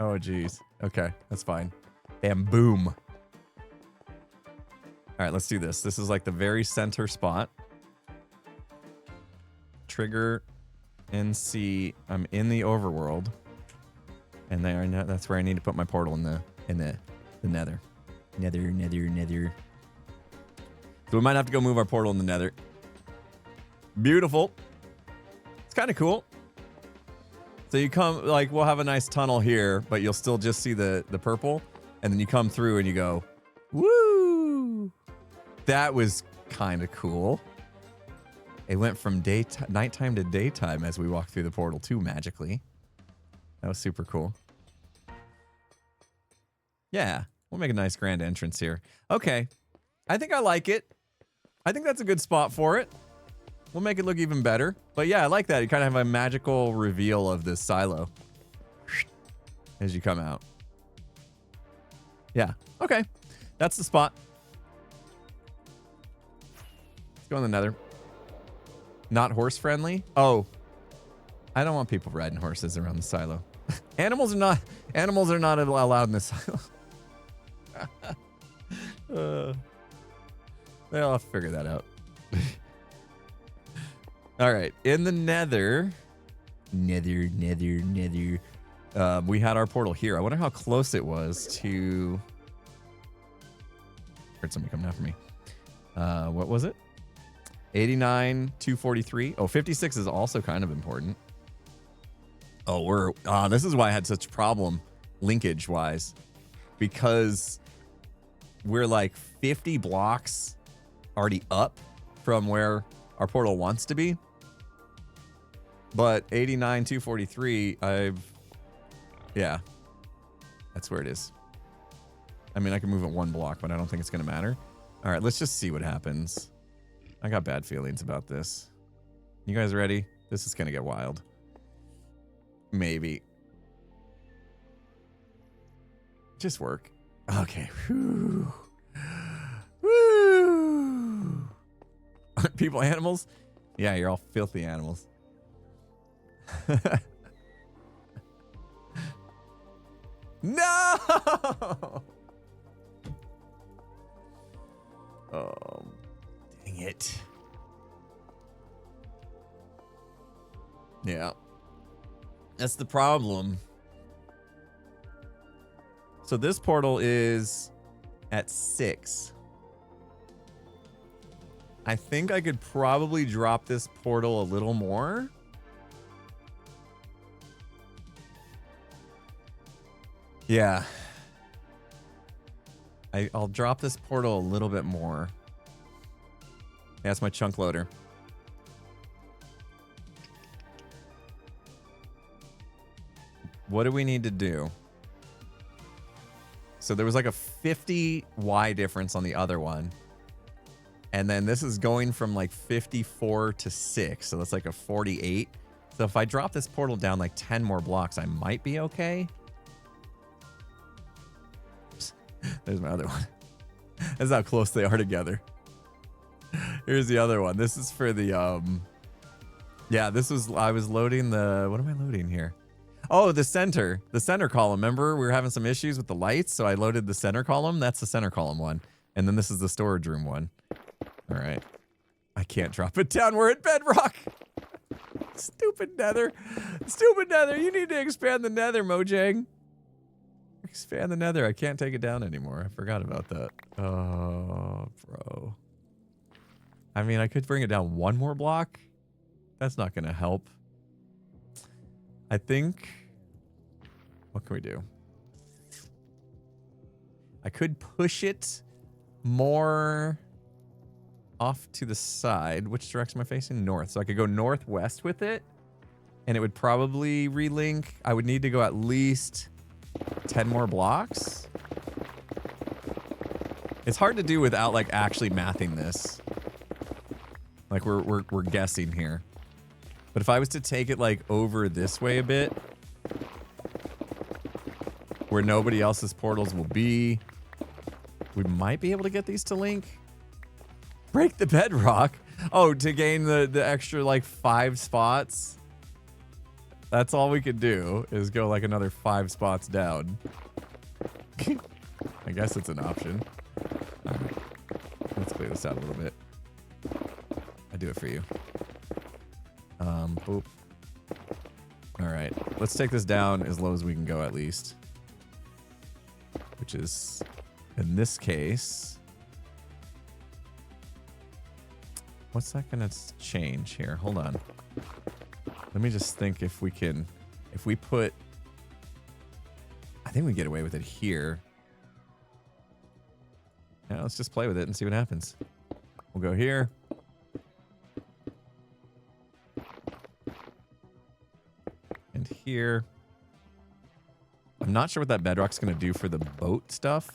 Oh, geez. Okay, that's fine. Bam, boom. All All right, let's do this. This is like the very center spot. Trigger NC. I'm in the overworld. And that's where I need to put my portal in the nether. Nether. So we might have to go move our portal in the nether. Beautiful. It's kind of cool. So you come, like, we'll have a nice tunnel here, but you'll still just see the purple. And then you come through and you go, woo! That was kind of cool. It went from nighttime to daytime as we walked through the portal too, magically. That was super cool. Yeah, we'll make a nice grand entrance here. Okay, I think I like it. I think that's a good spot for it. We'll make it look even better. But yeah, I like that. You kind of have a magical reveal of this silo as you come out. Yeah, okay. That's the spot. Let's go in the nether. Not horse friendly? Oh, I don't want people riding horses around the silo. Animals are not allowed in this silo. I'll figure that out. All right, in the nether. We had our portal here. I wonder how close it was to... Heard somebody coming after me. What was it? 89, 243. Oh, 56 is also kind of important. Oh, this is why I had such problem linkage wise, because we're like 50 blocks already up from where our portal wants to be. But 89, 243, yeah, that's where it is. I mean, I can move it one block, but I don't think it's going to matter. All right, let's just see what happens. I got bad feelings about this. You guys ready? This is going to get wild. Maybe. Just work. Okay. Whew. Woo. People, animals? Yeah, you're all filthy animals. No! Oh, dang it. Yeah. That's the problem. So this portal is at 6. I think I could probably drop this portal a little more. Yeah. I'll drop this portal a little bit more. Yeah, that's my chunk loader. What do we need to do? So there was like a 50 Y difference on the other one. And then this is going from like 54 to 6. So that's like a 48. So if I drop this portal down like 10 more blocks, I might be okay. There's my other one. That's how close they are together. Here's the other one. This is for the, yeah, I was loading the, what am I loading here? Oh, the center column. Remember, we were having some issues with the lights, so I loaded the center column. That's the center column one. And then this is the storage room one. All right. I can't drop it down. We're at bedrock. Stupid nether. Stupid nether. You need to expand the nether, Mojang. Expand the nether. I can't take it down anymore. I forgot about that. Oh, bro. I mean, I could bring it down one more block. That's not going to help. I think... What can we do? I could push it more off to the side. Which direction am I facing? North. So I could go northwest with it. And it would probably relink. I would need to go at least 10 more blocks. It's hard to do without like actually mathing this. Like we're guessing here. But if I was to take it like over this way a bit, where nobody else's portals will be, we might be able to get these to link. Break the bedrock. Oh, to gain the extra like 5 spots. That's all we could do is go like another 5 spots down. I guess it's an option. All right. clear this out a little bit. I do it for you. Boop. All right, let's take this down as low as we can go at least. Which is, in this case, what's that gonna change here? Hold on. Let me just think if we can, if we put, I think we get away with it here. Yeah, let's just play with it and see what happens. We'll go here. And here. I'm not sure what that bedrock's going to do for the boat stuff.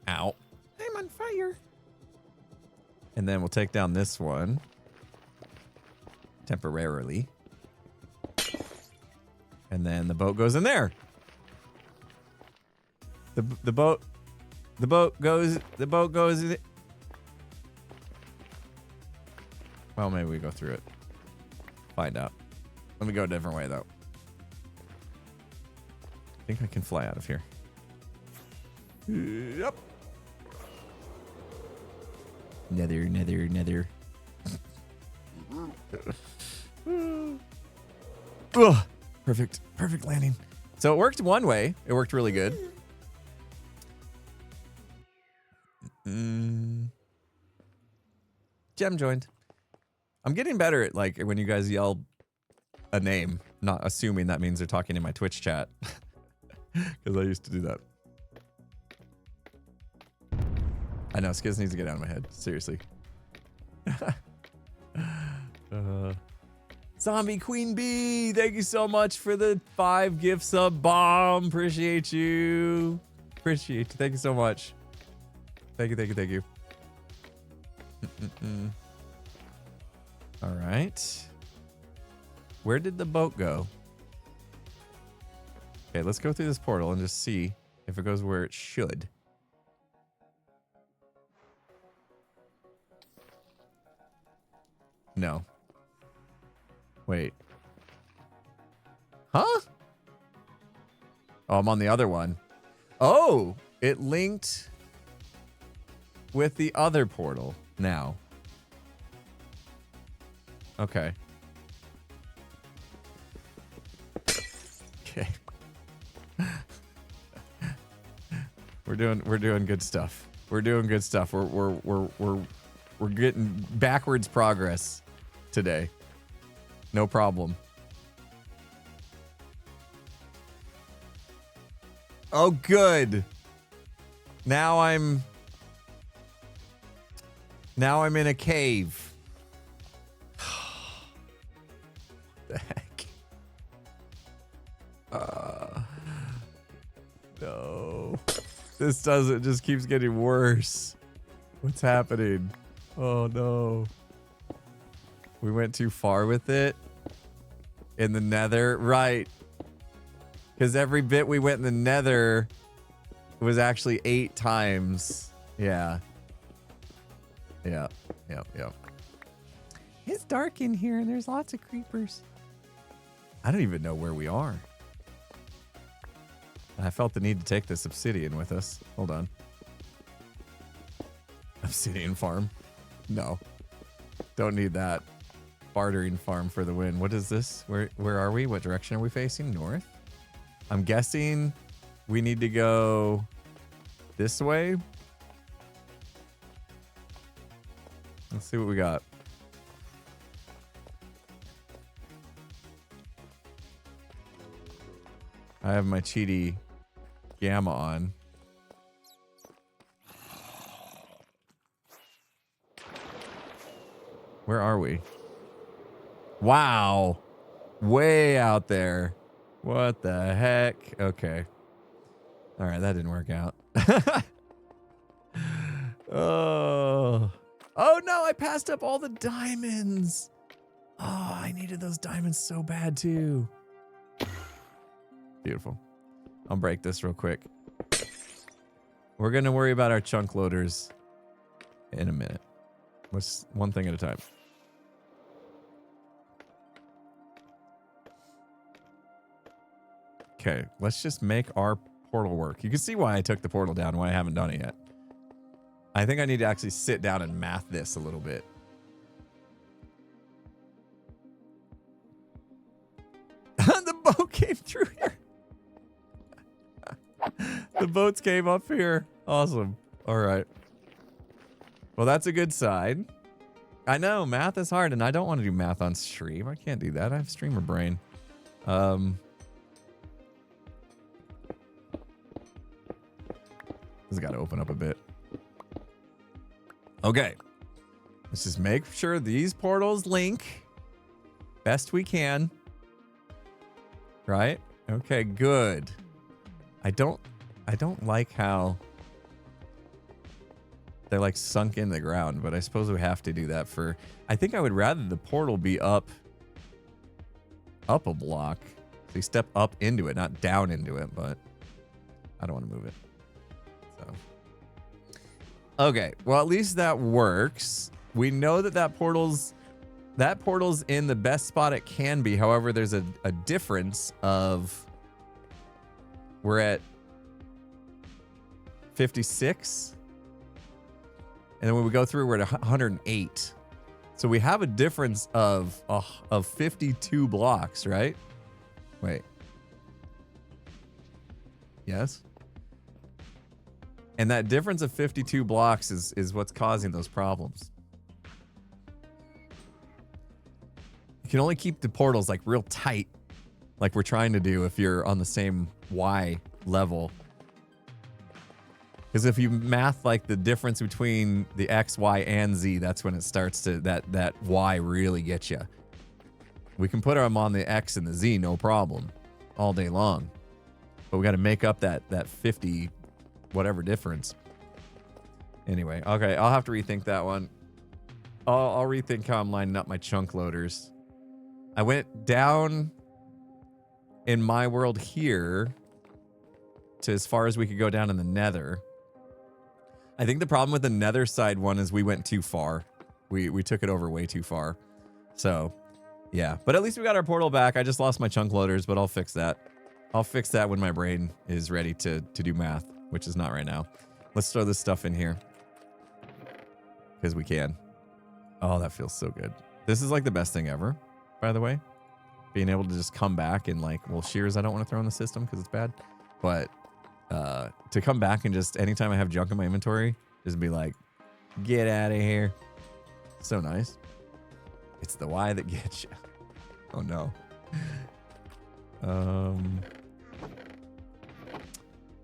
Ow. I'm on fire. And then we'll take down this one. Temporarily. And then the boat goes in there. The boat goes in it. Well, maybe we go through it. Find out. Let me go a different way though. I think I can fly out of here. Yep. Nether. Ugh. Perfect landing. So it worked one way. It worked really good. Gem joined. I'm getting better at like when you guys yell a name, not assuming that means they're talking in my Twitch chat. Because I used to do that. I know, Skiz needs to get out of my head. Seriously. Zombie Queen Bee, thank you so much for the 5 gift sub bomb. Appreciate you. Appreciate you. Thank you so much. Thank you. All right. Where did the boat go? Okay, let's go through this portal and just see if it goes where it should. No. Wait. Huh? Oh, I'm on the other one. Oh, it linked with the other portal now. Okay. Okay. We're doing good stuff. We're doing good stuff. We're getting backwards progress today. No problem. Oh, good. Now I'm in a cave. The heck? No. This doesn't, just keeps getting worse. What's happening? Oh no. We went too far with it. In the nether, right. Because every bit we went in the nether was actually 8 times. Yeah. Yep. It's dark in here and there's lots of creepers. I don't even know where we are. I felt the need to take this obsidian with us. Hold on. Obsidian farm? No. Don't need that. Bartering farm for the win. What is this? Where are we? What direction are we facing? North? I'm guessing we need to go this way. Let's see what we got. I have my cheaty gamma on. Where are we? Wow. Way out there. What the heck? Okay. All right, that didn't work out. Oh no, I passed up all the diamonds. Oh, I needed those diamonds so bad too. Beautiful. I'll break this real quick. We're going to worry about our chunk loaders in a minute. Let's one thing at a time. Okay, let's just make our portal work. You can see why I took the portal down, why I haven't done it yet. I think I need to actually sit down and math this a little bit. The boat came through here. The boats came up here. Awesome. All right. Well, that's a good sign. I know math is hard, and I don't want to do math on stream. I can't do that. I have streamer brain. This has got to open up a bit. Okay. Let's just make sure these portals link best we can. Right? Okay, good. I don't like how they're like sunk in the ground, but I suppose we have to do that for... I think I would rather the portal be up a block. So you step up into it, not down into it, but I don't want to move it. So. Okay, well, at least that works. We know that portal's in the best spot it can be. However, there's a difference of... We're at 56. And then when we go through, we're at 108. So we have a difference of 52 blocks, right? Wait. Yes? And that difference of 52 blocks is what's causing those problems. You can only keep the portals like real tight, like we're trying to do if you're on the same Y level. Because if you math like the difference between the X, Y, and Z, that's when it starts to, that Y really gets you. We can put them on the X and the Z, no problem, all day long. But we got to make up that 50 whatever difference. Anyway, okay, I'll have to rethink that one. I'll rethink how I'm lining up my chunk loaders. I went down in my world here to as far as we could go down in the nether. I think the problem with the nether side one is we went too far. We took it over way too far. So, yeah. But at least we got our portal back. I just lost my chunk loaders, but I'll fix that. I'll fix that when my brain is ready to do math, which is not right now. Let's throw this stuff in here. Because we can. Oh, that feels so good. This is like the best thing ever, by the way. Being able to just come back and like, well, shears I don't want to throw in the system because it's bad. But to come back and just anytime I have junk in my inventory, just be like, get out of here. So nice. It's the Y that gets you. Oh no. Boop,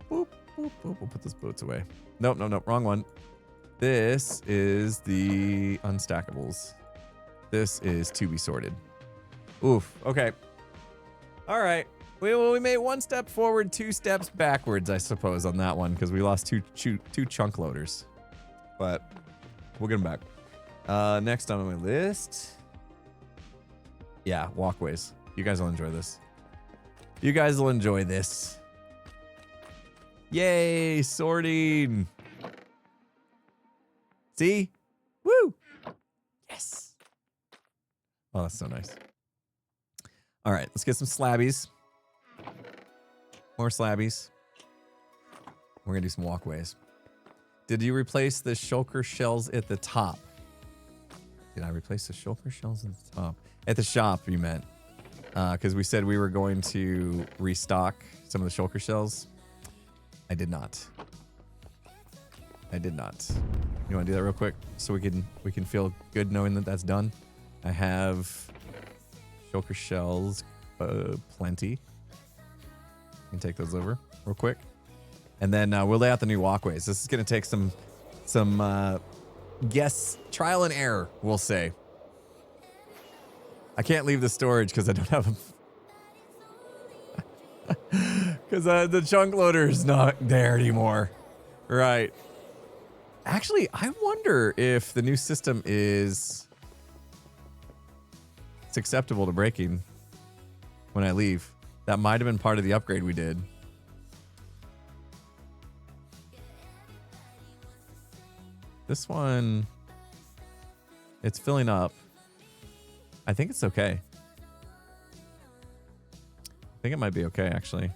boop, boop. We'll put those boats away. Nope, wrong one. This is the unstackables. This is to be sorted. Oof. Okay. All right. We made one step forward, 2 steps backwards, I suppose, on that one because we lost two chunk loaders. But we'll get them back. Next on my list. Yeah, walkways. You guys will enjoy this. You guys will enjoy this. Yay, sorting. See? Woo! Yes. Oh, that's so nice. All right, let's get some slabbies. More slabbies. We're gonna do some walkways. Did you replace the shulker shells at the top? Did I replace the shulker shells at the top? At the shop, you meant. Because we said we were going to restock some of the shulker shells. I did not. I did not. You want to do that real quick so we can feel good knowing that that's done? I have shulker shells, plenty. You can take those over real quick. And then we'll lay out the new walkways. This is going to take some guess trial and error, we'll say. I can't leave the storage because I don't have because the chunk loader is not there anymore. Right. Actually, I wonder if the new system is acceptable to breaking when I leave. That might have been part of the upgrade we did. This one, it's filling up. I think it's okay. I think it might be okay, actually.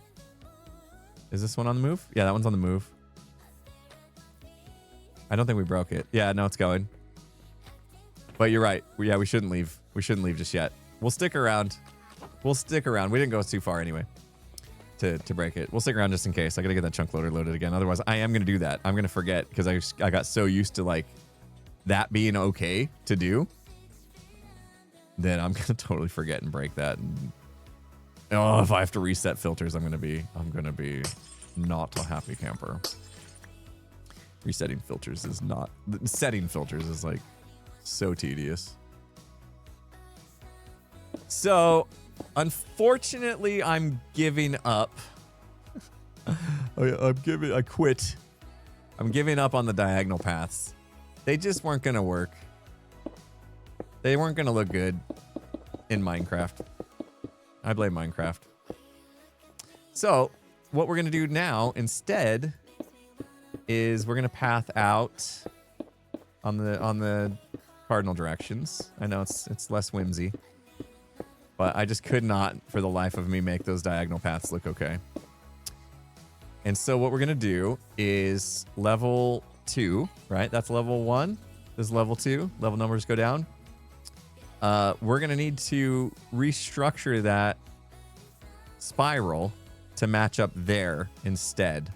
Is this one on the move? Yeah, that one's on the move. I don't think we broke it. Yeah, no, it's going. But you're right. Yeah, we shouldn't leave. We shouldn't leave just yet. We'll stick around. We'll stick around. We didn't go too far anyway to break it. We'll stick around just in case. I gotta get that chunk loader loaded again. Otherwise, I am gonna do that. I'm gonna forget because I got so used to like that being okay to do that I'm gonna totally forget and break that. And, oh, if I have to reset filters, I'm gonna be not a happy camper. Resetting filters is not. Setting filters is like so tedious. So, unfortunately, I'm giving up. I quit. I'm giving up on the diagonal paths. They just weren't gonna work. They weren't gonna look good in Minecraft. I blame Minecraft. So, what we're gonna do now instead is we're gonna path out on the cardinal directions. I know it's less whimsy, but I just could not for the life of me make those diagonal paths look okay. And so what we're gonna do is level 2, right? That's level 1. This is level 2. Level numbers go down. We're gonna need to restructure that spiral to match up there instead.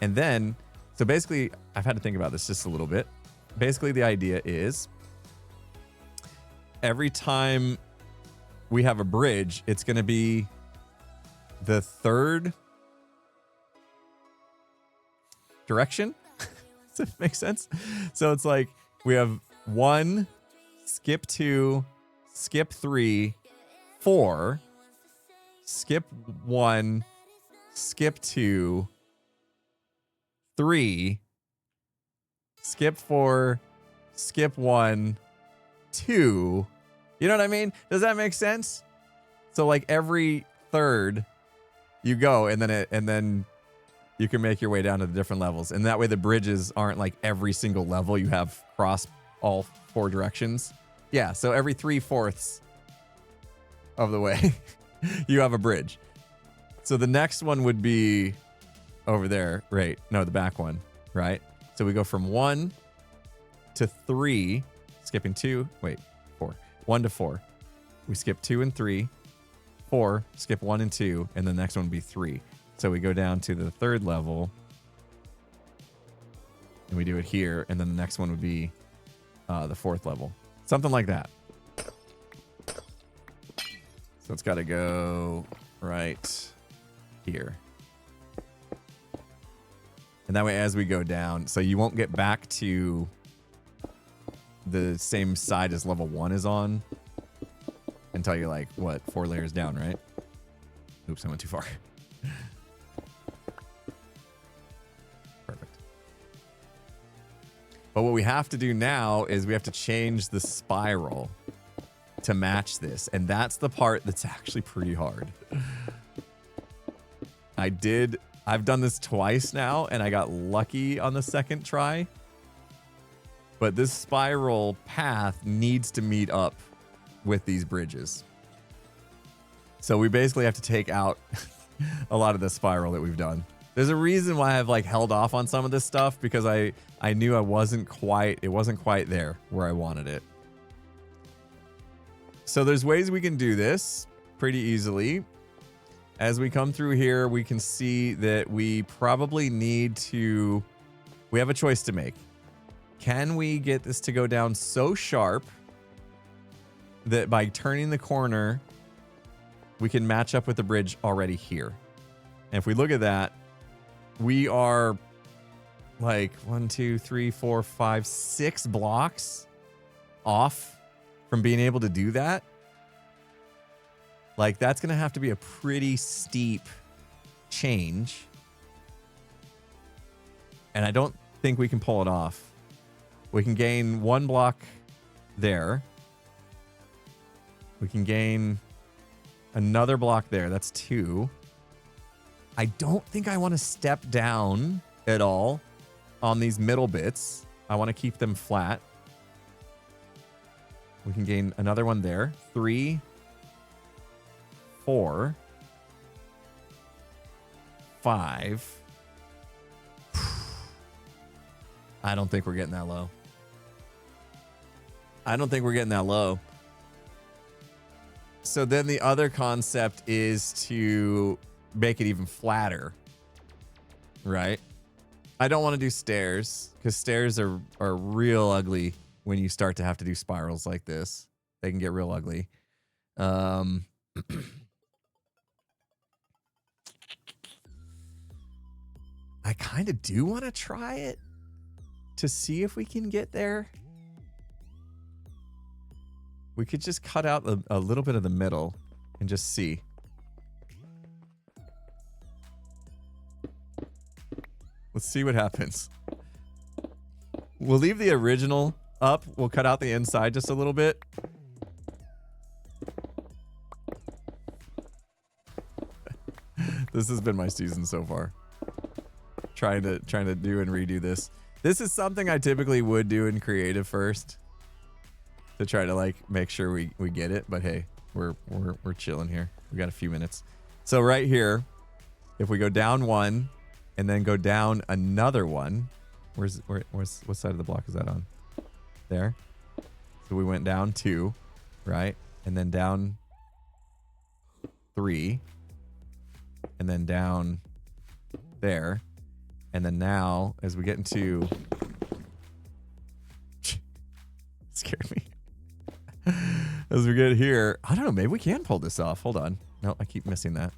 And then, so basically, I've had to think about this just a little bit. Basically, the idea is every time we have a bridge, it's going to be the third direction. Does that make sense? So it's like we have 1, skip 2, skip 3, 4, skip 1, skip 2, 3, skip 4, skip 1, 2. You know what I mean? Does that make sense? So like every third you go and then you can make your way down to the different levels. And that way the bridges aren't like every single level you have cross all 4 directions. Yeah, so every 3/4 of the way you have a bridge. So the next one would be over there, right? No, the back one, right? So we go from 1 to 3, skipping 2, wait, 4. 1 to 4. We skip 2 and 3, 4, skip 1 and 2, and the next one would be 3. So we go down to the 3rd level, and we do it here, and then the next one would be the 4th level. Something like that. So it's got to go right here. And that way as we go down, so you won't get back to the same side as level 1 is on until you're like, what, 4 layers down, right? Oops, I went too far. Perfect. But what we have to do now is we have to change the spiral to match this. And that's the part that's actually pretty hard. I've done this twice now, and I got lucky on the 2nd try. But this spiral path needs to meet up with these bridges. So we basically have to take out a lot of the spiral that we've done. There's a reason why I've like held off on some of this stuff, because I knew it wasn't quite there where I wanted it. So there's ways we can do this pretty easily. As we come through here, we can see that we probably need to, we have a choice to make. Can we get this to go down so sharp that by turning the corner, we can match up with the bridge already here? And if we look at that, we are like 1, 2, 3, 4, 5, 6 blocks off from being able to do that. Like, that's going to have to be a pretty steep change. And I don't think we can pull it off. We can gain 1 block there. We can gain another block there. That's 2. I don't think I want to step down at all on these middle bits. I want to keep them flat. We can gain another one there. 3, 4, 5. I don't think we're getting that low. I don't think we're getting that low. So then the other concept is to make it even flatter, right? I don't want to do stairs because stairs are real ugly when you start to have to do spirals like this. They can get real ugly. I kind of do want to try it to see if we can get there. We could just cut out a little bit of the middle and just see. Let's see what happens. We'll leave the original up. We'll cut out the inside just a little bit. This has been my season so far. Trying to do and redo this. This is something I typically would do in creative first, to try to like make sure we get it. But hey, we're chilling here. We got a few minutes. So right here, if we go down one and then go down another one, where's what side of the block is that on? There. So we went down 2, right? And then down 3, and then down there. And then now, as we get into... scared me. As we get here, I don't know, maybe we can pull this off. Hold on. No, I keep missing that.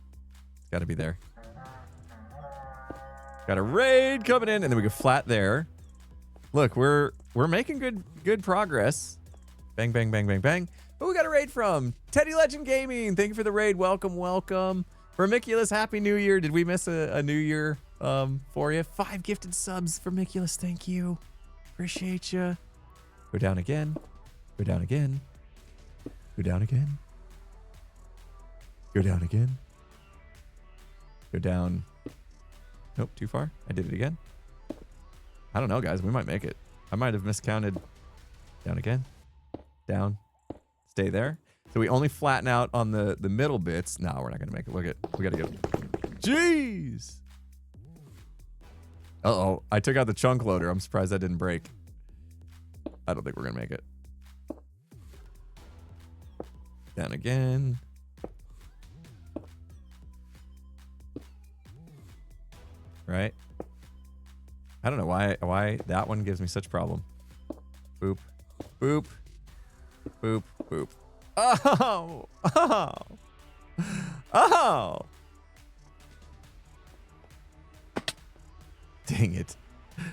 It's got to be there. Got a raid coming in, and then we go flat there. Look, we're making good progress. Bang, bang, bang, bang, bang. Who we got a raid from? Teddy Legend Gaming. Thank you for the raid. Welcome, welcome. Vermiculous, Happy New Year. Did we miss a New Year for you? 5 gifted subs, Vermiculous. Thank you. Appreciate you. Go down again. Go down again. Go down again. Go down again. Go down. Nope, too far. I did it again. I don't know, guys. We might make it. I might have miscounted. Down again. Down. Stay there. So we only flatten out on the middle bits. No, we're not going to make it. Look at, we got to get... Jeez! Uh-oh. I took out the chunk loader. I'm surprised that didn't break. I don't think we're going to make it. Down again. Right? I don't know why that one gives me such problem. Boop. Boop. Boop. Boop. Oh! Oh! Oh! Dang it.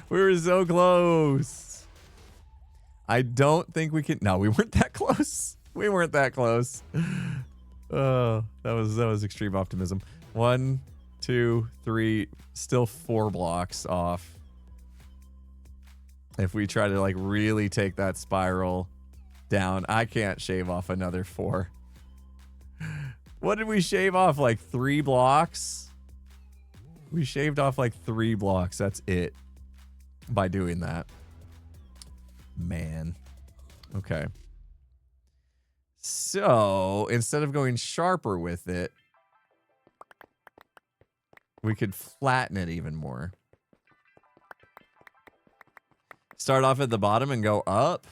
We were so close. I don't think we can... No, we weren't that close. We weren't that close. Oh, that was extreme optimism. 1, 2, 3, still 4 blocks off. If we try to like really take that spiral down, I can't shave off another 4. What did we shave off? Like 3 blocks? We shaved off like 3 blocks. That's it. By doing that. Man. Okay. So instead of going sharper with it, we could flatten it even more. Start off at the bottom and go up.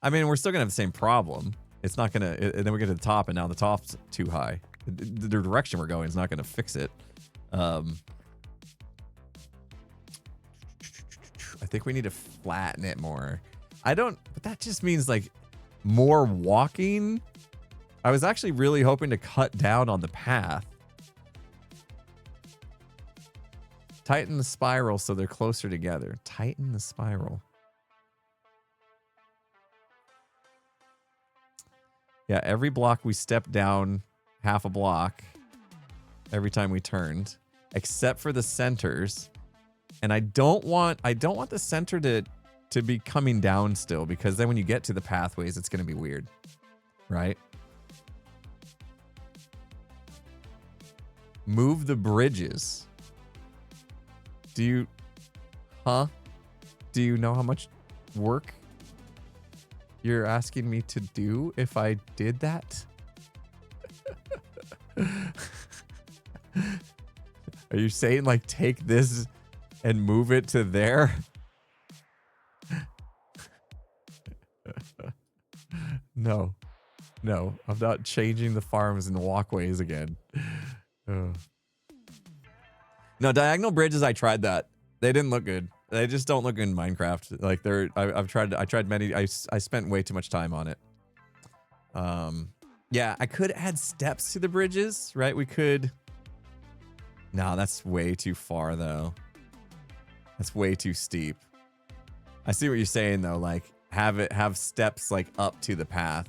I mean, we're still gonna have the same problem. It's not gonna, and then we get to the top, and now the top's too high. The direction we're going is not gonna fix it. I think we need to flatten it more. But that just means like more walking. I was actually really hoping to cut down on the path. Tighten the spiral so they're closer together. Tighten the spiral. Yeah, every block we stepped down half a block every time we turned, except for the centers. And I don't want the center to be coming down still, because then when you get to the pathways, it's going to be weird, right? Move the bridges. Do you know how much work you're asking me to do if I did that? Are you saying like take this and move it to there? No. No, I'm not changing the farms and walkways again. Ugh. No, diagonal bridges, I tried that. They didn't look good. They just don't look good in Minecraft. Like I tried many, I spent way too much time on it. Yeah, I could add steps to the bridges, right? We could. No, that's way too far though. That's way too steep. I see what you're saying though, like have steps like up to the path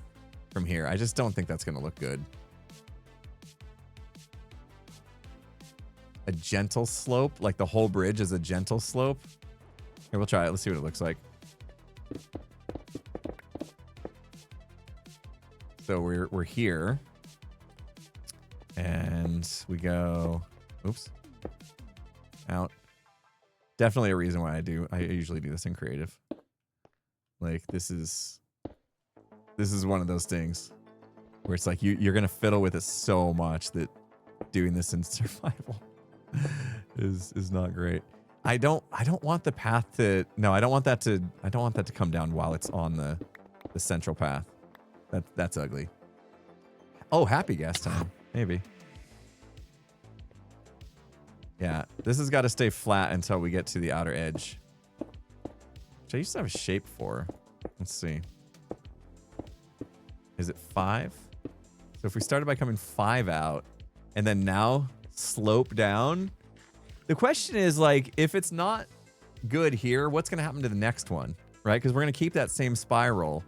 from here. I just don't think that's gonna look good. A gentle slope, like the whole bridge is a gentle slope. Here, we'll try it. Let's see what it looks like. So we're here, and we go. Oops. Out. Definitely a reason why I usually do this in creative. Like this is one of those things where it's like you're gonna fiddle with it so much that doing this in survival is not great. I don't want the path to I don't want that to come down while it's on the central path. That's ugly. Oh, happy gas time. Maybe. Yeah, this has got to stay flat until we get to the outer edge. Which I used to have a shape for. Let's see. Is it 5? So if we started by coming 5 out and then now slope down, the question is like, if it's not good here, what's going to happen to the next one, right? Because we're going to keep that same spiral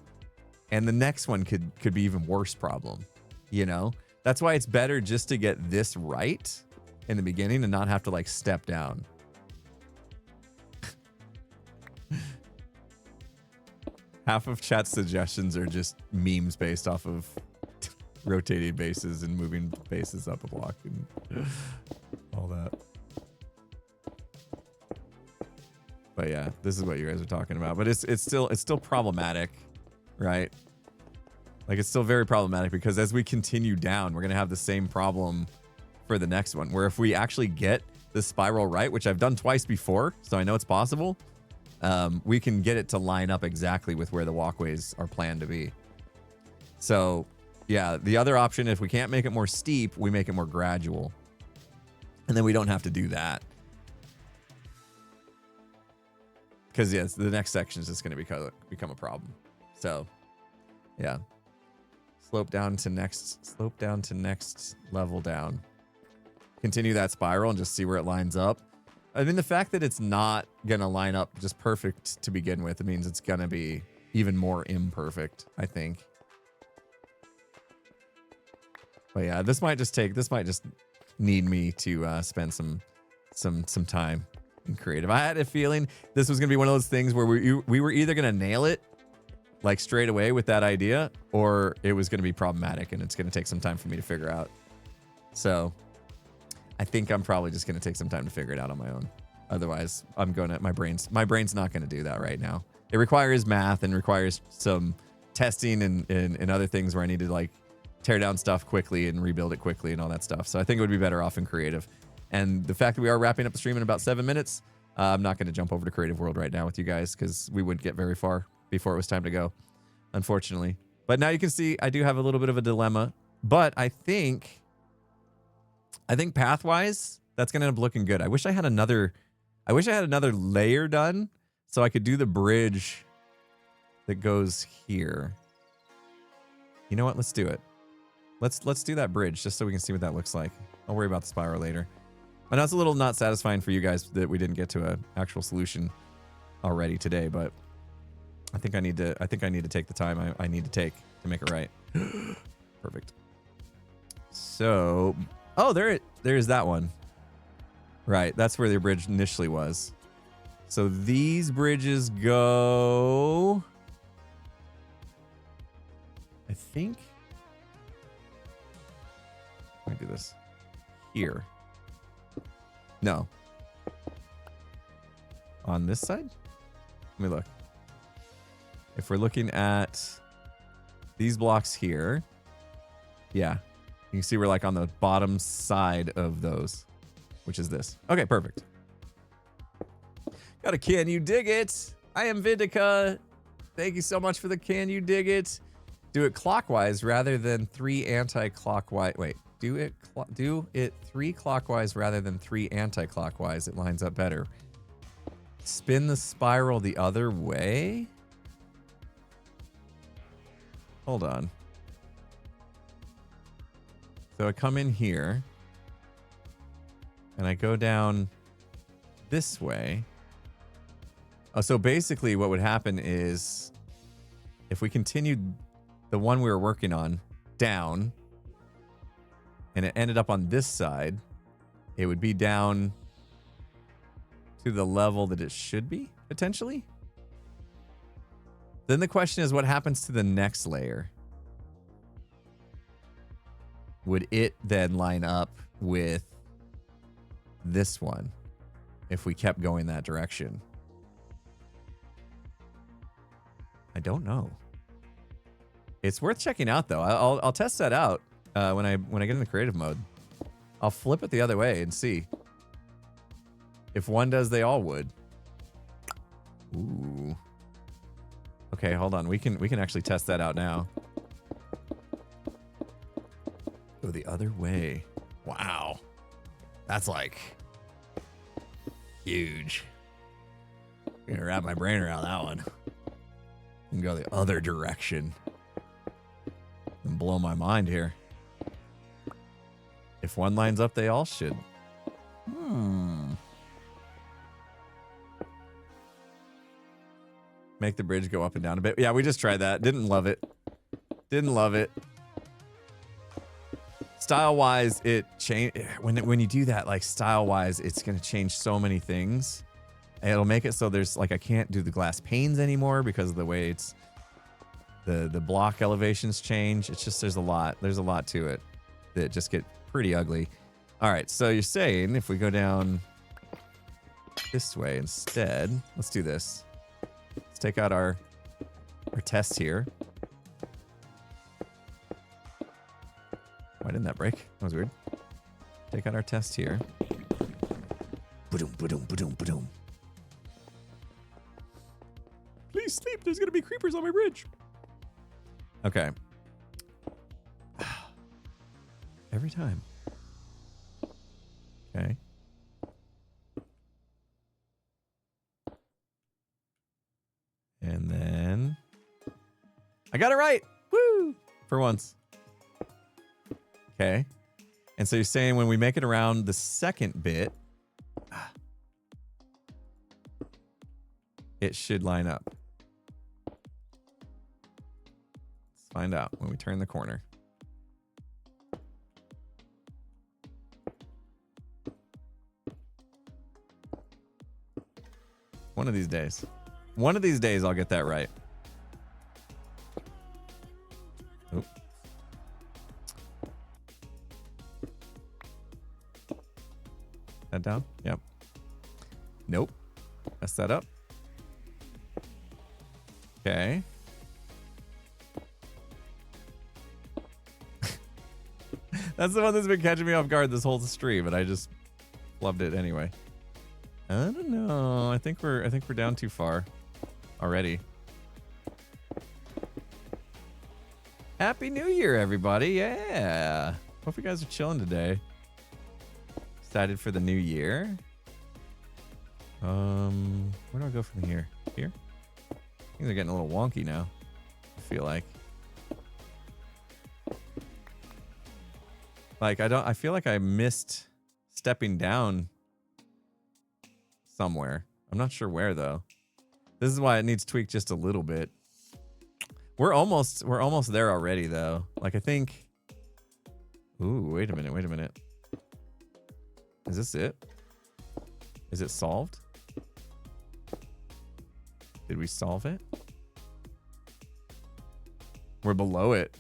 and the next one could be even worse problem, you know? That's why it's better just to get this right in the beginning and not have to like step down. Half of chat's suggestions are just memes based off of rotating bases and moving bases up a block and all that. But yeah, this is what you guys are talking about. But it's still problematic, right? Like it's still very problematic because as we continue down, we're gonna have the same problem for the next one. Where if we actually get the spiral right, which I've done twice before, so I know it's possible, we can get it to line up exactly with where the walkways are planned to be. So yeah, the other option, if we can't make it more steep, we make it more gradual. And then we don't have to do that. Because yes, the next section is just going to become a problem. So yeah. Slope down to next level down. Continue that spiral and just see where it lines up. I mean, the fact that it's not going to line up just perfect to begin with, it means it's going to be even more imperfect, I think. But yeah, this might just need me to spend some time in creative. I had a feeling this was going to be one of those things where we were either going to nail it like straight away with that idea, or it was going to be problematic and it's going to take some time for me to figure out. So I think I'm probably just going to take some time to figure it out on my own. Otherwise, my brain's not going to do that right now. It requires math and requires some testing and other things where I need to like tear down stuff quickly and rebuild it quickly and all that stuff. So I think it would be better off in creative. And the fact that we are wrapping up the stream in about 7 minutes, I'm not going to jump over to creative world right now with you guys because we wouldn't get very far before it was time to go, unfortunately. But now you can see I do have a little bit of a dilemma, but I think path-wise, that's going to end up looking good. I wish I had another layer done so I could do the bridge that goes here. You know what? Let's do it. Let's do that bridge just so we can see what that looks like. I'll worry about the spiral later. I know it's a little not satisfying for you guys that we didn't get to an actual solution already today, but I think I need to take the time I need to take to make it right. Perfect. So, oh, there's that one. Right, that's where the bridge initially was. So these bridges go, I think. Let me do this here. No. On this side? Let me look. If we're looking at these blocks here, yeah, you can see we're like on the bottom side of those, which is this. Okay, perfect. Got a can you dig it? I am Vindica. Thank you so much for the can you dig it. Do it clockwise rather than 3 anti-clockwise. Wait, do it 3 clockwise rather than 3 anti-clockwise. It lines up better. Spin the spiral the other way? Hold on. So I come in here and I go down this way. Oh, so basically what would happen is if we continued the one we were working on down and it ended up on this side, it would be down to the level that it should be, potentially. Then the question is, what happens to the next layer? Would it then line up with this one if we kept going that direction? I don't know. It's worth checking out, though. I'll test that out when I get in the creative mode. I'll flip it the other way and see. If one does, they all would. Ooh. Okay, hold on. We can actually test that out now. Go the other way. Wow. That's like huge. I'm gonna wrap my brain around that one. And go the other direction. And blow my mind here. If one lines up, they all should. Make the bridge go up and down a bit. Yeah, we just tried that. Didn't love it. Didn't love it. Style-wise, it changed. When you do that, like style-wise, it's going to change so many things. And it'll make it so there's like I can't do the glass panes anymore because of the way it's the block elevations change. It's just there's a lot to it that just get pretty ugly. All right, so you're saying if we go down this way instead, let's do this. Let's take out our test here. Why didn't that break? That was weird. Take out our test here. Ba-doom, ba-doom, ba-doom, ba-doom. Please sleep. There's going to be creepers on my bridge. Okay. Every time. Okay. And then I got it right. Woo! For once. Okay. And so you're saying when we make it around the second bit, it should line up. Let's find out when we turn the corner. One of these days. One of these days I'll get that right. Oop. That down? Yep. Nope. Mess that up. Okay. That's the one that's been catching me off guard this whole stream, and I just loved it anyway. I don't know. I think we're down too far already. Happy New Year, everybody. Yeah. Hope you guys are chilling today. Excited for the new year. Where do I go from here? Here? Things are getting a little wonky now, I feel like. I feel like I missed stepping down somewhere. I'm not sure where though. This is why it needs tweaked just a little bit. We're almost there already though. Like I think. Ooh, wait a minute. Is this it? Is it solved? Did we solve it? We're below it.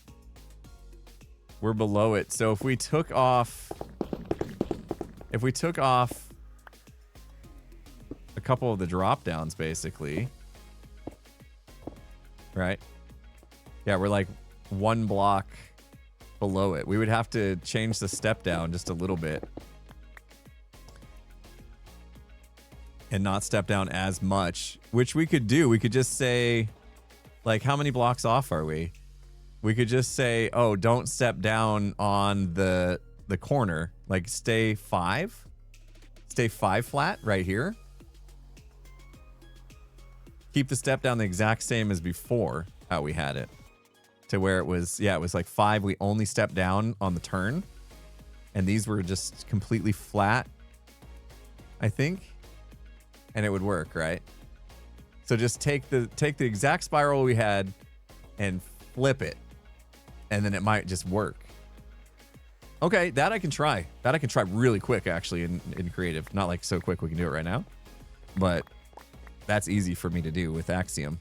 We're below it. So if we took off a couple of the drop downs basically, right? Yeah, we're like one block below it. We would have to change the step down just a little bit and not step down as much, which we could do. We could just say, like, how many blocks off are we? we could just say, oh, don't step down on the corner. Like stay 5. Stay 5 flat right here. Keep the step down the exact same as before, how we had it. To where it was, yeah, it was like 5. We only stepped down on the turn. And these were just completely flat, I think. And it would work, right? So just take the exact spiral we had and flip it. And then it might just work. Okay, that I can try. That I can try really quick, actually, in creative. Not like so quick we can do it right now. But that's easy for me to do with Axiom.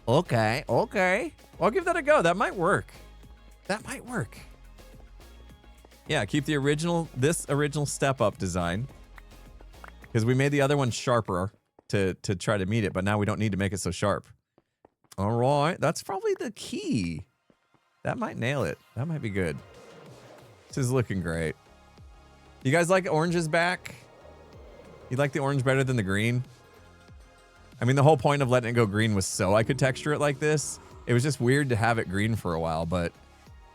Okay. I'll give that a go. That might work. Yeah, keep the original step up design. Because we made the other one sharper to try to meet it, but now we don't need to make it so sharp. All right, that's probably the key. That might nail it. That might be good. This is looking great. You guys like oranges back? You like the orange better than the green? I mean, the whole point of letting it go green was so I could texture it like this. It was just weird to have it green for a while, but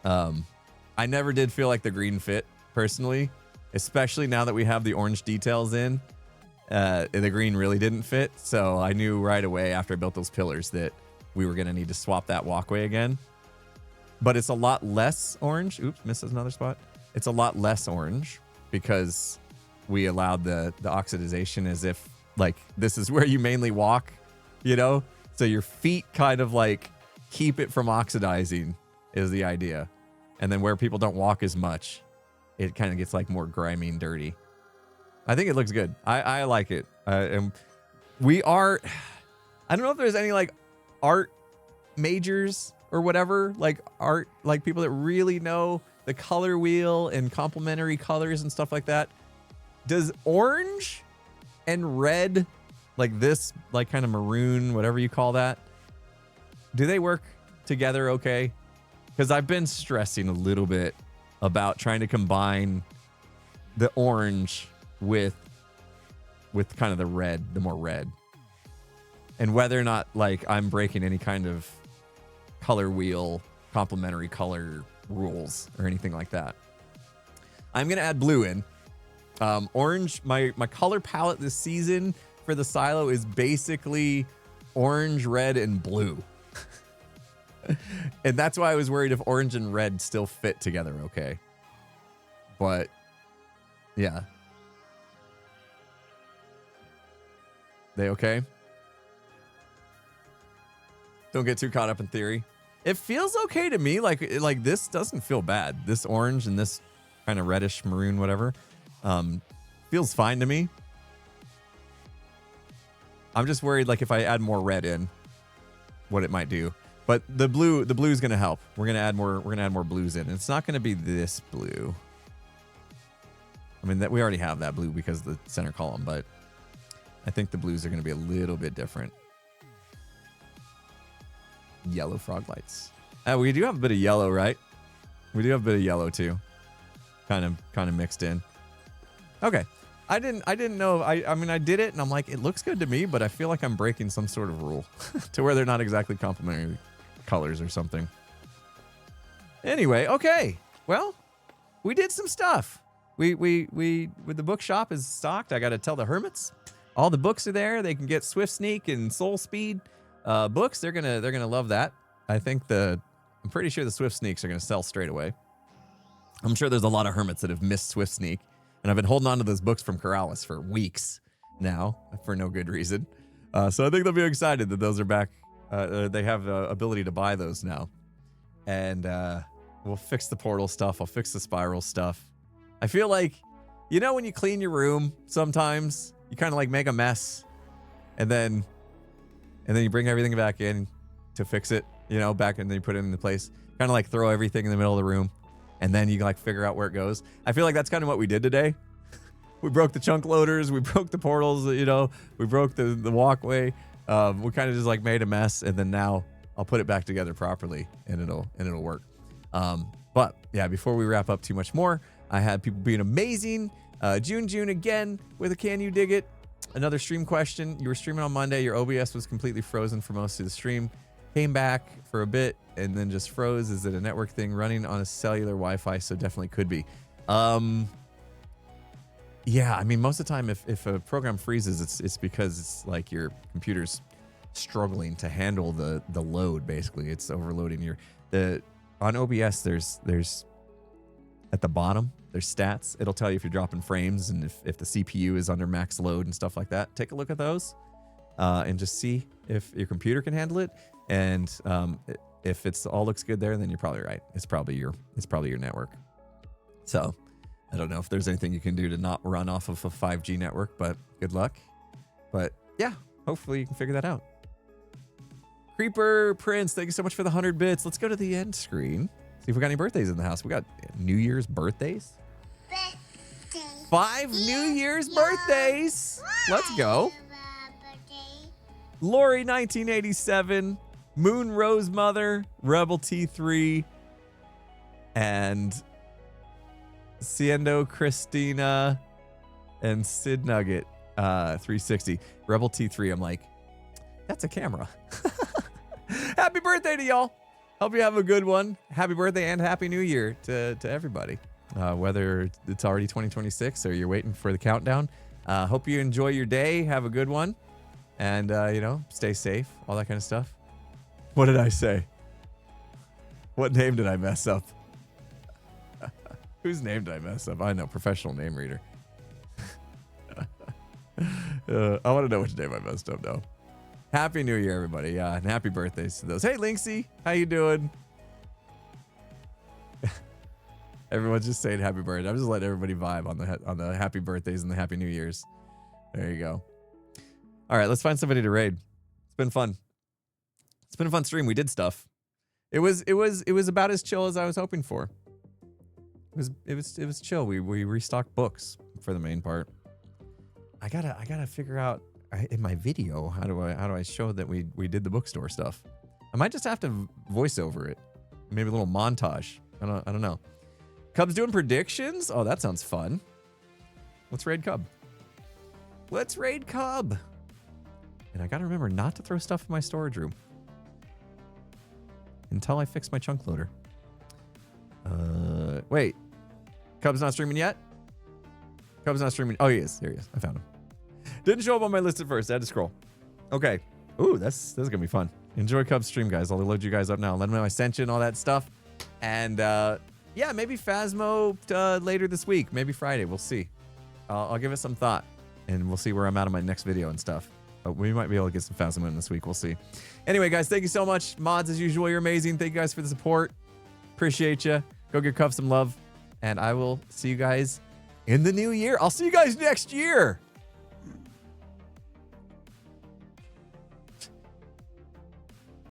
I never did feel like the green fit, personally. Especially now that we have the orange details in. The green really didn't fit, so I knew right away after I built those pillars that we were going to need to swap that walkway again. But it's a lot less orange. Oops, misses another spot. It's a lot less orange because we allowed the oxidization as if, like, this is where you mainly walk, you know? So your feet kind of, like, keep it from oxidizing is the idea. And then where people don't walk as much, it kind of gets, like, more grimy and dirty. I think it looks good. I like it. And we are... I don't know if there's any, like, art majors or whatever, like art, like people that really know the color wheel and complementary colors and stuff like that. Does orange and red, like this, like kind of maroon, whatever you call that, do they work together okay? Because I've been stressing a little bit about trying to combine the orange with kind of the red, the more red. And whether or not, like, I'm breaking any kind of color wheel, complementary color rules or anything like that. I'm going to add blue in. Orange, my color palette this season for the silo is basically orange, red, and blue. And that's why I was worried if orange and red still fit together okay. But, yeah. They okay? Don't get too caught up in theory. It feels okay to me. Like this doesn't feel bad. This orange and this kind of reddish maroon, whatever, feels fine to me. I'm just worried, like, if I add more red in, what it might do. But the blue is gonna help. We're gonna add more blues in. It's not gonna be this blue. I mean, that we already have that blue because of the center column, but I think the blues are gonna be a little bit different. Yellow frog lights. We do have a bit of yellow, right? We do have a bit of yellow too. Kind of mixed in. Okay. I didn't know. I mean, I did it and I'm like, it looks good to me, but I feel like I'm breaking some sort of rule to where they're not exactly complementary colors or something. Anyway, okay. Well, we did some stuff. We with the bookshop is stocked. I got to tell the Hermits, all the books are there. They can get Swift Sneak and Soul Speed books. They're gonna love that. I'm pretty sure the Swift Sneaks are gonna sell straight away. I'm sure there's a lot of Hermits that have missed Swift Sneak, and I've been holding on to those books from Corrales for weeks now for no good reason. So I think they'll be excited that those are back. They have the ability to buy those now, and we'll fix the portal stuff. I'll fix the spiral stuff. I feel like, you know, when you clean your room, sometimes you kind of like make a mess, and then you bring everything back in to fix it, you know, back, and then you put it into place. Kind of like throw everything in the middle of the room, and then you like figure out where it goes. I feel like that's kind of what we did today. We broke the chunk loaders, we broke the portals, you know, we broke the walkway. We kind of just like made a mess, and then now I'll put it back together properly, and it'll work. But yeah, before we wrap up too much more, I had people being amazing. June again with a Can You Dig It? Another stream question. You were streaming on Monday. Your OBS was completely frozen for most of the stream. came back for a bit and then just froze. Is it a network thing running on a cellular Wi-Fi? So definitely could be. Yeah, I mean, most of the time, if a program freezes, it's because it's like your computer's struggling to handle the load. Basically, it's overloading on OBS. There's at the bottom there's stats. It'll tell you if you're dropping frames and if the CPU is under max load and stuff like that. Take a look at those and just see if your computer can handle it. And if it's all looks good there, then you're probably right. It's probably your network. So I don't know if there's anything you can do to not run off of a 5G network, but good luck. But yeah, hopefully you can figure that out. Creeper Prince, thank you so much for the 100 bits. Let's go to the end screen. See if we got any birthdays in the house. We got New Year's birthdays. 5 New Year's birthdays. Let's go. Lori 1987, Moon Rose Mother, Rebel T3, and Siendo Christina and Sid Nugget 360. Rebel T3, I'm like, that's a camera. Happy birthday to y'all. Hope you have a good one. Happy birthday and Happy New Year to everybody. Whether it's already 2026 or you're waiting for the countdown. Hope you enjoy your day. Have a good one. And, stay safe. All that kind of stuff. What did I say? What name did I mess up? Whose name did I mess up? I know, professional name reader. I want to know which name I messed up now. Happy New Year, everybody. Yeah, and happy birthdays to those. Hey, Linksy, how you doing? Everyone's just saying happy birthday. I'm just letting everybody vibe on the happy birthdays and the happy New Years. There you go. All right, let's find somebody to raid. It's been fun. It's been a fun stream. We did stuff. It was about as chill as I was hoping for. It was chill. We restocked books for the main part. I gotta figure out in my video how do I show that we did the bookstore stuff. I might just have to voice over it. Maybe a little montage. I don't know. Cub's doing predictions? Oh, that sounds fun. Let's raid Cub. Let's raid Cub. And I gotta remember not to throw stuff in my storage room until I fix my chunk loader. Wait. Cub's not streaming yet? Cub's not streaming. Oh, he is. There he is. I found him. Didn't show up on my list at first. I had to scroll. Okay. Ooh, this is gonna be fun. Enjoy Cub's stream, guys. I'll load you guys up now. Let them know I sent you and all that stuff. And yeah, maybe Phasmo later this week. Maybe Friday. We'll see. I'll give it some thought, and we'll see where I'm at on my next video and stuff. But we might be able to get some Phasmo in this week. We'll see. Anyway, guys, thank you so much. Mods, as usual, you're amazing. Thank you guys for the support. Appreciate you. Go give Cub some love. And I will see you guys in the new year. I'll see you guys next year.